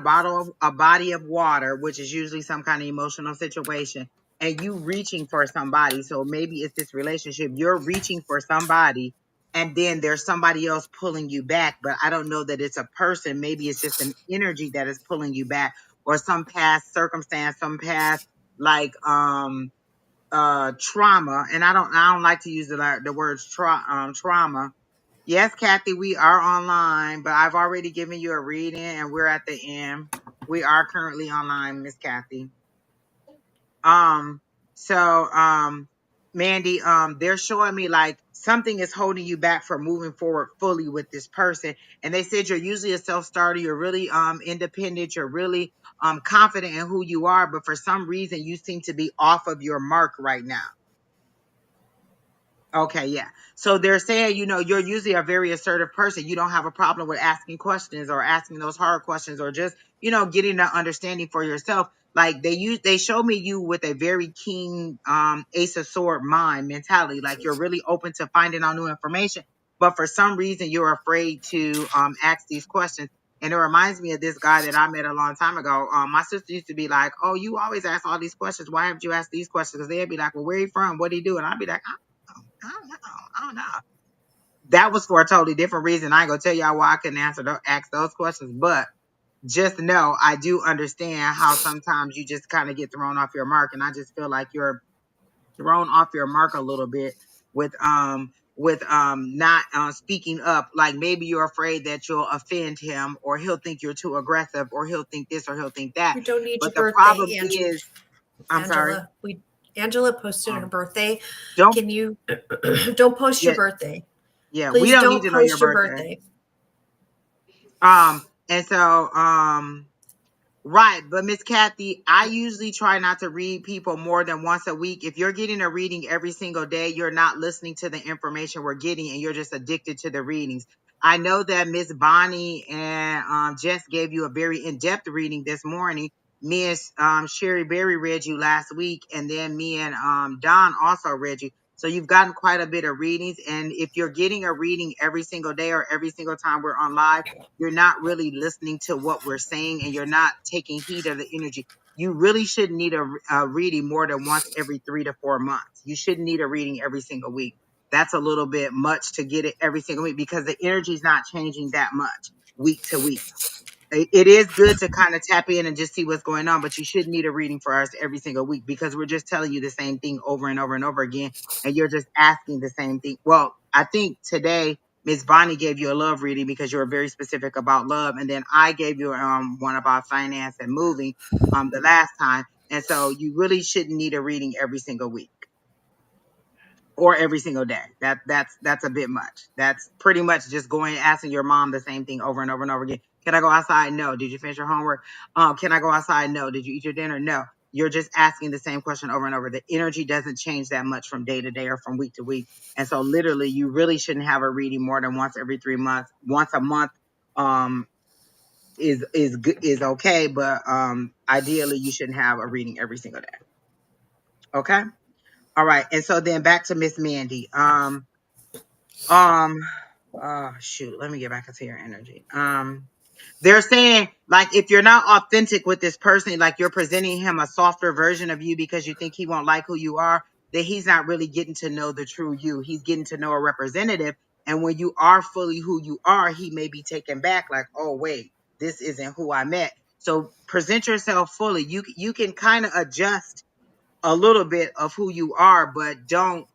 body of water, which is usually some kind of emotional situation, and you reaching for somebody. So maybe it's this relationship. You're reaching for somebody, and then there's somebody else pulling you back. But I don't know that it's a person. Maybe it's just an energy that is pulling you back, or some past circumstance, some past like trauma. And I don't like to use the words trauma. Yes, Kathy, we are online, but I've already given you a reading and we're at the end. We are currently online, Miss Kathy. Um, so Mandy, they're showing me like something is holding you back from moving forward fully with this person. And they said you're usually a self-starter, you're really independent, you're really confident in who you are, but for some reason you seem to be off of your mark right now. Okay, yeah. So they're saying, you're usually a very assertive person. You don't have a problem with asking questions or asking those hard questions or just, getting an understanding for yourself. Like they show me you with a very keen ace of sword mind mentality. Like you're really open to finding out new information, but for some reason you're afraid to ask these questions. And it reminds me of this guy that I met a long time ago. My sister used to be like, "Oh, you always ask all these questions. Why haven't you asked these questions?" Because they'd be like, "Well, where are you from? What do you do?" And I'd be like, I don't know. I don't know. That was for a totally different reason. I ain't gonna tell y'all why I couldn't ask those questions, but just know I do understand how sometimes you just kind of get thrown off your mark, and I just feel like you're thrown off your mark a little bit with not speaking up. Like maybe you're afraid that you'll offend him, or he'll think you're too aggressive, or he'll think this, or he'll think that.
We don't need
But
your
the problem
birthday,
is, I'm sorry.
Angela. We Angela posted her
um,
birthday.
don't
Can you don't post your
yeah,
birthday?
yeah, we
Please
don't need
don't
to know your
post your
birthday.
birthday.
And so right, but Miss Kathy, I usually try not to read people more than once a week. If you're getting a reading every single day, you're not listening to the information we're getting, and you're just addicted to the readings. I know that Miss Bonnie and Jess gave you a very in-depth reading this morning. Me and Sheri Beery read you last week, and then me and Don also read you. So you've gotten quite a bit of readings, and if you're getting a reading every single day or every single time we're on live, you're not really listening to what we're saying, and you're not taking heed of the energy. You really shouldn't need a reading more than once every 3 to 4 months. You shouldn't need a reading every single week. That's a little bit much to get it every single week, because the energy is not changing that much week to week. It is good to kind of tap in and just see what's going on, but you shouldn't need a reading for us every single week, because we're just telling you the same thing over and over and over again, and you're just asking the same thing. Well, I think today Miss Bonnie gave you a love reading because you were very specific about love, and then I gave you one about finance and moving the last time, and so you really shouldn't need a reading every single week or every single day. That's a bit much. That's pretty much just going asking your mom the same thing over and over and over again. Can I go outside? No. Did you finish your homework? Can I go outside? No. Did you eat your dinner? No. You're just asking the same question over and over. The energy doesn't change that much from day to day or from week to week. And so literally you really shouldn't have a reading more than once every 3 months. Once a month um is okay, but ideally you shouldn't have a reading every single day. Okay? All right. And so then back to Miss Mandy. Um, shoot, let me get back into your energy. They're saying, like, if you're not authentic with this person, like you're presenting him a softer version of you because you think he won't like who you are, that he's not really getting to know the true you. He's getting to know a representative. And when you are fully who you are, he may be taken back, like, oh, wait, this isn't who I met. So present yourself fully. You can kind of adjust a little bit of who you are, but don't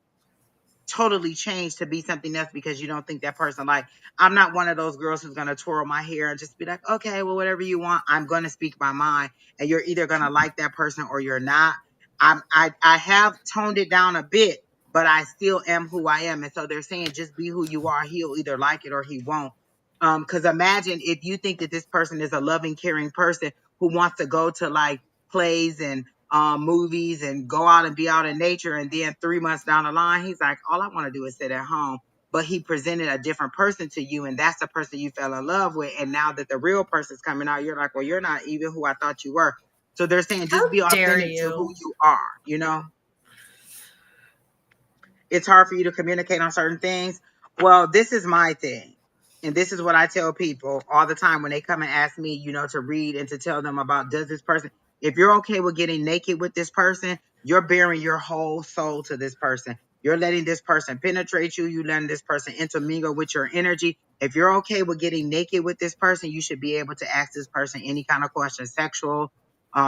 totally change to be something else because you don't think that person. Like, I'm not one of those girls who's gonna twirl my hair and just be like, okay, well, whatever you want. I'm gonna speak my mind, and you're either gonna like that person or you're not. I have toned it down a bit, but I still am who I am. And so they're saying just be who you are. He'll either like it or he won't. Because imagine if you think that this person is a loving, caring person who wants to go to like plays and movies and go out and be out in nature. And then 3 months down the line, he's like, all I want to do is sit at home. But he presented a different person to you, and that's the person you fell in love with. And now that the real person's coming out, you're like, well, you're not even who I thought you were. So they're saying just
How
be
dare
authentic to who
you?
you are, you know? It's hard for you to communicate on certain things. Well, this is my thing. And this is what I tell people all the time when they come and ask me, to read and to tell them about, does this person, if you're okay with getting naked with this person, you're bearing your whole soul to this person. You're letting this person penetrate you. You letting this person intermingle with your energy. If you're okay with getting naked with this person, you should be able to ask this person any kind of question, sexual,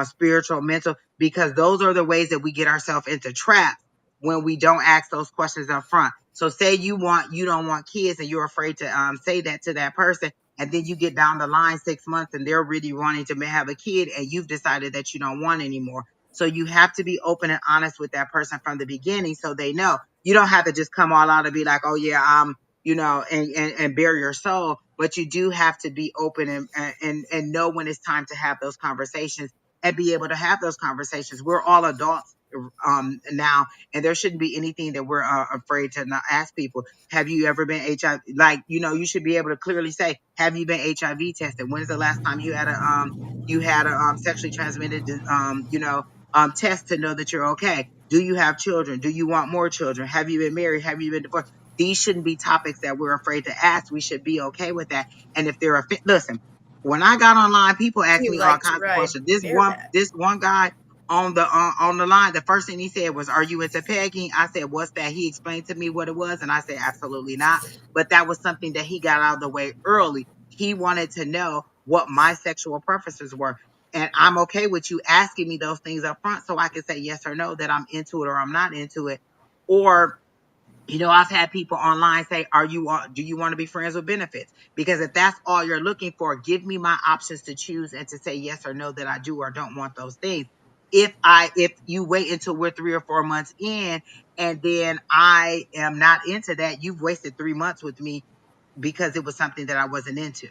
spiritual, mental, because those are the ways that we get ourselves into traps when we don't ask those questions up front. So say you don't want kids and you're afraid to say that to that person, and then you get down the line 6 months and they're really wanting to have a kid and you've decided that you don't want anymore. So you have to be open and honest with that person from the beginning so they know. You don't have to just come all out and be like, oh yeah, and bare your soul, but you do have to be open and know when it's time to have those conversations and be able to have those conversations. We're all adults now, and there shouldn't be anything that we're afraid to not ask people. Have you ever been HIV? Like, you should be able to clearly say, have you been HIV tested? When is the last time you had a sexually transmitted test to know that you're okay? Do you have children? Do you want more children? Have you been married? Have you been divorced? These shouldn't be topics that we're afraid to ask. We should be okay with that. And if they're listen, when I got online, people
Do
asked
you
me all
like to
kinds of
ride
questions. This one,
bareback?
this one guy on the line, the first thing he said was, "Are you into pegging?" I said, "What's that?" He explained to me what it was, and I said, "Absolutely not." But that was something that he got out of the way early. He wanted to know what my sexual preferences were. And I'm okay with you asking me those things up front so I can say yes or no, that I'm into it or I'm not into it. Or, I've had people online say, do you want to be friends with benefits? Because if that's all you're looking for, give me my options to choose and to say yes or no that I do or don't want those things. If you wait until we're 3 or 4 months in and then I am not into that, you've wasted 3 months with me because it was something that I wasn't into.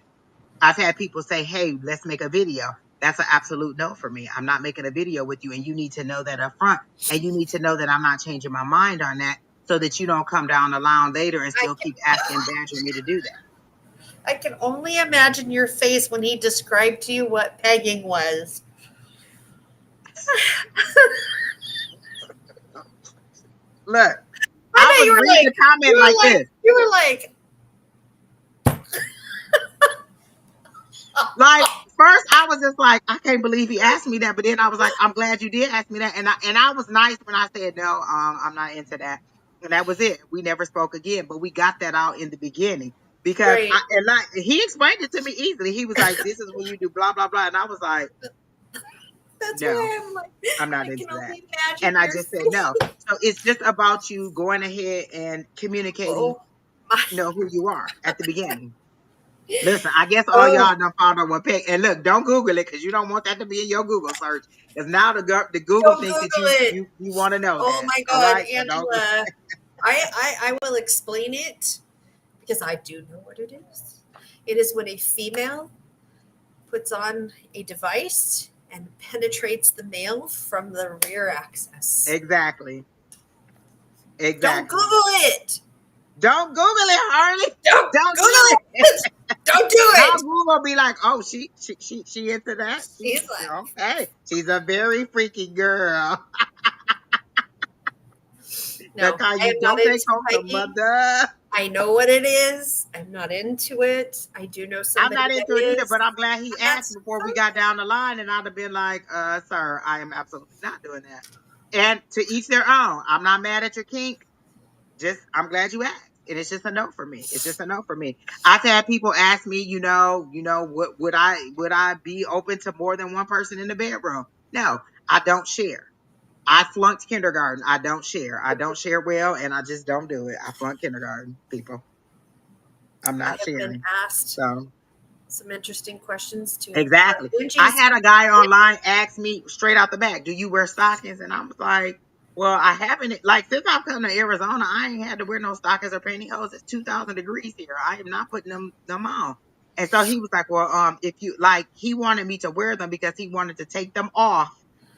I've had people say, hey, let's make a video. That's an absolute no for me. I'm not making a video with you. And you need to know that up front. And you need to know that I'm not changing my mind on that so that you don't come down the line later and
I
still
can,
keep asking, badgering me to do that.
I can only imagine your face when he described to you what pegging was.
Look,
I
I
know
was reading the comment like this.
you were like,
Like, first I was just like, I can't believe he asked me that. But then I was like, I'm glad you did ask me that. And I was nice when I said, no, I'm not into that. And that was it. We never spoke again, but we got that out in the beginning because
right.
he explained it to me easily. He was like, this is when you do blah, blah, blah. And I was like,
That's
no,
why I'm like,
I'm not
I
into
can
that.
only imagine
And I
your
just said
face.
no. So it's just about you going ahead and communicating,
Oh my.
who you are at the beginning. Listen, I guess all
Oh,
y'all done found out what peg. And look, don't Google it because you don't want that to be in your Google search. Because now the Google
don't
thinks that
Google
you
it.
you you want to know
Oh
that.
my
All
God,
right, so don't.
Angela. I will explain it because I do know what it is. It is when a female puts on a device and penetrates the male from the rear axis.
Exactly,
Don't
exactly.
Google it.
Don't Google it, Harley.
Don't
Don't
Google
do it.
it. Don't do
Now
it.
Google be like, oh, she into that.
She's like,
Okay. She's a very freaky girl. That's
no,
how
I
you
am not
don't take
into
home the
hiking.
mother.
I know what it is. I'm not into it. I do know
I'm
somebody
not
that
into it either,
is.
but I'm glad he
And
asked
that's
before we got
fine.
down the line, and I'd have been like, sir, I am absolutely not doing that. And to each their own. I'm not mad at your kink. Just I'm glad you asked. And it's just a no for me. It's just a no for me. I've had people ask me, what would I be open to more than one person in the bedroom? No, I don't share. I flunked kindergarten. I don't share. I don't share well, and I just don't do it. I flunked kindergarten, people. I'm
I
not
have been
sharing.
asked
So
some interesting questions too.
exactly. I
Angie's
had a guy online ask me straight out the back, "Do you wear stockings?" And I was like, "Well, I haven't. Like since I've come to Arizona, I ain't had to wear no stockings or pantyhose. It's 2,000 degrees here. I am not putting them on." And so he was like, "Well, if you like," he wanted me to wear them because he wanted to take them off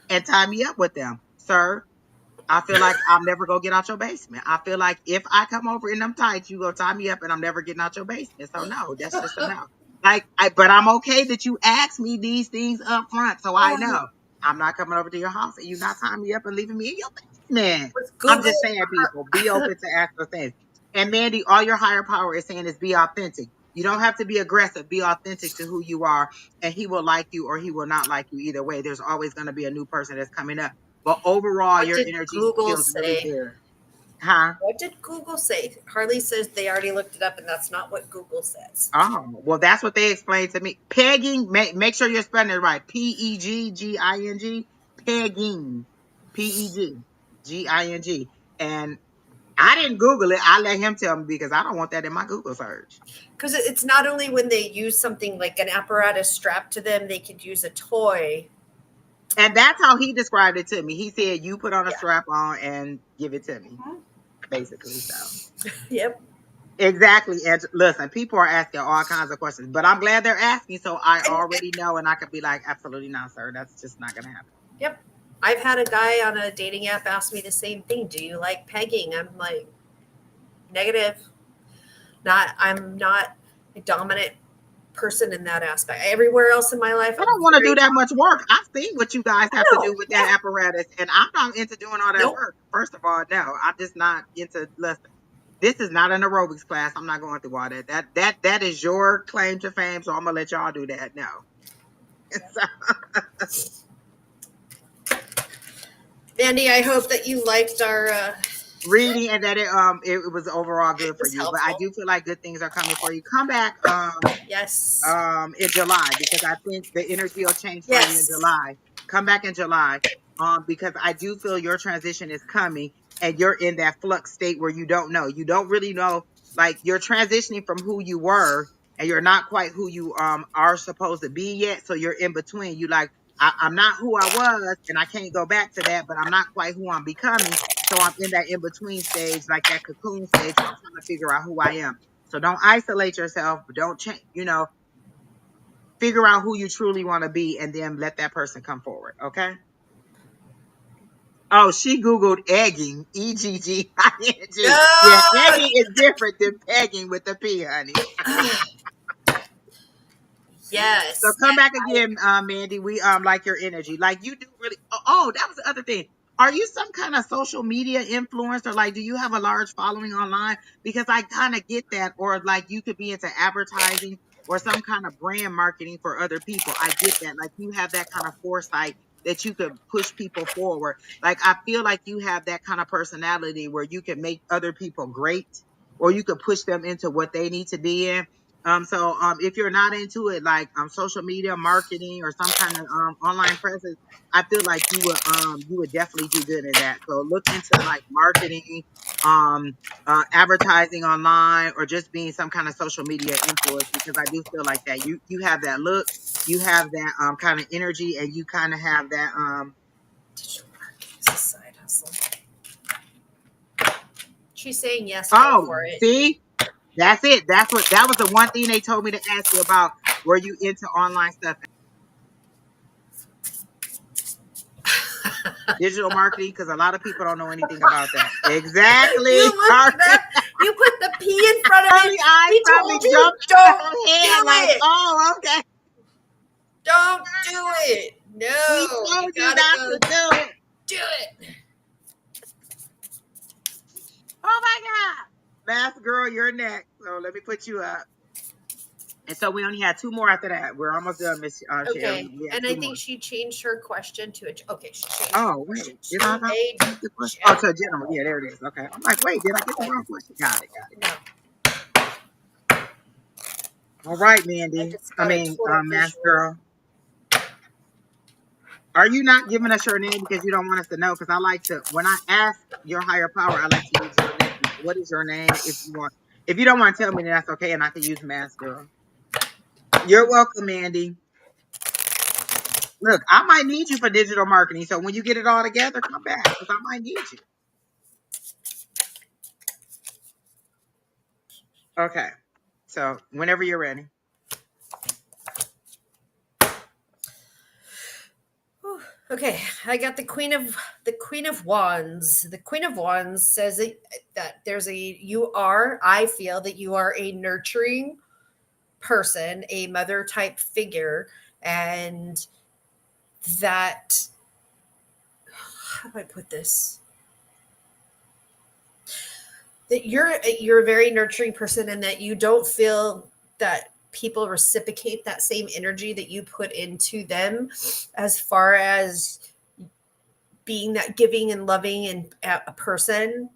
and tie me up with them, sir. I feel like I'm never gonna get out your basement. I feel like if I come over in them tights, you gonna tie me up and I'm never getting out your basement. So no, that's just a no. But I'm okay that you ask me these things up front, so I know I'm not coming over to your house and you not tying me up and leaving me in your basement.
with
I'm
Google.
just saying, people, be open to ask for things. And Mandy, all your higher power is saying is be authentic. You don't have to be aggressive. Be authentic to who you are, and he will like you or he will not like you either way. There's always going to be a new person that's coming up. But overall,
What
your
did
energy
Google
feels really
say?
good. Huh?
What did Google say? Harley says they already looked it up, and that's not what Google says.
Oh, well, that's what they explained to me. Pegging, make sure you're spelling it right. Pegging. Pegging. Pegging. And I didn't Google it. I let him tell me because I don't want that in my Google search.
Because it's not only when they use something like an apparatus strapped to them, they could use a toy.
And that's how he described it to me. He said, you put on a
Yeah.
strap on and give it to me, basically. So.
Yep.
Exactly. And listen, people are asking all kinds of questions, but I'm glad they're asking. So I already know, and I could be like, absolutely not, sir. That's just not going to happen.
Yep. I've had a guy on a dating app ask me the same thing. Do you like pegging? I'm like, negative. I'm not a dominant person in that aspect. Everywhere else in my life,
I
I'm
don't want to do
very
that much work. I've seen what you guys have to do
no,
with that
yeah,
apparatus, and I'm not into doing all that
nope.
work. First of all, no, I'm just not into. Listen, this is not an aerobics class. I'm not going through all that. That is your claim to fame. So I'm gonna let y'all do that. No.
Andy, I hope that you liked our
reading, and that it was overall good
It
for
was
you. But I
helpful.
do feel like good things are coming for you. Come back
Yes.
in July, because I think the energy will change for you in
Yes.
July. Come back in July because I do feel your transition is coming, and you're in that flux state where you don't really know, like you're transitioning from who you were, and you're not quite who you are supposed to be yet. So you're in between. You like, I'm not who I was, and I can't go back to that, but I'm not quite who I'm becoming. So I'm in that in between stage, like that cocoon stage, where I'm trying to figure out who I am. So don't isolate yourself, but don't change, figure out who you truly want to be, and then let that person come forward. Okay. Oh, she Googled egging, EGGING. Yeah,
No.
egging is different than pegging with the P, honey. So
Yes.
come back again, Mandy. We like your energy. Like you do really. Oh, that was the other thing. Are you some kind of social media influencer? Like, do you have a large following online? Because I kind of get that. Or like you could be into advertising or some kind of brand marketing for other people. I get that. Like you have that kind of foresight that you could push people forward. Like I feel like you have that kind of personality where you can make other people great, or you could push them into what they need to be in. So if you're not into it, like social media marketing or some kind of online presence, I feel like you would definitely do good in that. So look into like marketing, um, advertising online, or just being some kind of social media influence, because I do feel like that you have that look, you have that kind of energy, and you kind of have that
Digital marketing is a side hustle. She's saying yes, go
oh,
for it.
see, that's it. That was the one thing they told me to ask you about. Were you into online stuff? Digital marketing, because a lot of people don't know anything about that. Exactly,
You looked it
Carly.
up. You put the P in front of it.
Carly eyes
We
probably
told you,
jumped out of
don't
her
do
head like,
it.
oh, okay.
Don't do it.
We
No, you
told you
gotta
not
go
to do it.
do it.
Oh my God. Last girl, you're next. So let me put you up. And so we only had two more after that. We're almost done, Miss Sheri.
Okay,
We have
and I
two more.
think she changed her question to a. Okay, she changed her
Oh,
question
wait. Did I
to
not
a
change the question? Oh,
general.
to general. Yeah, there it is. Okay. I'm like, wait, did I get the wrong question? Got it.
No,
All right,
I
Mandy.
just
I
got a
mean,
total
Mask
visual.
Girl. Are you not giving us your name because you don't want us to know? Because I like to, when I ask your higher power, I like to use your name. What is your name? If you want, if you don't want to tell me, then that's okay, and I can use Mask Girl. You're welcome, Mandy. Look, I might need you for digital marketing, so when you get it all together, come back because I might need you. Okay, so whenever you're ready.
Okay, I got the Queen of Wands. The Queen of Wands says that I feel that you are a nurturing person, a mother type figure, and that, how do I put this? That you're a very nurturing person, and that you don't feel that people reciprocate that same energy that you put into them, as far as being that giving and loving and a person,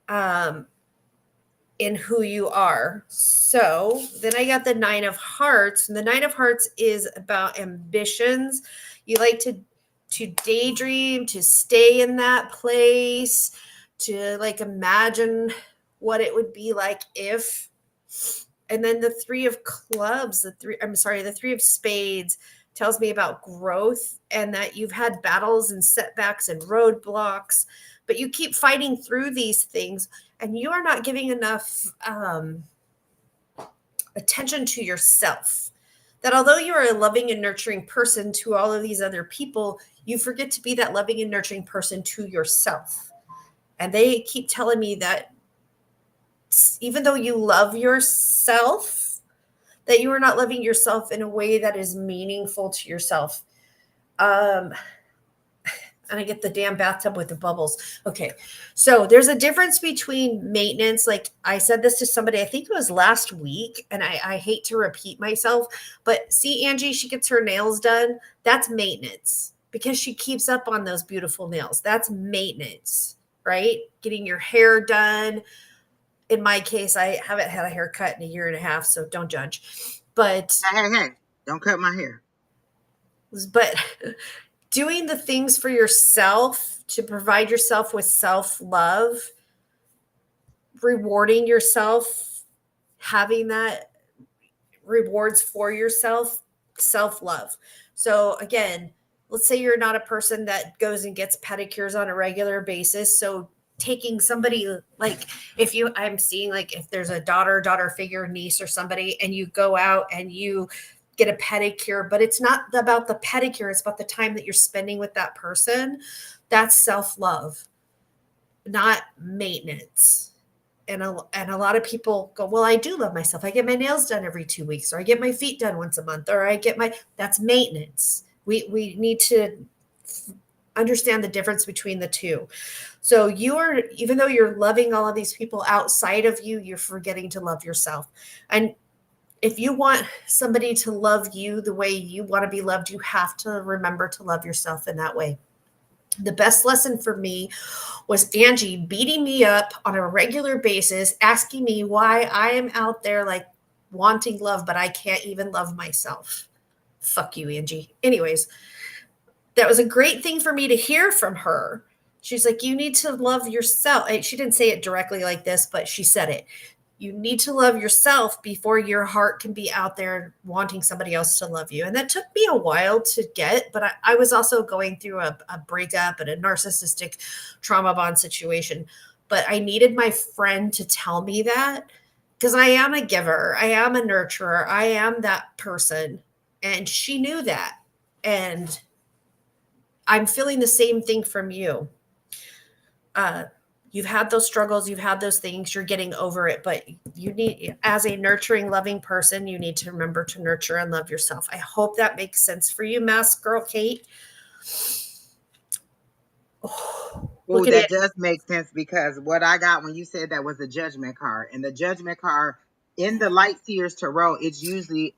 um, in who you are. So then I got the Nine of Hearts, and the Nine of Hearts is about ambitions. You like to daydream, to stay in that place, to like imagine what it would be like if. And then the Three of Clubs, the Three of Spades tells me about growth, and that you've had battles and setbacks and roadblocks, but you keep fighting through these things, and you are not giving enough attention to yourself. That although you are a loving and nurturing person to all of these other people, you forget to be that loving and nurturing person to yourself. And they keep telling me that even though you love yourself, that you are not loving yourself in a way that is meaningful to yourself. Um, and I get the damn bathtub with the bubbles. Okay. So there's a difference between maintenance. Like I said this to somebody, I think it was last week, and I hate to repeat myself, but see, Angie, she gets her nails done. That's maintenance because she keeps up on those beautiful nails. That's maintenance, right? Getting your hair done. In my case, I haven't had a haircut in a year and a half, so don't judge. But
Hey, don't cut my hair.
but doing the things for yourself to provide yourself with self-love, rewarding yourself, having that rewards for yourself, self-love. So again, let's say you're not a person that goes and gets pedicures on a regular basis. So taking somebody, like, if you, I'm seeing, like, if there's a daughter figure, niece or somebody, and you go out and you get a pedicure, but it's not about the pedicure, it's about the time that you're spending with that person. That's self-love, not maintenance. And a lot of people go, well, I do love myself. I get my nails done every 2 weeks, or I get my feet done once a month, or I get my, that's maintenance. We need to understand the difference between the two. So you're, even though you're loving all of these people outside of you, you're forgetting to love yourself. And if you want somebody to love you the way you want to be loved, you have to remember to love yourself in that way. The best lesson for me was Angie beating me up on a regular basis, asking me why I am out there like wanting love, but I can't even love myself. Fuck you, Angie. Anyways, that was a great thing for me to hear from her. She's like, you need to love yourself. She didn't say it directly like this, but she said it. You need to love yourself before your heart can be out there wanting somebody else to love you. And that took me a while to get, but I was also going through a breakup and a narcissistic trauma bond situation. But I needed my friend to tell me that, because I am a giver, I am a nurturer, I am that person. And she knew that. And I'm feeling the same thing from you. You've had those struggles, you've had those things, you're getting over it, but you need, as a nurturing, loving person, you need to remember to nurture and love yourself. I hope that makes sense for you, Mask Girl Kate.
Oh,
Look at
that
it.
does make sense, because what I got when you said that was a judgment card. And the judgment card in the Light Seers Tarot, it's usually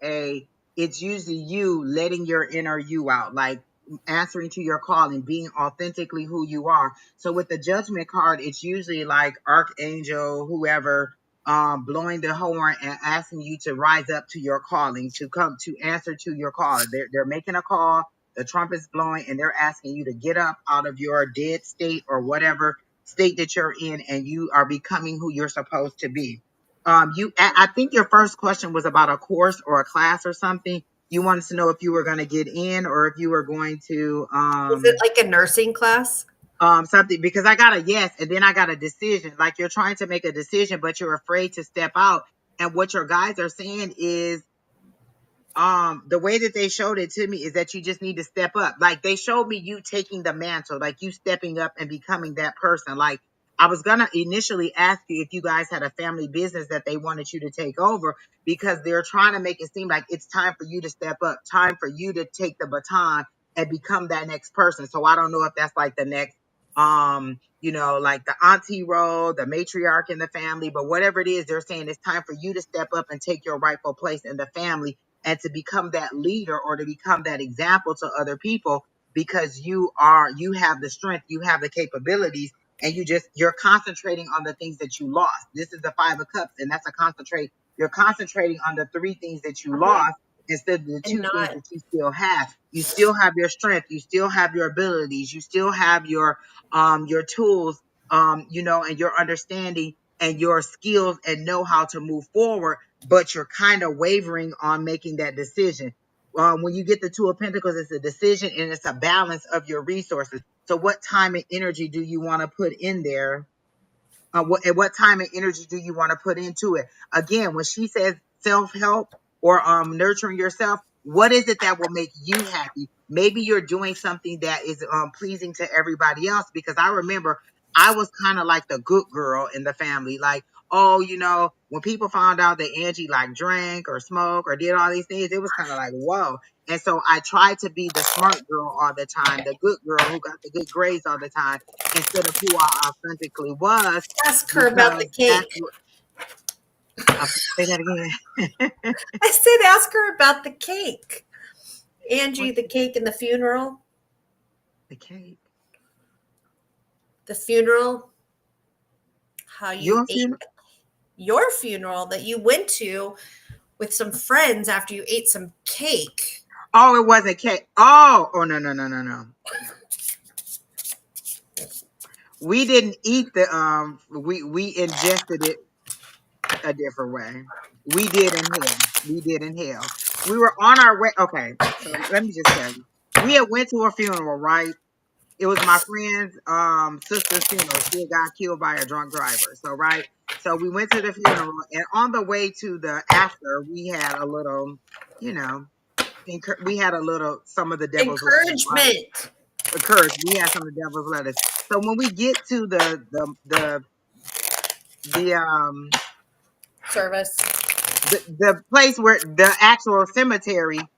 you letting your inner you out, like answering to your call and being authentically who you are. So with the judgment card, it's usually like Archangel, whoever, blowing the horn and asking you to rise up to your calling, to come to answer to your call. They're making a call, the trumpet's blowing, and they're asking you to get up out of your dead state or whatever state that you're in, and you are becoming who you're supposed to be. I think your first question was about a course or a class or something. You wanted to know if you were going to get in, or if you were going to
Is it like a nursing class?
something, because I got a yes and then I got a decision. Like, you're trying to make a decision, but you're afraid to step out. And what your guides are saying is, the way that they showed it to me is that you just need to step up. Like, they showed me you taking the mantle, like you stepping up and becoming that person. Like, I was gonna initially ask you if you guys had a family business that they wanted you to take over, because they're trying to make it seem like it's time for you to step up, time for you to take the baton and become that next person. So I don't know if that's like the next, like the auntie role, the matriarch in the family, but whatever it is, they're saying it's time for you to step up and take your rightful place in the family, and to become that leader, or to become that example to other people, because you have the strength, you have the capabilities, and you're concentrating on the things that you lost. This is the 5 of Cups, and that's a concentrate. You're concentrating on the 3 things that you lost instead of the
And
2 things
not,
that you still have. You still have your strength, you still have your abilities, you still have your tools, and your understanding and your skills and know how to move forward, but you're kind of wavering on making that decision. When you get the 2 of Pentacles, it's a decision and it's a balance of your resources. So what time and energy do you want to put in there? What time and energy do you want to put into it? Again, when she says self-help or nurturing yourself, what is it that will make you happy? Maybe you're doing something that is pleasing to everybody else, because I remember I was kind of like the good girl in the family. Like, oh, when people found out that Angie like drank or smoked or did all these things, it was kind of like, whoa. And so I tried to be the smart girl all the time, the good girl who got the good grades all the time, instead of who I authentically was,
ask her about the
because that's
cake.
what, say that again.
I said, ask her about the cake. Angie,
What's
the cake and the funeral.
the cake?
The funeral. how you
Your
ate
funeral?
your funeral that you went to with some friends after you ate some cake.
Oh, it wasn't cake. Oh, no, no, no, no, no. We didn't eat the we ingested it a different way. We did in hell. We did in hell. We were on our way. Okay, so let me just tell you. We had went to a funeral, right? It was my friend's sister's funeral. She had got killed by a drunk driver. So right. So we went to the funeral, and on the way to the after, we had a little, you know, we had a little some of the devil's lettuce, right?
Encouragement
Occurs. We had some of the devil's lettuce. So when we get to the
service.
the place where the actual cemetery,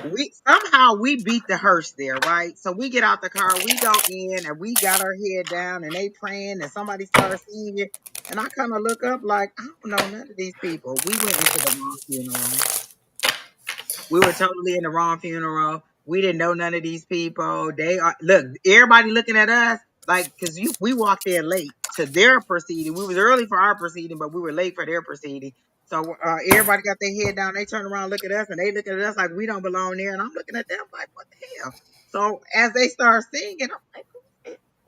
we somehow we beat the hearse there, right? So we get out the car, we go in, and we got our head down, and they praying, and somebody started singing, and I kind of look up like I don't know none of these people. We went into the wrong funeral. We were totally in the wrong funeral. We didn't know none of these people. They are look, everybody looking at us like because we walked in late to their proceeding. We was early for our proceeding, but we were late for their proceeding. So everybody got their head down. They turn around, look at us, and they looking at us like we don't belong there. And I'm looking at them like, what the hell? So as they start singing, I'm like,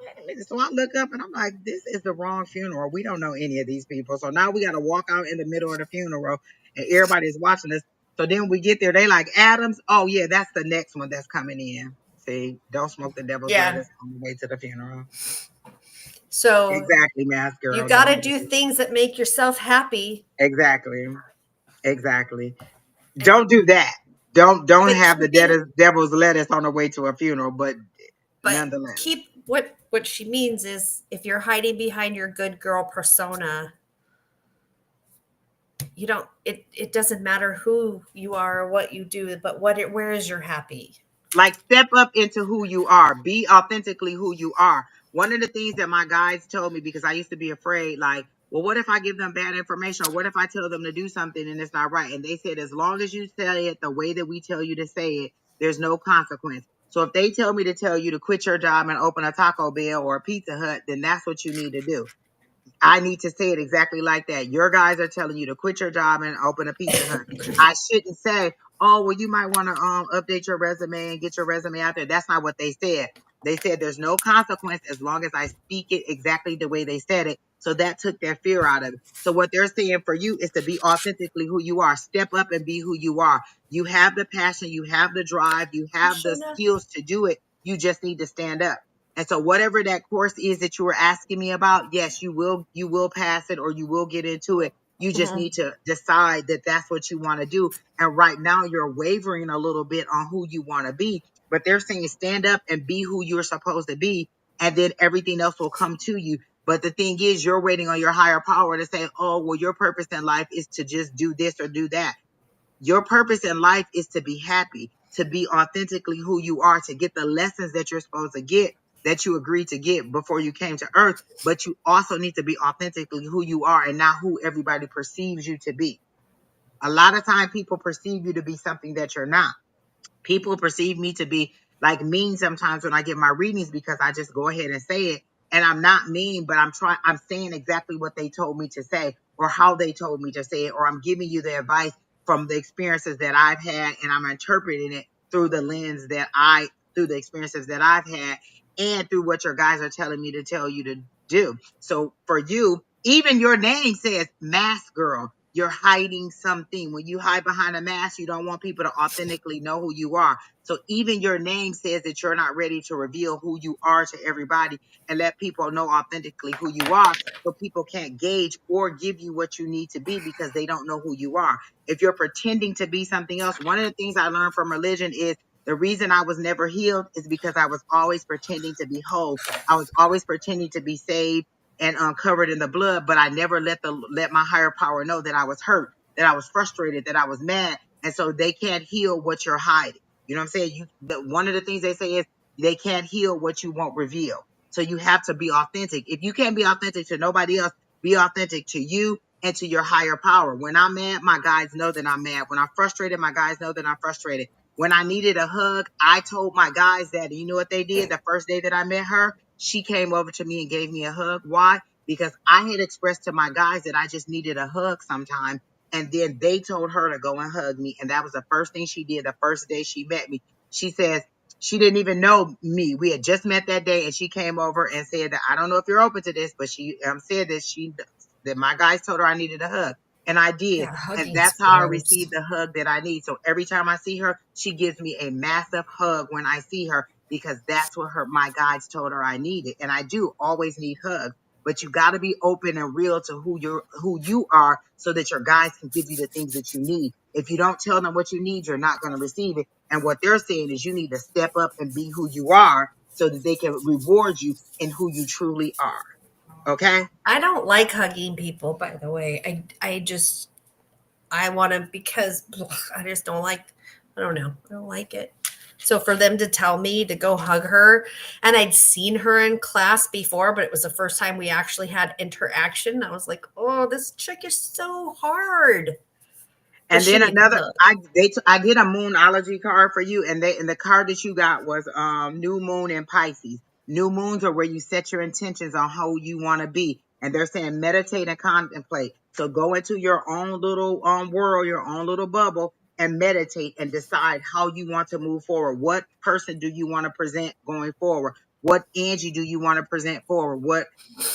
wait a minute. So I look up and I'm like, this is the wrong funeral. We don't know any of these people. So now we got to walk out in the middle of the funeral, and everybody's watching us. So then we get there, they like Adams. Oh yeah, that's the next one that's coming in. See, don't smoke the devil's
Yeah.
lettuce on the way to the funeral.
So
Exactly, mask
you
girl.
got to
Don't
do
do it.
things that make yourself happy
Exactly, exactly.
and
Don't do that. Don't
but
have the
keeping
devil's lettuce on the way to a funeral, but
but
nonetheless,
keep what she means is if you're hiding behind your good girl persona, you don't it doesn't matter who you are or what you do, but where is your happy?
like step up into who you are. Be authentically who you are. One of the things that my guides told me, because I used to be afraid, like, well, what if I give them bad information, or what if I tell them to do something and it's not right? And they said, as long as you say it the way that we tell you to say it, there's no consequence. So if they tell me to tell you to quit your job and open a Taco Bell or a Pizza Hut, then that's what you need to do. I need to say it exactly like that. Your guys are telling you to quit your job and open a Pizza Hut. I shouldn't say, oh, well, you might want to update your resume and get your resume out there. That's not what they said. They said there's no consequence as long as I speak it exactly the way they said it. So that took their fear out of it. So what they're saying for you is to be authentically who you are. Step up and be who you are. You have the passion, you have the drive, you have the
Shona.
skills to do it. You just need to stand up. And so whatever that course is that you were asking me about, yes, you will pass it or you will get into it. You just
Mhm.
need to decide that that's what you want to do. And right now you're wavering a little bit on who you want to be, but they're saying stand up and be who you're supposed to be, and then everything else will come to you. But the thing is, you're waiting on your higher power to say, oh, well, your purpose in life is to just do this or do that. Your purpose in life is to be happy, to be authentically who you are, to get the lessons that you're supposed to get, that you agreed to get before you came to earth. But you also need to be authentically who you are and not who everybody perceives you to be. A lot of time people perceive you to be something that you're not. People perceive me to be like mean sometimes when I give my readings because I just go ahead and say it. And I'm not mean, but I'm saying exactly what they told me to say or how they told me to say it, or I'm giving you the advice from the experiences that I've had, and I'm interpreting it through the lens through the experiences that I've had and through what your guys are telling me to tell you to do. So for you, even your name says mask girl. You're hiding something. When you hide behind a mask, you don't want people to authentically know who you are. So even your name says that you're not ready to reveal who you are to everybody and let people know authentically who you are. So people can't gauge or give you what you need to be because they don't know who you are. If you're pretending to be something else, one of the things I learned from religion is the reason I was never healed is because I was always pretending to be whole. I was always pretending to be saved and covered in the blood, but I never let my higher power know that I was hurt, that I was frustrated, that I was mad, and so they can't heal what you're hiding. You know what I'm saying? One of the things they say is they can't heal what you won't reveal. So you have to be authentic. If you can't be authentic to nobody else, be authentic to you and to your higher power. When I'm mad, my guys know that I'm mad. When I'm frustrated, my guys know that I'm frustrated. When I needed a hug, I told my guys that. And you know what they did? The first day that I met her, she came over to me and gave me a hug. Why? because I had expressed to my guys that I just needed a hug sometime. And then they told her to go and hug me. And that was the first thing she did the first day she met me. She says she didn't even know me. We had just met that day, and she came over and said that I don't know if you're open to this, but she said that my guys told her I needed a hug. And I did.
Yeah,
And
hugging's
that's how I
gross.
received the hug that I need. So every time I see her, she gives me a massive hug when I see her, because that's what my guides told her I needed. And I do always need hugs. But you got to be open and real to who you are, so that your guides can give you the things that you need. If you don't tell them what you need, you're not going to receive it. And what they're saying is you need to step up and be who you are, so that they can reward you in who you truly are. Okay?
I don't like hugging people, by the way. I just I want to because ugh, I just don't like. I don't know. I don't like it. So for them to tell me to go hug her, and I'd seen her in class before, but it was the first time we actually had interaction. I was like, oh, this chick is so hard, but
And
she
then
needs a
another,
hug.
I did a moonology card for you, and the card that you got was new moon in Pisces. New moons are where you set your intentions on how you want to be, and they're saying meditate and contemplate. So go into your own little world, your own little bubble, and meditate and decide how you want to move forward. What person do you want to present going forward? What Angie do you want to present forward? What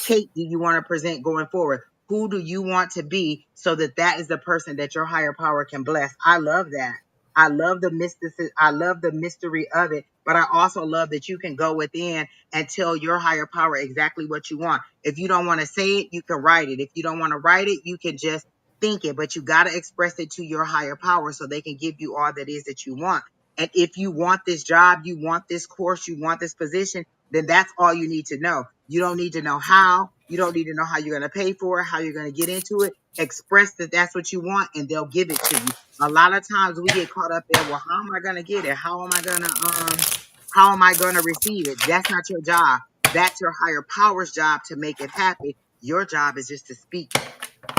Kate do you want to present going forward? Who do you want to be, so that that is the person that your higher power can bless? I love that. I love the mysticism. I love the mystery of it, but I also love that you can go within and tell your higher power exactly what you want. If you don't want to say it, you can write it. If you don't want to write it, you can just think it, but you got to express it to your higher power so they can give you all that is that you want. And if you want this job, you want this course, you want this position, then that's all you need to know. You don't need to know how. You don't need to know how you're going to pay for it, how you're going to get into it. Express that that's what you want, and they'll give it to you. A lot of times we get caught up in, well, how am I going to get it? How am I going to receive it? That's not your job. That's your higher power's job to make it happen. Your job is just to speak it.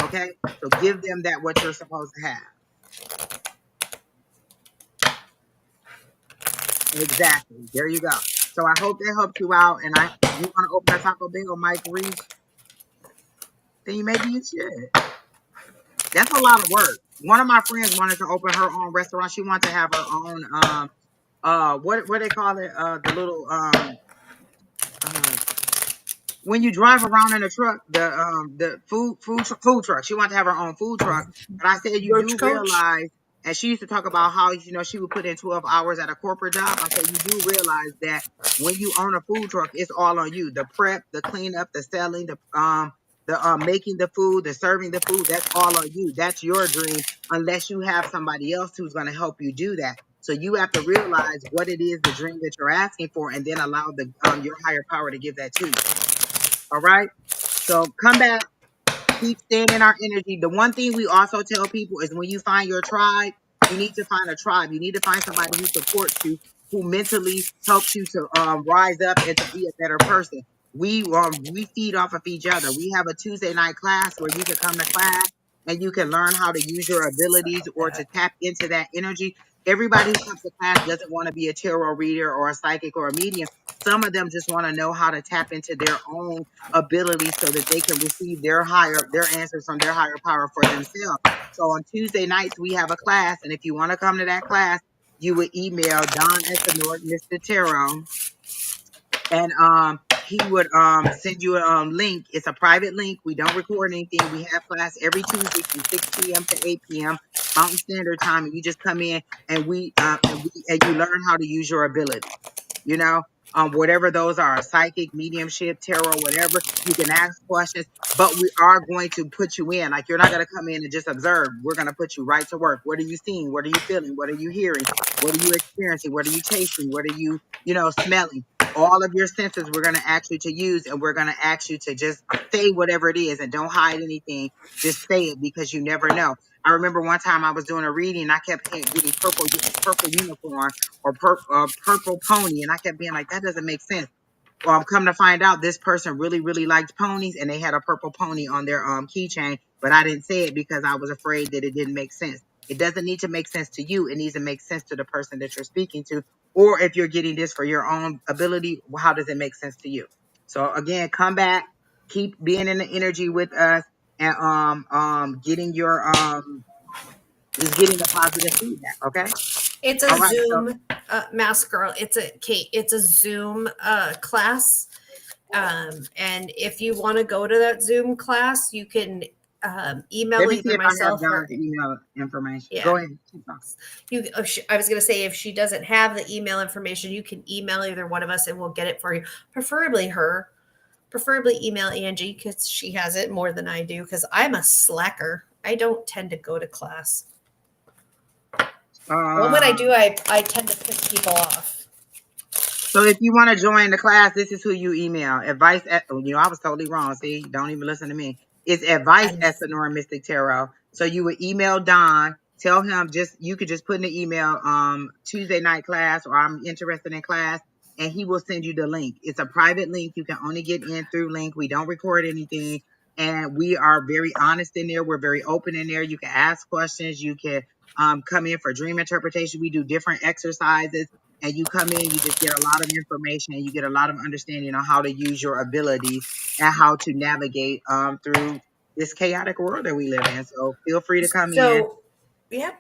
Okay? So give them that what you're supposed to have. Exactly. There you go. So I hope that helped you out. And if you want to open a Taco Bell, Mike Reese, then maybe you should. That's a lot of work. One of my friends wanted to open her own restaurant. She wanted to have her own what they call it? The little uh when you drive around in a truck, the food truck. She wanted to have her own food truck. But I said, you
Roach
do
coach.
realize, and she used to talk about how, she would put in 12 hours at a corporate job. I said, you do realize that when you own a food truck, it's all on you. The prep, the cleanup, the selling, the making the food, the serving the food, that's all on you. That's your dream, unless you have somebody else who's going to help you do that. So you have to realize what it is, the dream that you're asking for, and then allow the your higher power to give that to you. All right. So come back, keep staying in our energy. The one thing we also tell people is when you find your tribe, you need to find a tribe. You need to find somebody who supports you, who mentally helps you to rise up and to be a better person. We feed off of each other. We have a Tuesday night class where you can come to class and you can learn how to use your abilities
Stop
or to
that.
tap into that energy. Everybody who comes to class doesn't want to be a tarot reader or a psychic or a medium. Some of them just want to know how to tap into their own ability so that they can receive their answers from their higher power for themselves. So on Tuesday nights we have a class, and if you want to come to that class, you would email Don at the North Mr. Tarot, and he would send you a link. It's a private link. We don't record anything. We have class every Tuesday from 6 p.m. to 8 p.m. Mountain Standard Time, and you just come in and and you learn how to use your abilities. You know, whatever those are, psychic, mediumship, tarot, whatever. You can ask questions, but we are going to put you in. Like, you're not going to come in and just observe. We're going to put you right to work. What are you seeing? What are you feeling? What are you hearing? What are you experiencing? What are you tasting? What are you, smelling? All of your senses we're going to ask you to use, and we're going to ask you to just say whatever it is, and don't hide anything. Just say it, because you never know. I remember one time I was doing a reading and I kept getting purple unicorn or purple pony, and I kept being like, that doesn't make sense. Well, I'm come to find out this person really, really liked ponies, and they had a purple pony on their keychain, but I didn't say it because I was afraid that it didn't make sense. It doesn't need to make sense to you. It needs to make sense to the person that you're speaking to. Or if you're getting this for your own ability, how does it make sense to you? So again, come back. keep being in the energy with us, and getting your just getting the positive feedback. Okay.
It's a
All right. So
Zoom, Mask Girl. It's a Kate. It's a Zoom class. And if you want to go to that Zoom class, you can
let
email
me see
either
if I have
myself or
Don's email information.
yeah.
Go ahead. Keep talking.
I was going to say if she doesn't have the email information, you can email either one of us and we'll get it for you. Preferably her. Preferably email Angie because she has it more than I do. Because I'm a slacker. I don't tend to go to class. Well, when I do,
Um,
I tend to piss people off.
so if you want to join the class, this is who you email. Advice at, I was totally wrong. See, don't even listen to me. It's advice
And
at Sonora Mystic Tarot. So you would email Don, tell him you could just put in the email, Tuesday night class, or I'm interested in class, and he will send you the link. It's a private link. You can only get in through link. We don't record anything. And we are very honest in there. We're very open in there. You can ask questions. You can come in for dream interpretation. We do different exercises, and you come in, you just get a lot of information, and you get a lot of understanding on how to use your abilities and how to navigate through this chaotic world that we live in. So feel free to come in.
so, yeah.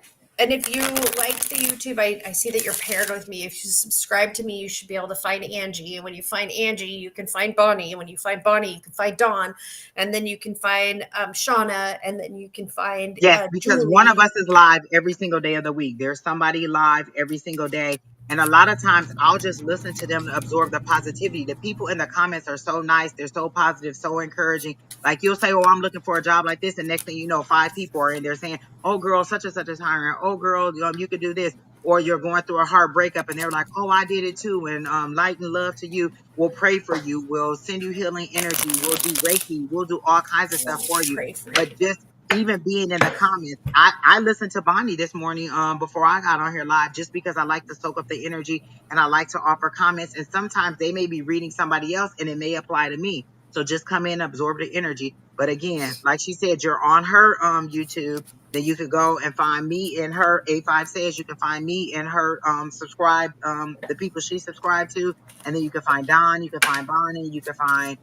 And if you like the YouTube, I see that you're paired with me. If you subscribe to me, you should be able to find Angie. And when you find Angie, you can find Bonnie. And when you find Bonnie, you can find Dawn. And then you can find Shauna. And then you can find
Yes, because one of
Julie.
us is live every single day of the week. There's somebody live every single day. And a lot of times I'll just listen to them to absorb the positivity. The people in the comments are so nice. They're so positive, so encouraging. Like you'll say, oh, I'm looking for a job like this. And next thing you know, 5 people are in there saying, oh, girl, such and such is hiring. Oh, girl, you could do this. Or you're going through a hard breakup and they're like, oh, I did it too. And light and love to you. We'll pray for you. We'll send you healing energy. We'll do Reiki. We'll do all kinds of stuff
We'll
for you.
pray for
But
you.
just even being in the comments, I listened to Bonnie this morning before I got on here live, just because I like to soak up the energy and I like to offer comments. And sometimes they may be reading somebody else and it may apply to me. So just come in, absorb the energy. But again, like she said, you're on her YouTube. Then you could go and find me in her A5Says. You can find me in her subscribe, the people she subscribed to. And then you can find Don, you can find Bonnie, you can find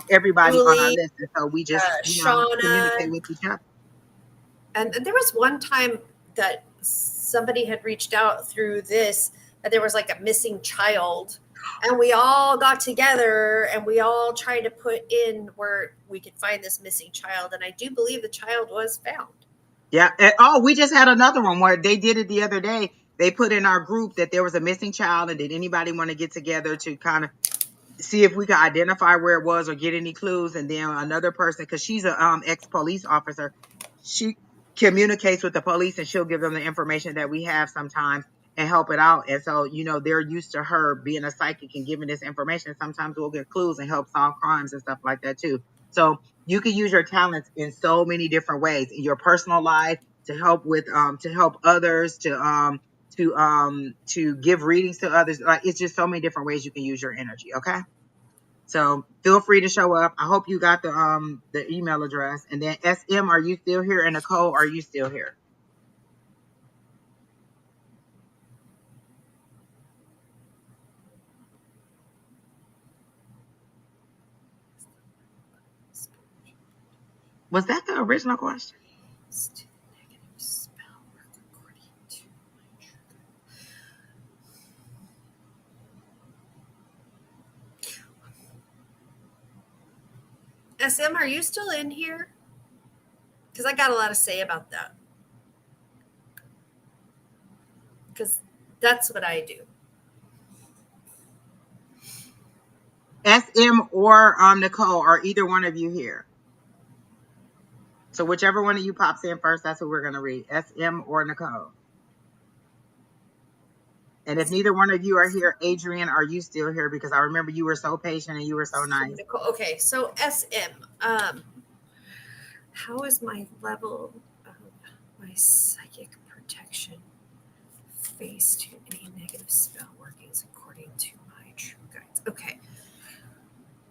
everybody on our
Julie,
list. And so we just, communicate
Shauna.
with each other.
And there was one time that somebody had reached out through this that there was like a missing child. And we all got together and we all tried to put in where we could find this missing child. And I do believe the child was found.
Yeah. Oh, we just had another one where they did it the other day. They put in our group that there was a missing child, and did anybody want to get together to kind of see if we could identify where it was or get any clues. And then another person, because she's a ex-police officer, she communicates with the police and she'll give them the information that we have sometimes and help it out. And so, they're used to her being a psychic and giving this information. Sometimes we'll get clues and help solve crimes and stuff like that too. So you can use your talents in so many different ways in your personal life, to help others, to give readings to others. Like, it's just so many different ways you can use your energy. Okay. So feel free to show up. I hope you got the email address. And then SM, are you still here? And Nicole, are you still here? Was that the original question?
SM, are you still in here? Because I got a lot to say about that. Because that's what I do.
SM or Nicole, are either one of you here? So whichever one of you pops in first, that's what we're going to read. SM or Nicole. And if neither one of you are here, Adrian, are you still here? Because I remember you were so patient and you were so nice.
Okay, so SM. How is my level of my psychic protection face to any negative spell workings according to my true guides? Okay.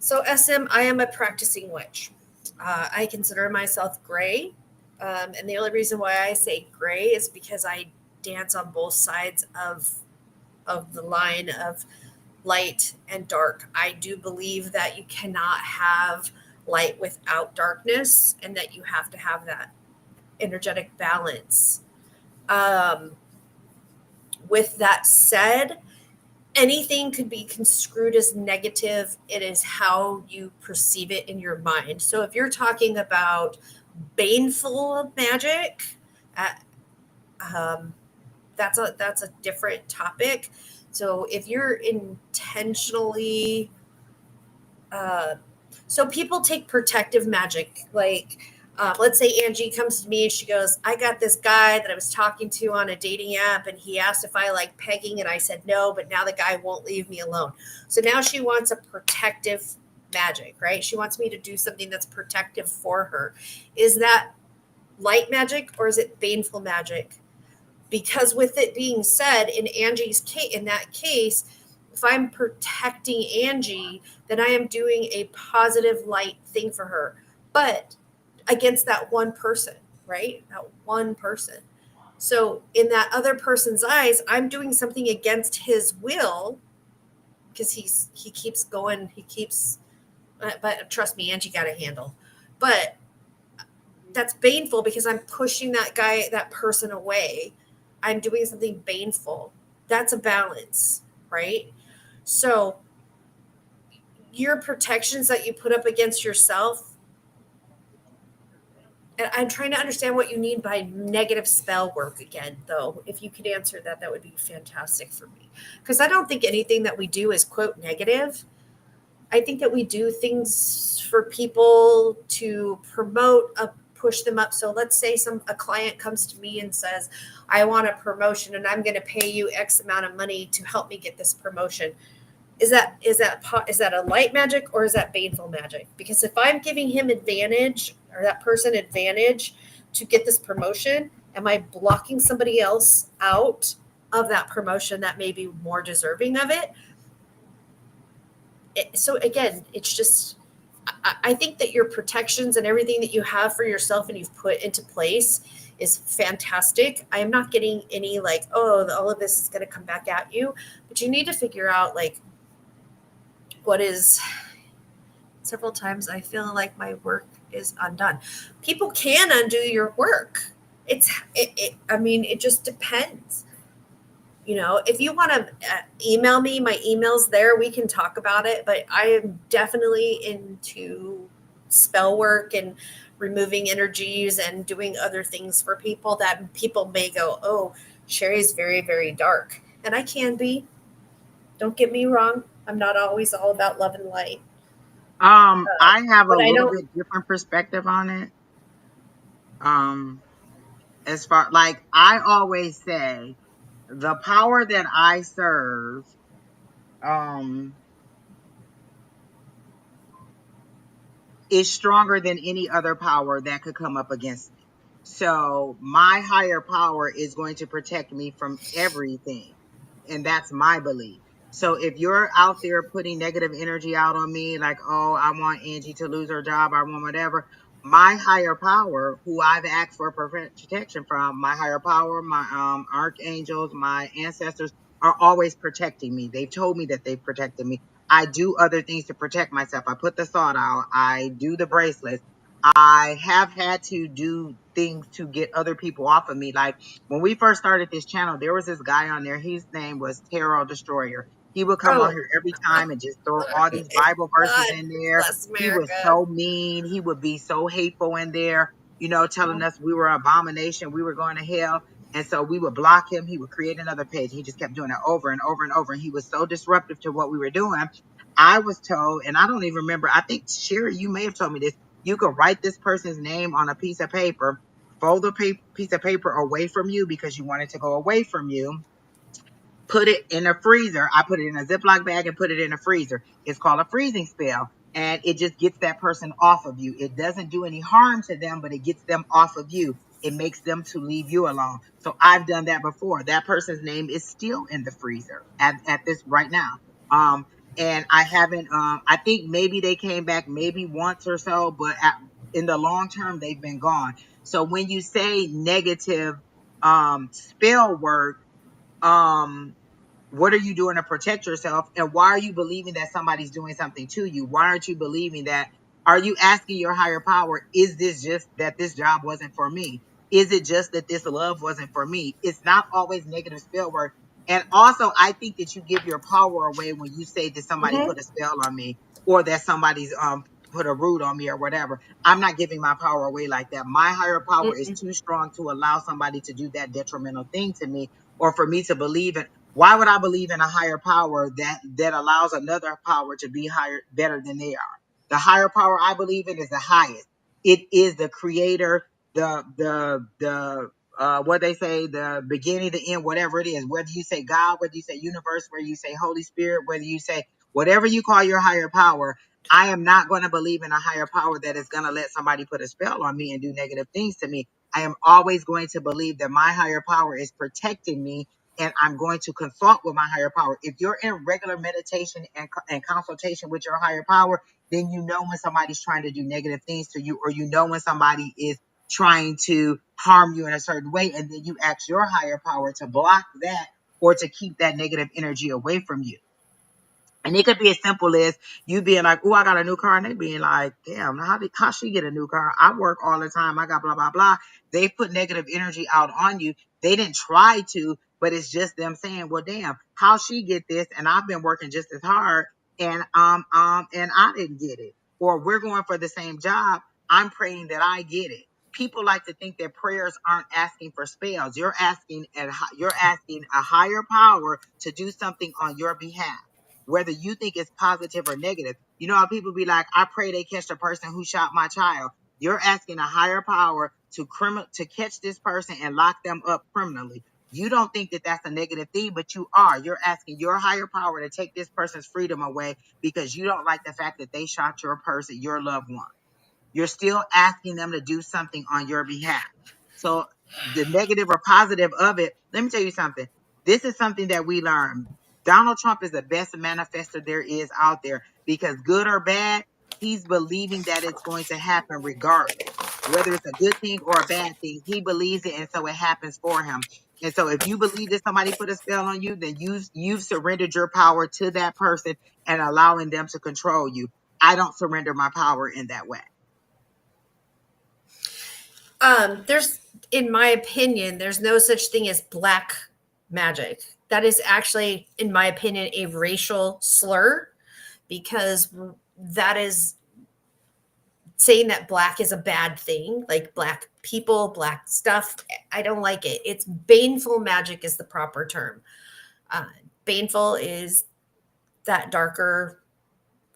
So SM, I am a practicing witch. I consider myself gray. And the only reason why I say gray is because I dance on both sides of the line of light and dark. I do believe that you cannot have light without darkness, and that you have to have that energetic balance. Um, with that said, anything could be construed as negative. It is how you perceive it in your mind. So if you're talking about baneful magic, uh, um, that's a different topic. So if you're intentionally, uh, so people take protective magic, like let's say Angie comes to me and she goes, I got this guy that I was talking to on a dating app, and he asked if I like pegging, and I said no, but now the guy won't leave me alone. So now she wants a protective magic, right? She wants me to do something that's protective for her. Is that light magic or is it baneful magic? Because with it being said, in Angie's case, in that case, if I'm protecting Angie, then I am doing a positive light thing for her, but against that one person, right? That one person. So in that other person's eyes, I'm doing something against his will, because he keeps going, he keeps, but trust me, Angie got a handle. But that's baneful because I'm pushing that guy, that person away. I'm doing something baneful. That's a balance, right? So your protections that you put up against yourself, and I'm trying to understand what you mean by negative spell work again, though. If you could answer that, that would be fantastic for me. Because I don't think anything that we do is, quote, negative. I think that we do things for people to promote a push them up. So let's say a client comes to me and says, I want a promotion and I'm going to pay you X amount of money to help me get this promotion. Is that a light magic or is that baneful magic? Because if I'm giving him advantage, or that person advantage, to get this promotion, am I blocking somebody else out of that promotion that may be more deserving of it? So again, it's just, I think that your protections and everything that you have for yourself and you've put into place is fantastic. I am not getting any like, oh, all of this is going to come back at you, but you need to figure out like what is. Several times I feel like my work is undone. People can undo your work. I mean, it just depends. If you want to email me, my email's there. We can talk about it. But I am definitely into spell work and removing energies and doing other things for people that people may go, oh, Sheri's very, very dark. And I can be. Don't get me wrong. I'm not always all about love and light.
I have a
But I
little
don't.
bit different perspective on it. Um, as far like I always say, the power that I serve, um, is stronger than any other power that could come up against me. So my higher power is going to protect me from everything. And that's my belief. So if you're out there putting negative energy out on me, like, oh, I want Angie to lose her job, I want whatever, my higher power, who I've asked for protection from, my higher power, my archangels, my ancestors are always protecting me. They've told me that they've protected me. I do other things to protect myself. I put the salt out. I do the bracelets. I have had to do things to get other people off of me. Like when we first started this channel, there was this guy on there. His name was Tarot Destroyer. He would come on
Oh,
here every time and just throw all these Bible verses
God
in there.
bless
He was
America.
so mean. He would be so hateful in there, telling us we were an abomination, we were going to hell. And so we would block him. He would create another page. He just kept doing it over and over and over. And he was so disruptive to what we were doing. I was told, and I don't even remember, I think, Sheri, you may have told me this. You could write this person's name on a piece of paper, fold the piece of paper away from you because you want it to go away from you, put it in a freezer. I put it in a Ziploc bag and put it in a freezer. It's called a freezing spell. And it just gets that person off of you. It doesn't do any harm to them, but it gets them off of you. It makes them to leave you alone. So I've done that before. That person's name is still in the freezer at this right now. Um, and I haven't, I think maybe they came back maybe once or so, but in the long term, they've been gone. So when you say negative, spell work, um what are you doing to protect yourself, and why are you believing that somebody's doing something to you? Why aren't you believing that Are you asking your higher power, is this just that this job wasn't for me? Is it just that this love wasn't for me? It's not always negative spell work. And also, I think that you give your power away when you say that somebody
Mm-hmm.
put a spell on me, or that somebody's put a root on me or whatever. I'm not giving my power away like that. My higher power is
Mm-mm.
too strong to allow somebody to do that detrimental thing to me, or for me to believe in. Why would I believe in a higher power that allows another power to be higher, better than they are? The higher power I believe in is the highest. It is the creator, the what they say, the beginning, the end, whatever it is. Whether you say God, whether you say universe, whether you say Holy Spirit, whether you say whatever you call your higher power, I am not going to believe in a higher power that is going to let somebody put a spell on me and do negative things to me. I am always going to believe that my higher power is protecting me, and I'm going to consult with my higher power. If you're in regular meditation and consultation with your higher power, then you know when somebody's trying to do negative things to you, or you know when somebody is trying to harm you in a certain way, and then you ask your higher power to block that or to keep that negative energy away from you. And it could be as simple as you being like, "Oh, I got a new car," and they being like, "Damn, how she get a new car? I work all the time. I got blah blah blah." They put negative energy out on you. They didn't try to, but it's just them saying, "Well, damn, how she get this? And I've been working just as hard, and I didn't get it." Or we're going for the same job. I'm praying that I get it. People like to think that prayers aren't asking for spells. You're asking a higher power to do something on your behalf, whether you think it's positive or negative. You know how people be like, "I pray they catch the person who shot my child." You're asking a higher power to catch this person and lock them up criminally. You don't think that that's a negative thing, but you are. You're asking your higher power to take this person's freedom away because you don't like the fact that they shot your person, your loved one. You're still asking them to do something on your behalf. So the negative or positive of it, let me tell you something. This is something that we learn. Donald Trump is the best manifester there is out there, because good or bad, he's believing that it's going to happen regardless. Whether it's a good thing or a bad thing, he believes it, and so it happens for him. And so if you believe that somebody put a spell on you, then you've surrendered your power to that person and allowing them to control you. I don't surrender my power in that way.
There's, in my opinion, there's no such thing as black magic. That is actually, in my opinion, a racial slur, because that is saying that black is a bad thing, like black people, black stuff. I don't like it. It's baneful magic is the proper term. Uh, Baneful is that darker,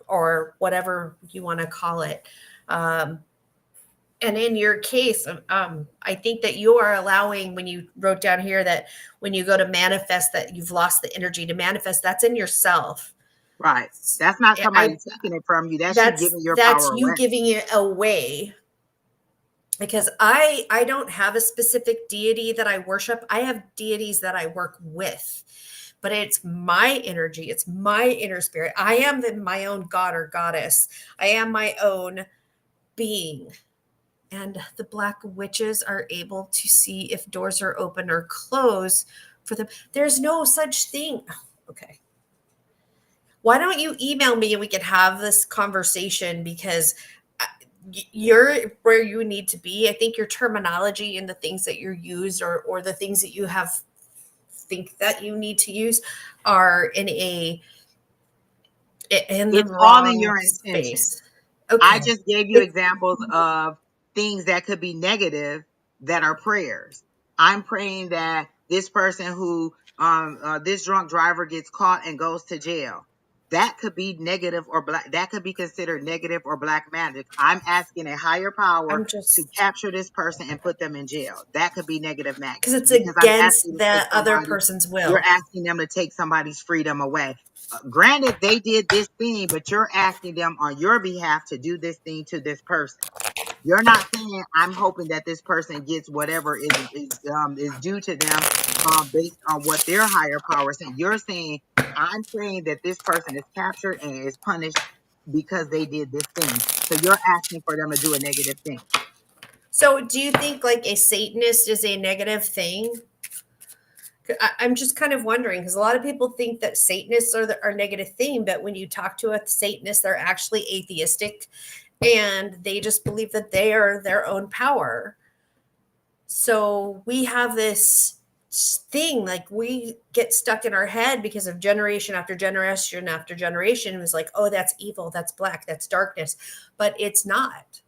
or whatever you want to call it. Um, and in your case, I think that you are allowing, when you wrote down here that when you go to manifest that you've lost the energy to manifest, that's in yourself.
Right. That's not somebody
I
taking it from you. That's you
that's
giving your
that's
power
you
away.
giving it away, because I don't have a specific deity that I worship. I have deities that I work with, but it's my energy, it's my inner spirit. I am my own god or goddess. I am my own being. And the black witches are able to see if doors are open or closed for them. There's no such thing. Okay. Why don't you email me and we can have this conversation, because you're where you need to be. I think your terminology and the things that you use, or the things that you have think that you need to use, are in the
It's all in
wrong
your intention.
space.
I
Okay.
just gave you
It,
examples of things that could be negative that are prayers. I'm praying that this person who, this drunk driver gets caught and goes to jail. That could be negative or black. That could be considered negative or black magic. I'm asking a higher power
I'm
to
just,
capture this person and put them in jail. That could be negative
because
magic,
it's
because I'm
against
asking to take
the other
somebody.
person's
You're
will.
asking them to take somebody's freedom away. Granted, they did this thing, but you're asking them on your behalf to do this thing to this person. You're not saying, "I'm hoping that this person gets whatever is due to them, based on what their higher power is saying." You're saying, "I'm praying that this person is captured and is punished because they did this thing." So you're asking for them to do a negative thing.
So, do you think like a Satanist is a negative thing? I'm just kind of wondering, because a lot of people think that Satanists are a negative thing, but when you talk to a Satanist, they're actually atheistic, and they just believe that they are their own power. So we have this thing, like we get stuck in our head because of generation after generation after generation. It was like, oh, that's evil, that's black, that's darkness. But it's not.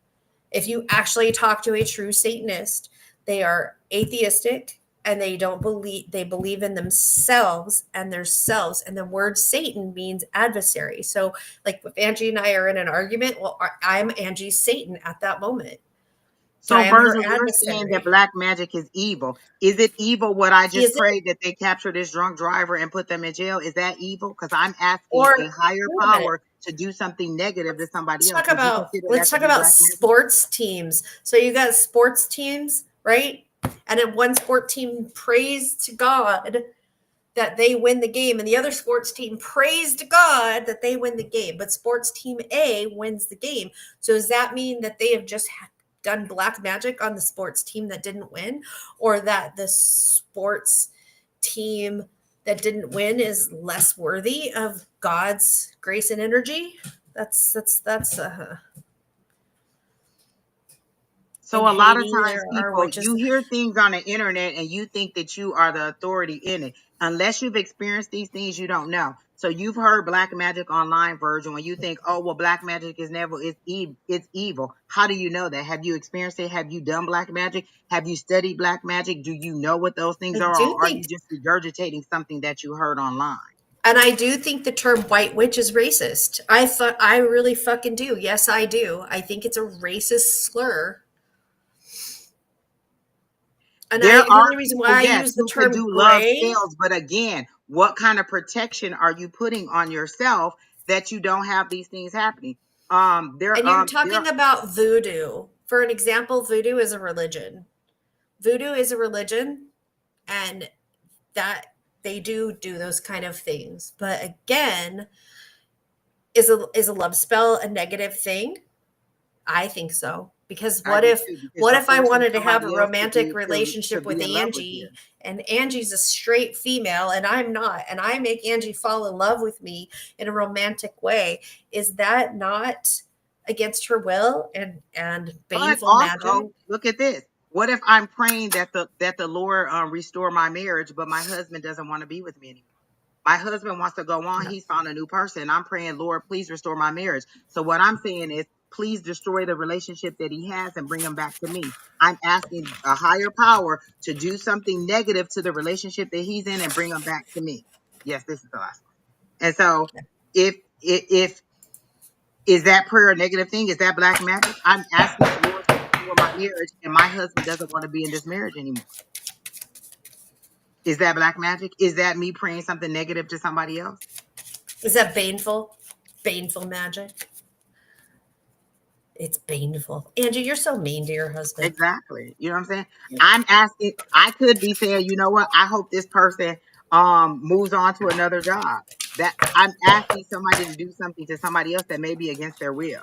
If you actually talk to a true Satanist, they are atheistic and they don't believe, they believe in themselves and their selves. And the word Satan means adversary. So like if Angie and I are in an argument, well, I'm Angie's Satan at that moment. I
So,
am her
Virgil, you're saying that
adversary.
black magic is evil. Is it evil what I just
Is it?
prayed that they capture this drunk driver and put them in jail? Is that evil? Because I'm asking a
Or
higher
wait a minute.
power to do something negative to somebody
Let's
else.
talk
Would you
about
consider that
let's
to
talk
be
about
black magic?
sports teams. So you got sports teams, right? And then one sport team prays to God that they win the game, and the other sports team prays to God that they win the game. But sports team A wins the game. So does that mean that they have just done black magic on the sports team that didn't win, or that the sports team that didn't win is less worthy of God's grace and energy? That's
So
in
a lot of
Haiti
times
there are
people,
witches.
you hear things on the internet and you think that you are the authority in it. Unless you've experienced these things, you don't know. So you've heard black magic online, Virgil, and you think, oh, well, black magic is never, it's evil. How do you know that? Have you experienced it? Have you done black magic? Have you studied black magic? Do you know what those things
I
are?
do
Or are you
think,
just regurgitating something that you heard online?
and I do think the term white witch is racist. I really fucking do. Yes, I do. I think it's a racist slur. And
There
the
are
only reason
people,
why I
yes,
use the
who could
term
do love
gray,
spells, but again, what kind of protection are you putting on yourself that you don't have these things happening?
and you're talking about voodoo. For an example, voodoo is a religion. Voodoo is a religion, and that they do those kind of things. But again, is a love spell a negative thing? I think so. Because
I do too, because
what
you're
if I
forcing
wanted to have a
somebody else to
romantic
be to
relationship with
be in love with you.
Angie, and Angie's a straight female and I'm not, and I make Angie fall in love with me in a romantic way? Is that not against her will and
But
baneful magic?
also, look at this. What if I'm praying that the Lord restore my marriage, but my husband doesn't want to be with me anymore? My husband wants to go on. He's found a new person. I'm praying, Lord, please restore my marriage. So what I'm saying is, please destroy the relationship that he has and bring him back to me. I'm asking a higher power to do something negative to the relationship that he's in and bring him back to me. Yes, this is the last one. And so if is that prayer a negative thing? Is that black magic? I'm asking the Lord to restore my marriage and my husband doesn't want to be in this marriage anymore. Is that black magic? Is that me praying something negative to somebody else?
Is that baneful magic? It's baneful. Angie, you're so mean to your husband.
Exactly. You know what I'm saying? I'm asking, I could be saying, you know what? I hope this person moves on to another job. That I'm asking somebody to do something to somebody else that may be against their will.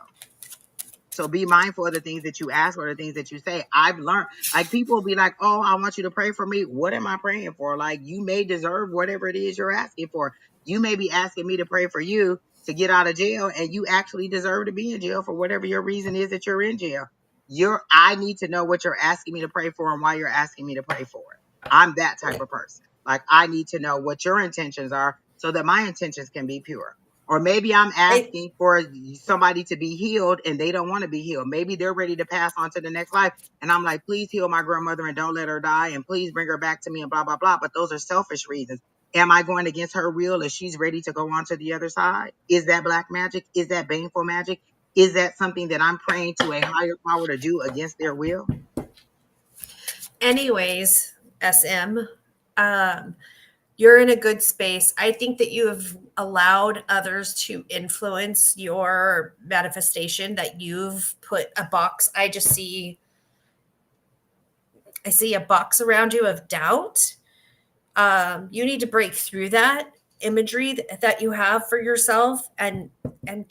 So be mindful of the things that you ask or the things that you say. I've learned, like, people will be like, oh, I want you to pray for me. What am I praying for? Like, you may deserve whatever it is you're asking for. You may be asking me to pray for you to get out of jail, and you actually deserve to be in jail for whatever your reason is that you're in jail. I need to know what you're asking me to pray for and why you're asking me to pray for it. I'm that type of person. Like, I need to know what your intentions are so that my intentions can be pure. Or maybe I'm
I,
asking for somebody to be healed and they don't want to be healed. Maybe they're ready to pass on to the next life. And I'm like, please heal my grandmother and don't let her die. And please bring her back to me and blah, blah, blah. But those are selfish reasons. Am I going against her will if she's ready to go on to the other side? Is that black magic? Is that baneful magic? Is that something that I'm praying to a higher power to do against their will?
anyways, SM, um, you're in a good space. I think that you have allowed others to influence your manifestation, that you've put a box. I see a box around you of doubt. You need to break through that imagery that you have for yourself, and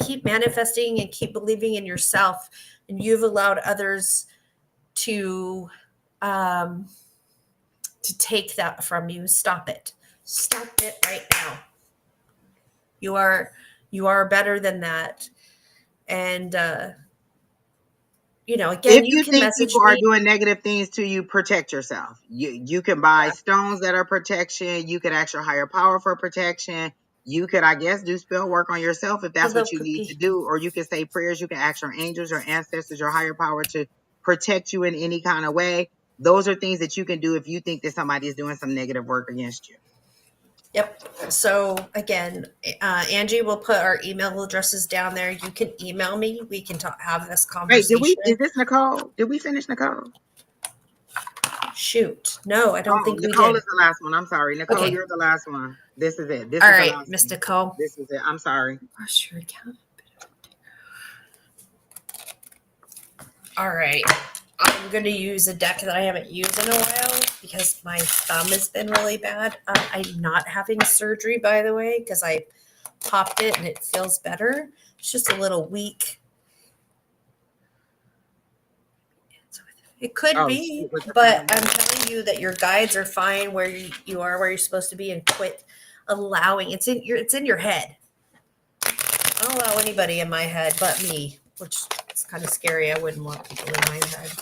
keep manifesting and keep believing in yourself. And you've allowed others to um, to take that from you. Stop it. Stop it right now. You are better than that. And again,
If
you
you
can
think
message
people are
me.
doing negative things to you, protect yourself. You can buy stones that are protection. You could ask your higher power for protection. You could, I guess, do spell work on yourself if that's what you need to do, or you can say prayers. You can ask your angels, your ancestors, your higher power to protect you in any kind of way. Those are things that you can do if you think that somebody is doing some negative work against you.
Yep. So again, Angie will put our email addresses down there. You can email me. We can have this
Wait, is
conversation.
this Nicole? Did we finish Nicole?
Shoot. No, I don't
Oh,
think we
Nicole
did.
is the last one. I'm sorry. Nicole,
Okay.
you're the last one. This is it. This
All
is the
right,
last
Miss
one.
Nicole.
This is it. I'm sorry.
Where's your account? All right. I'm going to use a deck that I haven't used in a while because my thumb has been really bad. I'm not having surgery, by the way, because I popped it and it feels better. It's just a little weak. It could
Oh,
be,
shoot, with the
but
family.
I'm telling you that your guides are fine where you are, where you're supposed to be, and quit allowing. It's in your head. I don't allow anybody in my head but me, which is kind of scary. I wouldn't want people in my head.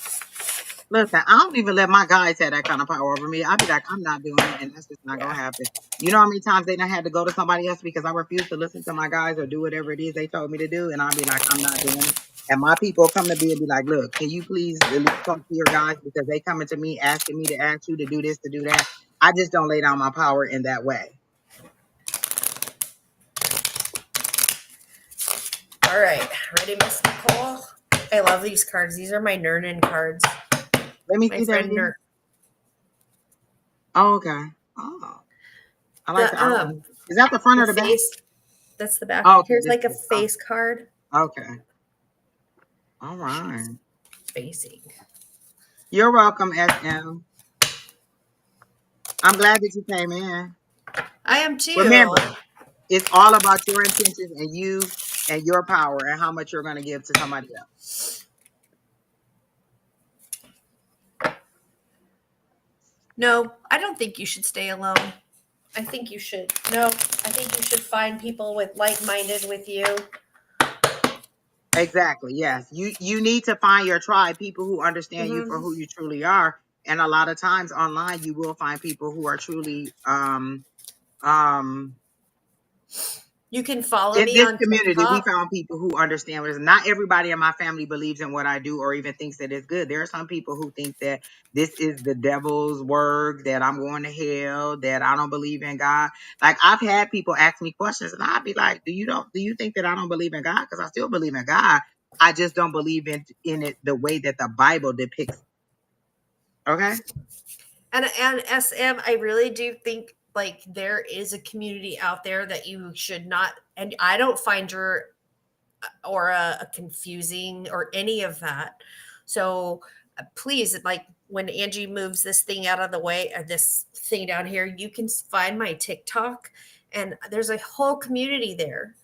Listen, I don't even let my guys have that kind of power over me. I'd be like, I'm not doing it, and that's just not gonna
Yeah.
happen. You know how many times they done had to go to somebody else because I refused to listen to my guys or do whatever it is they told me to do, and I'd be like, I'm not doing it. And my people come to me and be like, look, can you please at least talk to your guys because they coming to me asking me to ask you to do this, to do that. I just don't lay down my power in that way.
All right. Ready, Miss Nicole? I love these cards. These are my Nernan cards.
Let me
My
see that
friend
again.
Ner.
Oh, okay. Oh, I like the
The
artwork. Is that the front
the
or the back?
face. That's the back.
Oh, okay,
Here's
this
like a
is oh,
face card.
okay. All
She's
right.
facing.
You're welcome, SM. I'm glad that you came in.
I am too.
Remember, it's all about your intentions and you and your power and how much you're going to give to somebody else.
No, I don't think you should stay alone. I think you should. No, I think you should find people with like-minded with you.
Exactly. Yes. You need to find your tribe, people who understand you for
Mm-hmm.
who you truly are. And a lot of times online, you will find people who are truly um
You can follow
in
me
this
on
community, we
TikTok.
found people who understand what it is. Not everybody in my family believes in what I do or even thinks that it's good. There are some people who think that this is the devil's work, that I'm going to hell, that I don't believe in God. Like I've had people ask me questions and I'd be like, do you think that I don't believe in God? Because I still believe in God. I just don't believe in it the way that the Bible depicts. Okay.
And SM, I really do think like there is a community out there that you should not. And I don't find your aura confusing or any of that. So please, like when Angie moves this thing out of the way, this thing down here, you can find my TikTok, and there's a whole community there.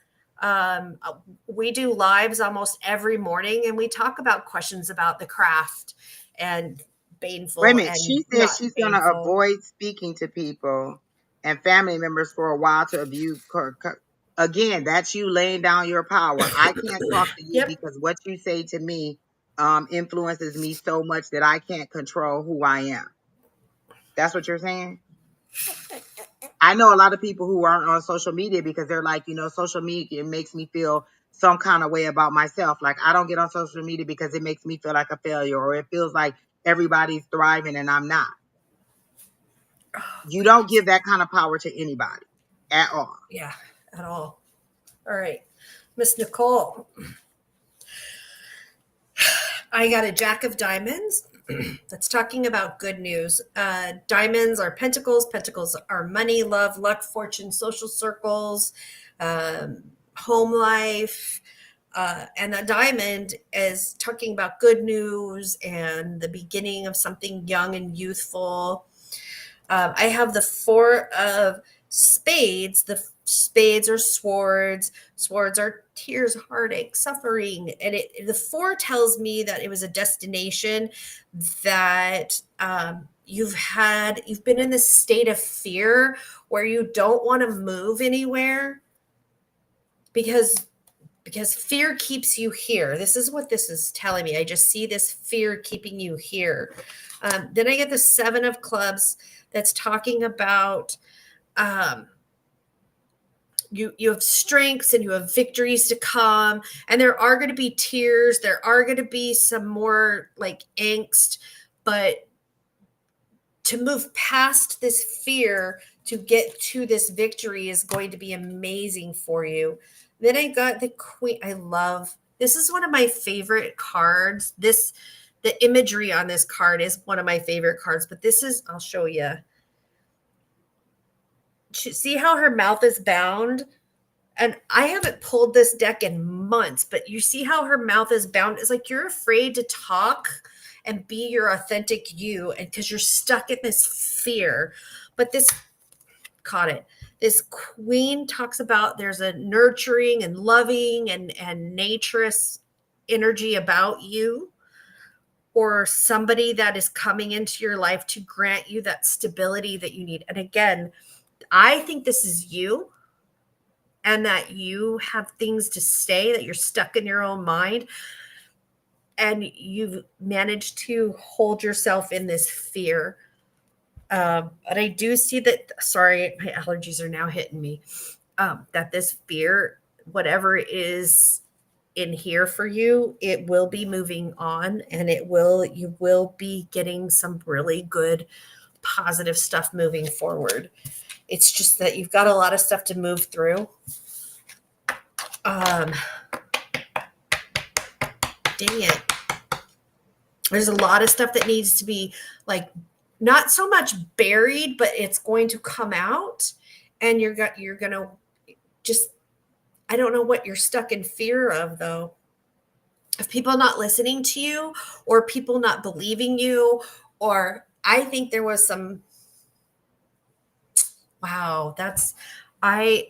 Um, uh, we do lives almost every morning, and we talk about questions about the craft and
Wait a
baneful
minute.
and
She said
not
she's going to
baneful.
avoid speaking to people and family members for a while to abuse. Again, that's you laying down your power. I can't talk to you
Yep.
because what you say to me influences me so much that I can't control who I am. That's what you're saying? I know a lot of people who aren't on social media because they're like, social media makes me feel some kind of way about myself. Like I don't get on social media because it makes me feel like a failure or it feels like everybody's thriving and I'm not.
Oh,
You don't give that kind of power to anybody at all.
yeah, at all. All right. Miss Nicole, I got a Jack of Diamonds. That's talking about good news. Diamonds are pentacles. Pentacles are money, love, luck, fortune, social circles, home life. And a diamond is talking about good news and the beginning of something young and youthful. I have the Four of Spades. The spades are swords. Swords are tears, heartache, suffering. And the four tells me that it was a destination that you've been in this state of fear where you don't want to move anywhere because because fear keeps you here. This is what this is telling me. I just see this fear keeping you here. Then I get the Seven of Clubs that's talking about um, you have strengths and you have victories to come, and there are going to be tears. There are going to be some more like angst, but to move past this fear to get to this victory is going to be amazing for you. Then I got the Queen. I love this is one of my favorite cards. The imagery on this card is one of my favorite cards, but this is, I'll show you. See how her mouth is bound? And I haven't pulled this deck in months, but you see how her mouth is bound? It's like you're afraid to talk and be your authentic you, and because you're stuck in this fear. But this caught it. This queen talks about there's a nurturing and loving and naturous energy about you, or somebody that is coming into your life to grant you that stability that you need. And again, I think this is you, and that you have things to say, that you're stuck in your own mind, and you've managed to hold yourself in this fear. But I do see that, sorry, my allergies are now hitting me, that this fear, whatever is in here for you, it will be moving on, and you will be getting some really good positive stuff moving forward. It's just that you've got a lot of stuff to move through. Dang it. There's a lot of stuff that needs to be like not so much buried, but it's going to come out, and you're going to just, I don't know what you're stuck in fear of though. Of people not listening to you, or people not believing you, or I think there was some, wow, that's, I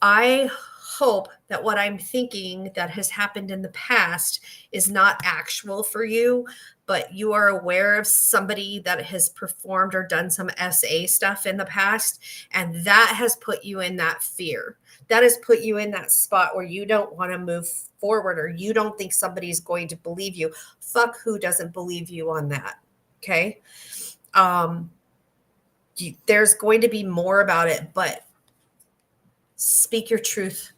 hope that what I'm thinking that has happened in the past is not actual for you, but you are aware of somebody that has performed or done some SA stuff in the past, and that has put you in that fear. That has put you in that spot where you don't want to move forward, or you don't think somebody's going to believe you. Fuck who doesn't believe you on that. Okay. There's going to be more about it, but speak your truth.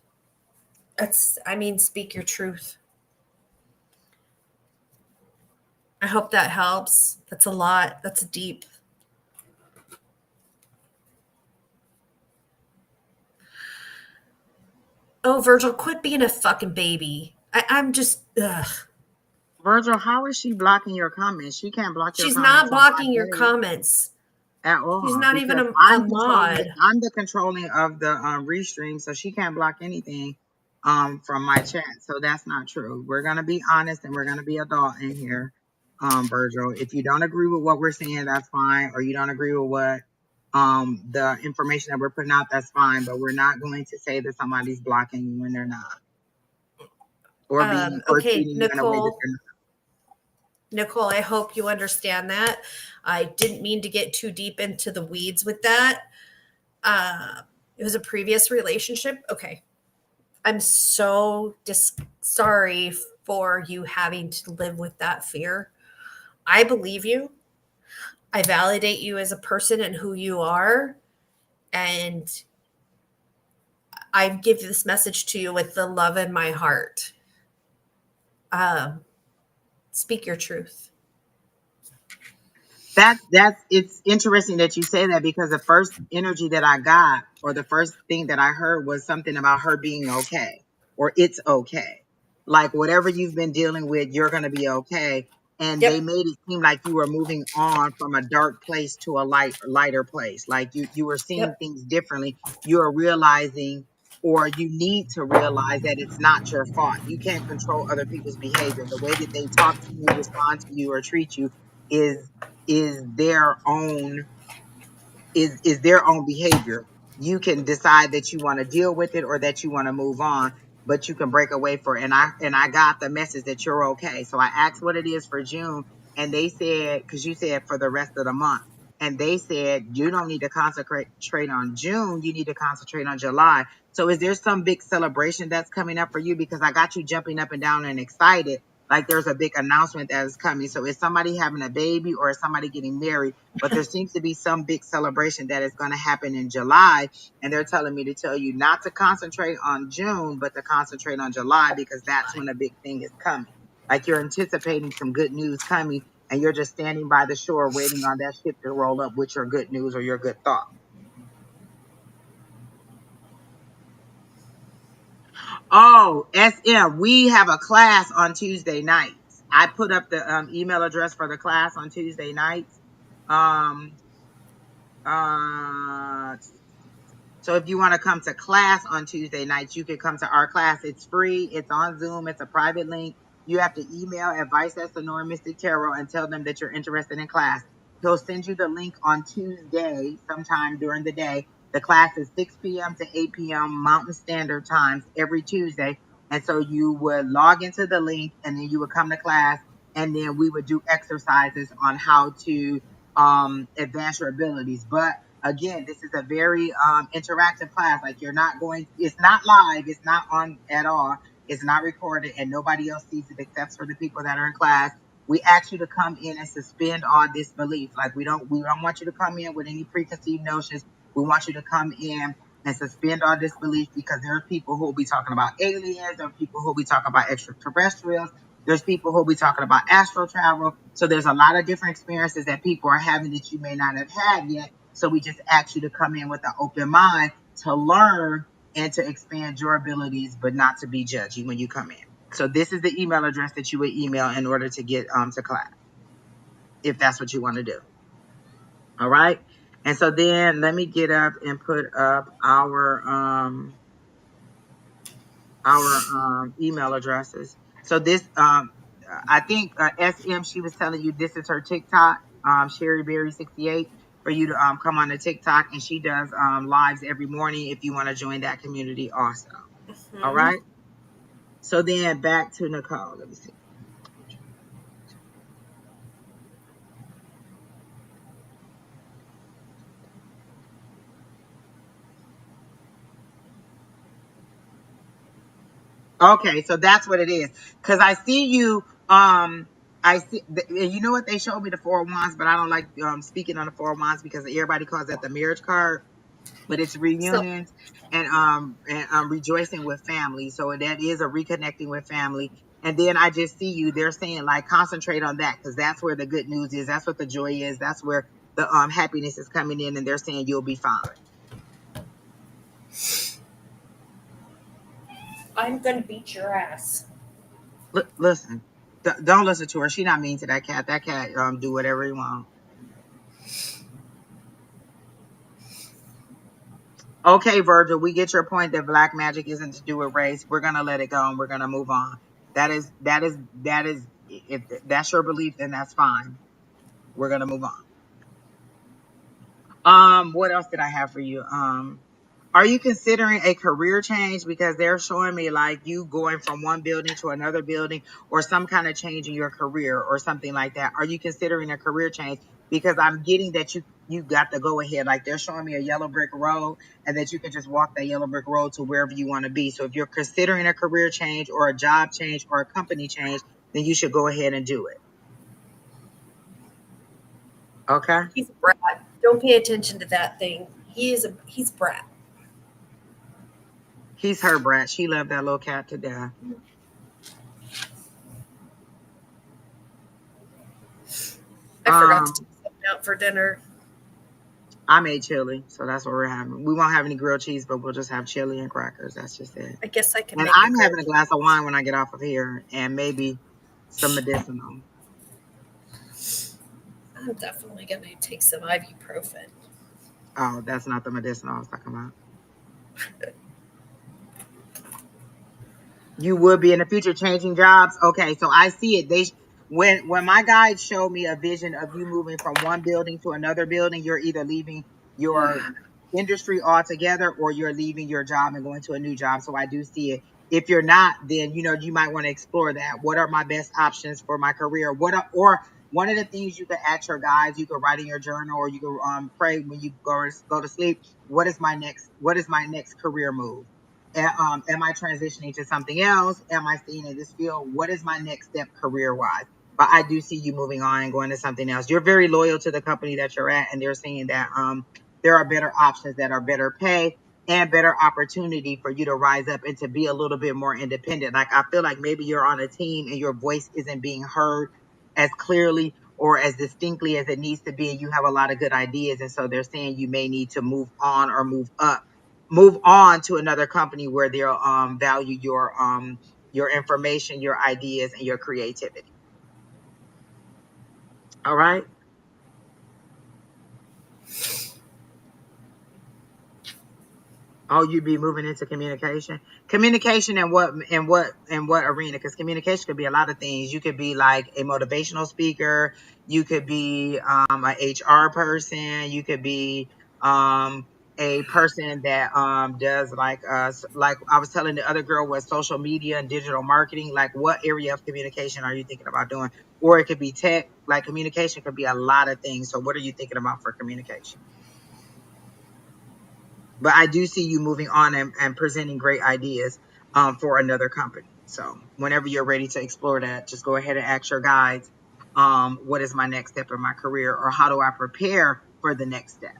Speak your truth. I hope that helps. That's a lot. That's deep. Oh, Virgil, quit being a fucking baby. I'm just, ugh.
Virgil, how is she blocking your comments? She can't block your
She's
comments
not
on my
blocking your
page
comments.
at
She's
all,
not even
because
a mod.
I'm the controlling of the restream, so she can't block anything from my chat. So that's not true. We're gonna be honest and we're gonna be adult in here, Virgil. If you don't agree with what we're saying, that's fine, or you don't agree with what the information that we're putting out, that's fine. But we're not going to say that somebody's blocking you when they're not, or
Okay,
treating you in a way that
Nicole.
they're not.
Nicole, I hope you understand that. I didn't mean to get too deep into the weeds with that. It was a previous relationship. Okay. I'm so sorry for you having to live with that fear. I believe you. I validate you as a person and who you are. And I give this message to you with the love in my heart. Speak your truth.
That's it's interesting that you say that, because the first energy that I got, or the first thing that I heard, was something about her being okay, or it's okay. Like whatever you've been dealing with, you're gonna be okay. And they
Yep.
made it seem like you were moving on from a dark place to a lighter place. Like you were seeing
Yep.
things differently. You're realizing, or you need to realize, that it's not your fault. You can't control other people's behavior. The way that they talk to you, respond to you, or treat you is is their own is their own behavior. You can decide that you want to deal with it, or that you want to move on, but you can break away for it. And I got the message that you're okay. So I asked what it is for June, and they said, because you said for the rest of the month. and they said you don't need to concentrate on June, you need to concentrate on July. So is there some big celebration that's coming up for you? Because I got you jumping up and down and excited, like there's a big announcement that is coming. So is somebody having a baby or is somebody getting married? But there seems to be some big celebration that is going to happen in July, and they're telling me to tell you not to concentrate on June, but to concentrate on July, because that's when a big thing is coming. Like you're anticipating some good news coming, and you're just standing by the shore waiting on that ship to roll up with your good news or your good thought. Oh, SM, we have a class on Tuesday nights. I put up the email address for the class on Tuesday nights. Um, uh, So if you want to come to class on Tuesday nights, you can come to our class. It's free. It's on Zoom. It's a private link. You have to email advice@Mystic Tarot and tell them that you're interested in class. He'll send you the link on Tuesday, sometime during the day. The class is 6 p.m. to 8 p.m. Mountain Standard Times every Tuesday. And so you would log into the link, and then you would come to class, and then we would do exercises on how to advance your abilities. But again, this is a very interactive class. Like you're not going, it's not live, it's not on at all, it's not recorded, and nobody else sees it except for the people that are in class. We ask you to come in and suspend all disbelief. Like we don't want you to come in with any preconceived notions. We want you to come in and suspend all disbelief, because there are people who will be talking about aliens, there are people who will be talking about extraterrestrials, there's people who will be talking about astral travel. So there's a lot of different experiences that people are having that you may not have had yet. So we just ask you to come in with an open mind to learn and to expand your abilities, but not to be judgy when you come in. So this is the email address that you would email in order to get to class, if that's what you want to do. All right. And so then let me get up and put up our email addresses. So this I think SM, she was telling you this is her TikTok, Sheri Beery 68, for you to come on the TikTok, and she does lives every morning if you want to join that community also. All
Mm-hmm.
right. So then back to Nicole. Let me see. Okay, so that's what it is. Cause I see you. I see. You know what, they showed me the Four of Wands, but I don't like speaking on the Four of Wands because everybody calls that the marriage card. But it's
So
reunions and rejoicing with family. So that is a reconnecting with family. And then I just see you. They're saying like concentrate on that, because that's where the good news is. That's what the joy is. That's where the happiness is coming in. And they're saying you'll be fine.
I'm gonna beat your ass.
Listen, don't listen to her. She not mean to that cat. That cat do whatever he wants. Okay, Virgil, we get your point that black magic isn't to do with race. We're gonna let it go and we're gonna move on. That is if that's your belief, then that's fine. We're gonna move on. What else did I have for you? Are you considering a career change? Because they're showing me like you going from one building to another building, or some kind of change in your career or something like that. Are you considering a career change? Because I'm getting that you got to go ahead. Like they're showing me a yellow brick road, and that you can just walk that yellow brick road to wherever you want to be. So if you're considering a career change or a job change or a company change, then you should go ahead and do it. Okay?
He's a brat. Don't pay attention to that thing. He's a brat.
He's her brat. She loved that little cat to death.
I forgot to
Um,
take something out for dinner.
I made chili, so that's what we're having. We won't have any grilled cheese, but we'll just have chili and crackers. That's just it.
I guess I can
And
make a
I'm having
grilled
a glass of
cheese.
wine when I get off of here, and maybe some medicinal.
I'm definitely gonna take some ibuprofen.
Oh, that's not the medicinal I was talking about. You would be in the future changing jobs. Okay, so I see it. When my guide showed me a vision of you moving from one building to another building, you're either leaving your industry altogether or you're leaving your job and going to a new job. So I do see it. If you're not, then you might want to explore that. What are my best options for my career? Or one of the things you could ask your guides, you could write in your journal, or you could pray when you go to sleep. What is my next career move? Am I transitioning to something else? Am I staying in this field? What is my next step career wise? But I do see you moving on and going to something else. You're very loyal to the company that you're at, and they're saying that there are better options that are better pay and better opportunity for you to rise up and to be a little bit more independent. Like I feel like maybe you're on a team and your voice isn't being heard as clearly or as distinctly as it needs to be, and you have a lot of good ideas, and so they're saying you may need to move on or move on to another company where they'll value your information, your ideas, and your creativity. All right. Oh, you'd be moving into communication. Communication and what arena? Because communication could be a lot of things. You could be like a motivational speaker. You could be a HR person. You could be a person that does like I was telling the other girl was social media and digital marketing. Like what area of communication are you thinking about doing? Or it could be tech. Like communication could be a lot of things. So what are you thinking about for communication? But I do see you moving on and presenting great ideas for another company. So whenever you're ready to explore that, just go ahead and ask your guides, what is my next step in my career, or how do I prepare for the next step?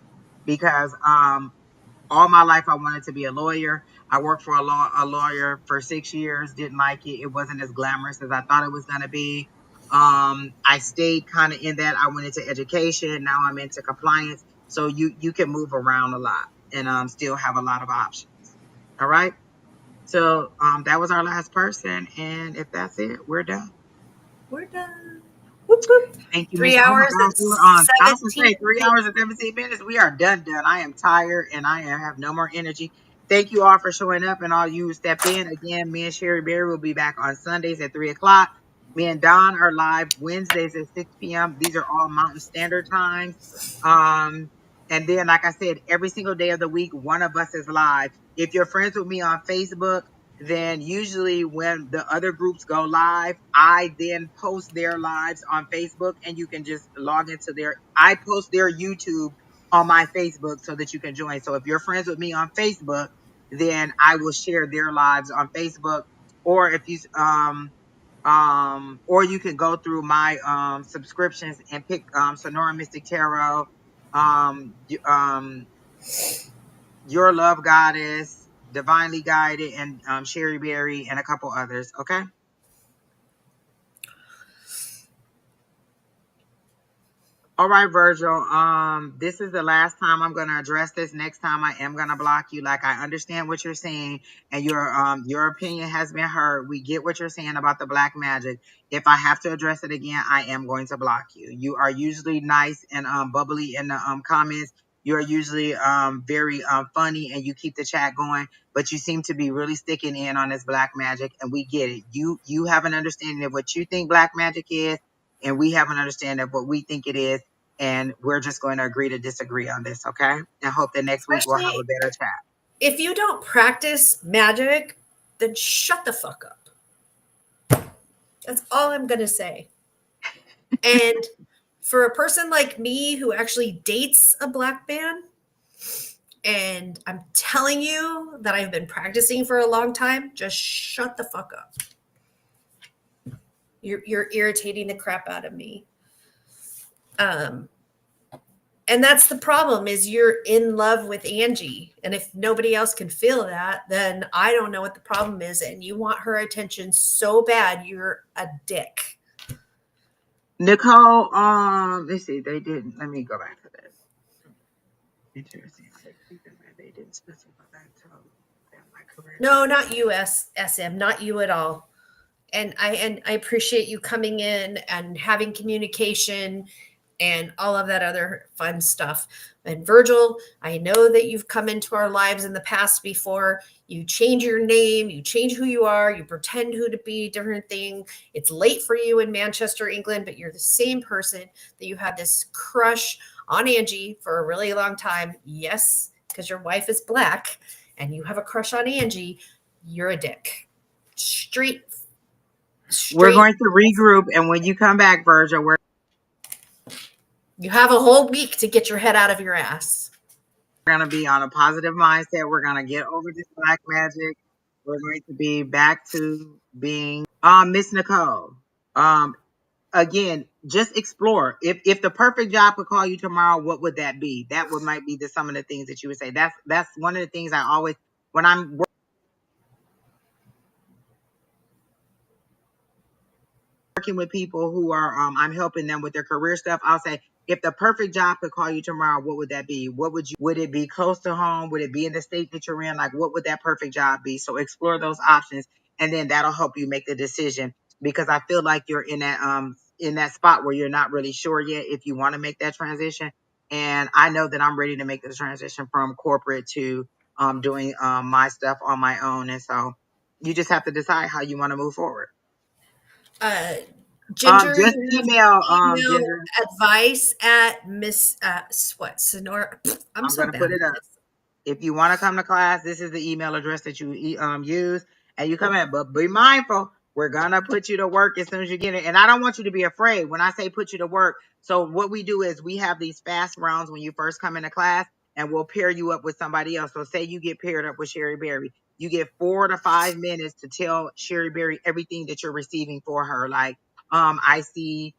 Because all my life I wanted to be a lawyer. I worked for a lawyer for 6 years, didn't like it. It wasn't as glamorous as I thought it was going to be. I stayed kind of in that. I went into education. Now I'm into compliance. So you can move around a lot and still have a lot of options. All right. So that was our last person. And if that's it, we're done.
We're done. Whoop, whoop.
Thank you, Miss.
Three
Oh my
hours
gosh,
and
we were on. I was gonna
17
say 3 hours and 17 minutes. We are done. I am tired and have no more energy. Thank you all for showing up and all you who step in. Again, me and Sheri Beery will be back on Sundays at 3 o'clock. Me and Don are live Wednesdays at 6 p.m. These are all Mountain Standard Times. Um, and then, like I said, every single day of the week, one of us is live. If you're friends with me on Facebook, then usually when the other groups go live, I then post their lives on Facebook, and you can just log into I post their YouTube on my Facebook so that you can join. So if you're friends with me on Facebook, then I will share their lives on Facebook. Or if you or you can go through my subscriptions and pick Sonora Mystic Tarot, Your Love Goddess, Divinely Guided, and Sheri Beery, and a couple others. Okay. All right, Virgil. This is the last time I'm gonna address this. Next time I am gonna block you. Like I understand what you're saying, and your opinion has been heard. We get what you're saying about the black magic. If I have to address it again, I am going to block you. You are usually nice and bubbly in the comments. You're usually very funny, and you keep the chat going. But you seem to be really sticking in on this black magic, and we get it. You have an understanding of what you think black magic is, and we have an understanding of what we think it is, and we're just going to agree to disagree on this, okay? And hope that next week we'll have a
Especially
better chat.
if you don't practice magic, then shut the fuck up. That's all I'm going to say. And for a person like me who actually dates a black man, and I'm telling you that I've been practicing for a long time, just shut the fuck up. You're irritating the crap out of me. And that's the problem, is you're in love with Angie. And if nobody else can feel that, then I don't know what the problem is. And you want her attention so bad, you're a dick.
Nicole, let's see, they didn't. Let me go back to that. Interesting. They didn't specify that. My career.
No, not you, SM, not you at all. And I appreciate you coming in and having communication and all of that other fun stuff. And Virgil, I know that you've come into our lives in the past before. You change your name, you change who you are, you pretend who to be, different thing. It's late for you in Manchester, England, but you're the same person that you had this crush on Angie for a really long time. Yes, because your wife is black and you have a crush on Angie. You're a dick. Straight.
We're going to regroup, and when you come back, Virgil,
You have a whole week to get your head out of your ass.
We're going to be on a positive mindset. We're going to get over this black magic. We're going to be back to being Miss Nicole. Again, just explore. If the perfect job could call you tomorrow, what would that be? That would might be some of the things that you would say. That's one of the things I always, when I'm working with people who are I'm helping them with their career stuff, I'll say, if the perfect job could call you tomorrow, what would that be? Would it be close to home? Would it be in the state that you're in? Like, what would that perfect job be? So explore those options, and then that'll help you make the decision, because I feel like you're in that spot where you're not really sure yet if you want to make that transition. And I know that I'm ready to make the transition from corporate to doing my stuff on my own. And so you just have to decide how you want to move forward.
Ginger,
Just
you have
email
email
Ginger.
advice at Miss what Sonora. I'm
I'm
so
gonna
bad
put
at
it up.
this.
If you want to come to class, this is the email address that you use, and you come in. But be mindful, we're gonna put you to work as soon as you get it. And I don't want you to be afraid when I say put you to work. So what we do is we have these fast rounds when you first come into class, and we'll pair you up with somebody else. So say you get paired up with Sheri Beery, you get 4 to 5 minutes to tell Sheri Beery everything that you're receiving for her. Like, I see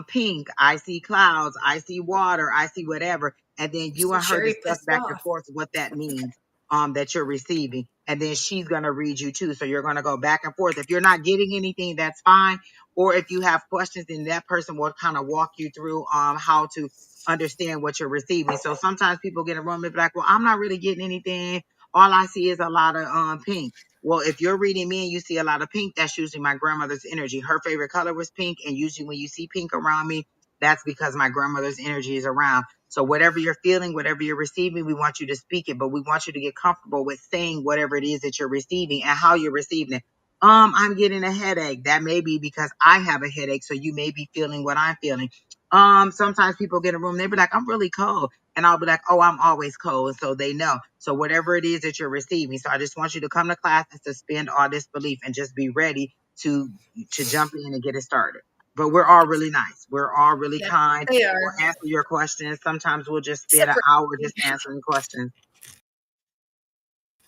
pink, I see clouds, I see water, I see whatever, and then
You
you
see
and her
Sherry
discuss
pissed
back and
off.
forth what that means, that you're receiving, and then she's going to read you too, so you're going to go back and forth. If you're not getting anything, that's fine, or if you have questions, then that person will kind of walk you through how to understand what you're receiving. So sometimes people get in a room and be like, well, I'm not really getting anything, all I see is a lot of pink. Well, if you're reading me and you see a lot of pink, that's usually my grandmother's energy. Her favorite color was pink, and usually when you see pink around me, that's because my grandmother's energy is around. So whatever you're feeling, whatever you're receiving, we want you to speak it, but we want you to get comfortable with saying whatever it is that you're receiving and how you're receiving it. I'm getting a headache. That may be because I have a headache, so you may be feeling what I'm feeling. Sometimes people get in a room, they be like, I'm really cold. And I'll be like, oh, I'm always cold. And so they know. So whatever it is that you're receiving. So I just want you to come to class and suspend all disbelief and just be ready to jump in and get it started. But we're all really nice. We're all really
Yeah,
kind.
they
We'll
are.
answer your questions. Sometimes we'll just spend
Except
an
for
hour just answering questions.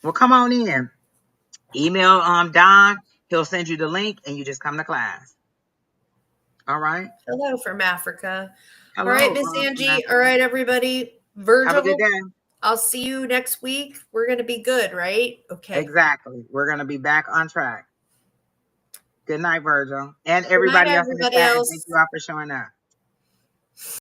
Well, come on in. Email Don. He'll send you the link and you just come to class. All right.
hello from Africa. All right,
Hello,
Miss
from
Angie. All
Africa.
right, everybody.
Have a good
Virgil,
day.
I'll see you next week. We're gonna be good, right? Okay.
Exactly. We're going to be back on track. Good night, Virgil. And
Good night,
everybody else in the
everybody
chat. And thank
else.
you all for showing up.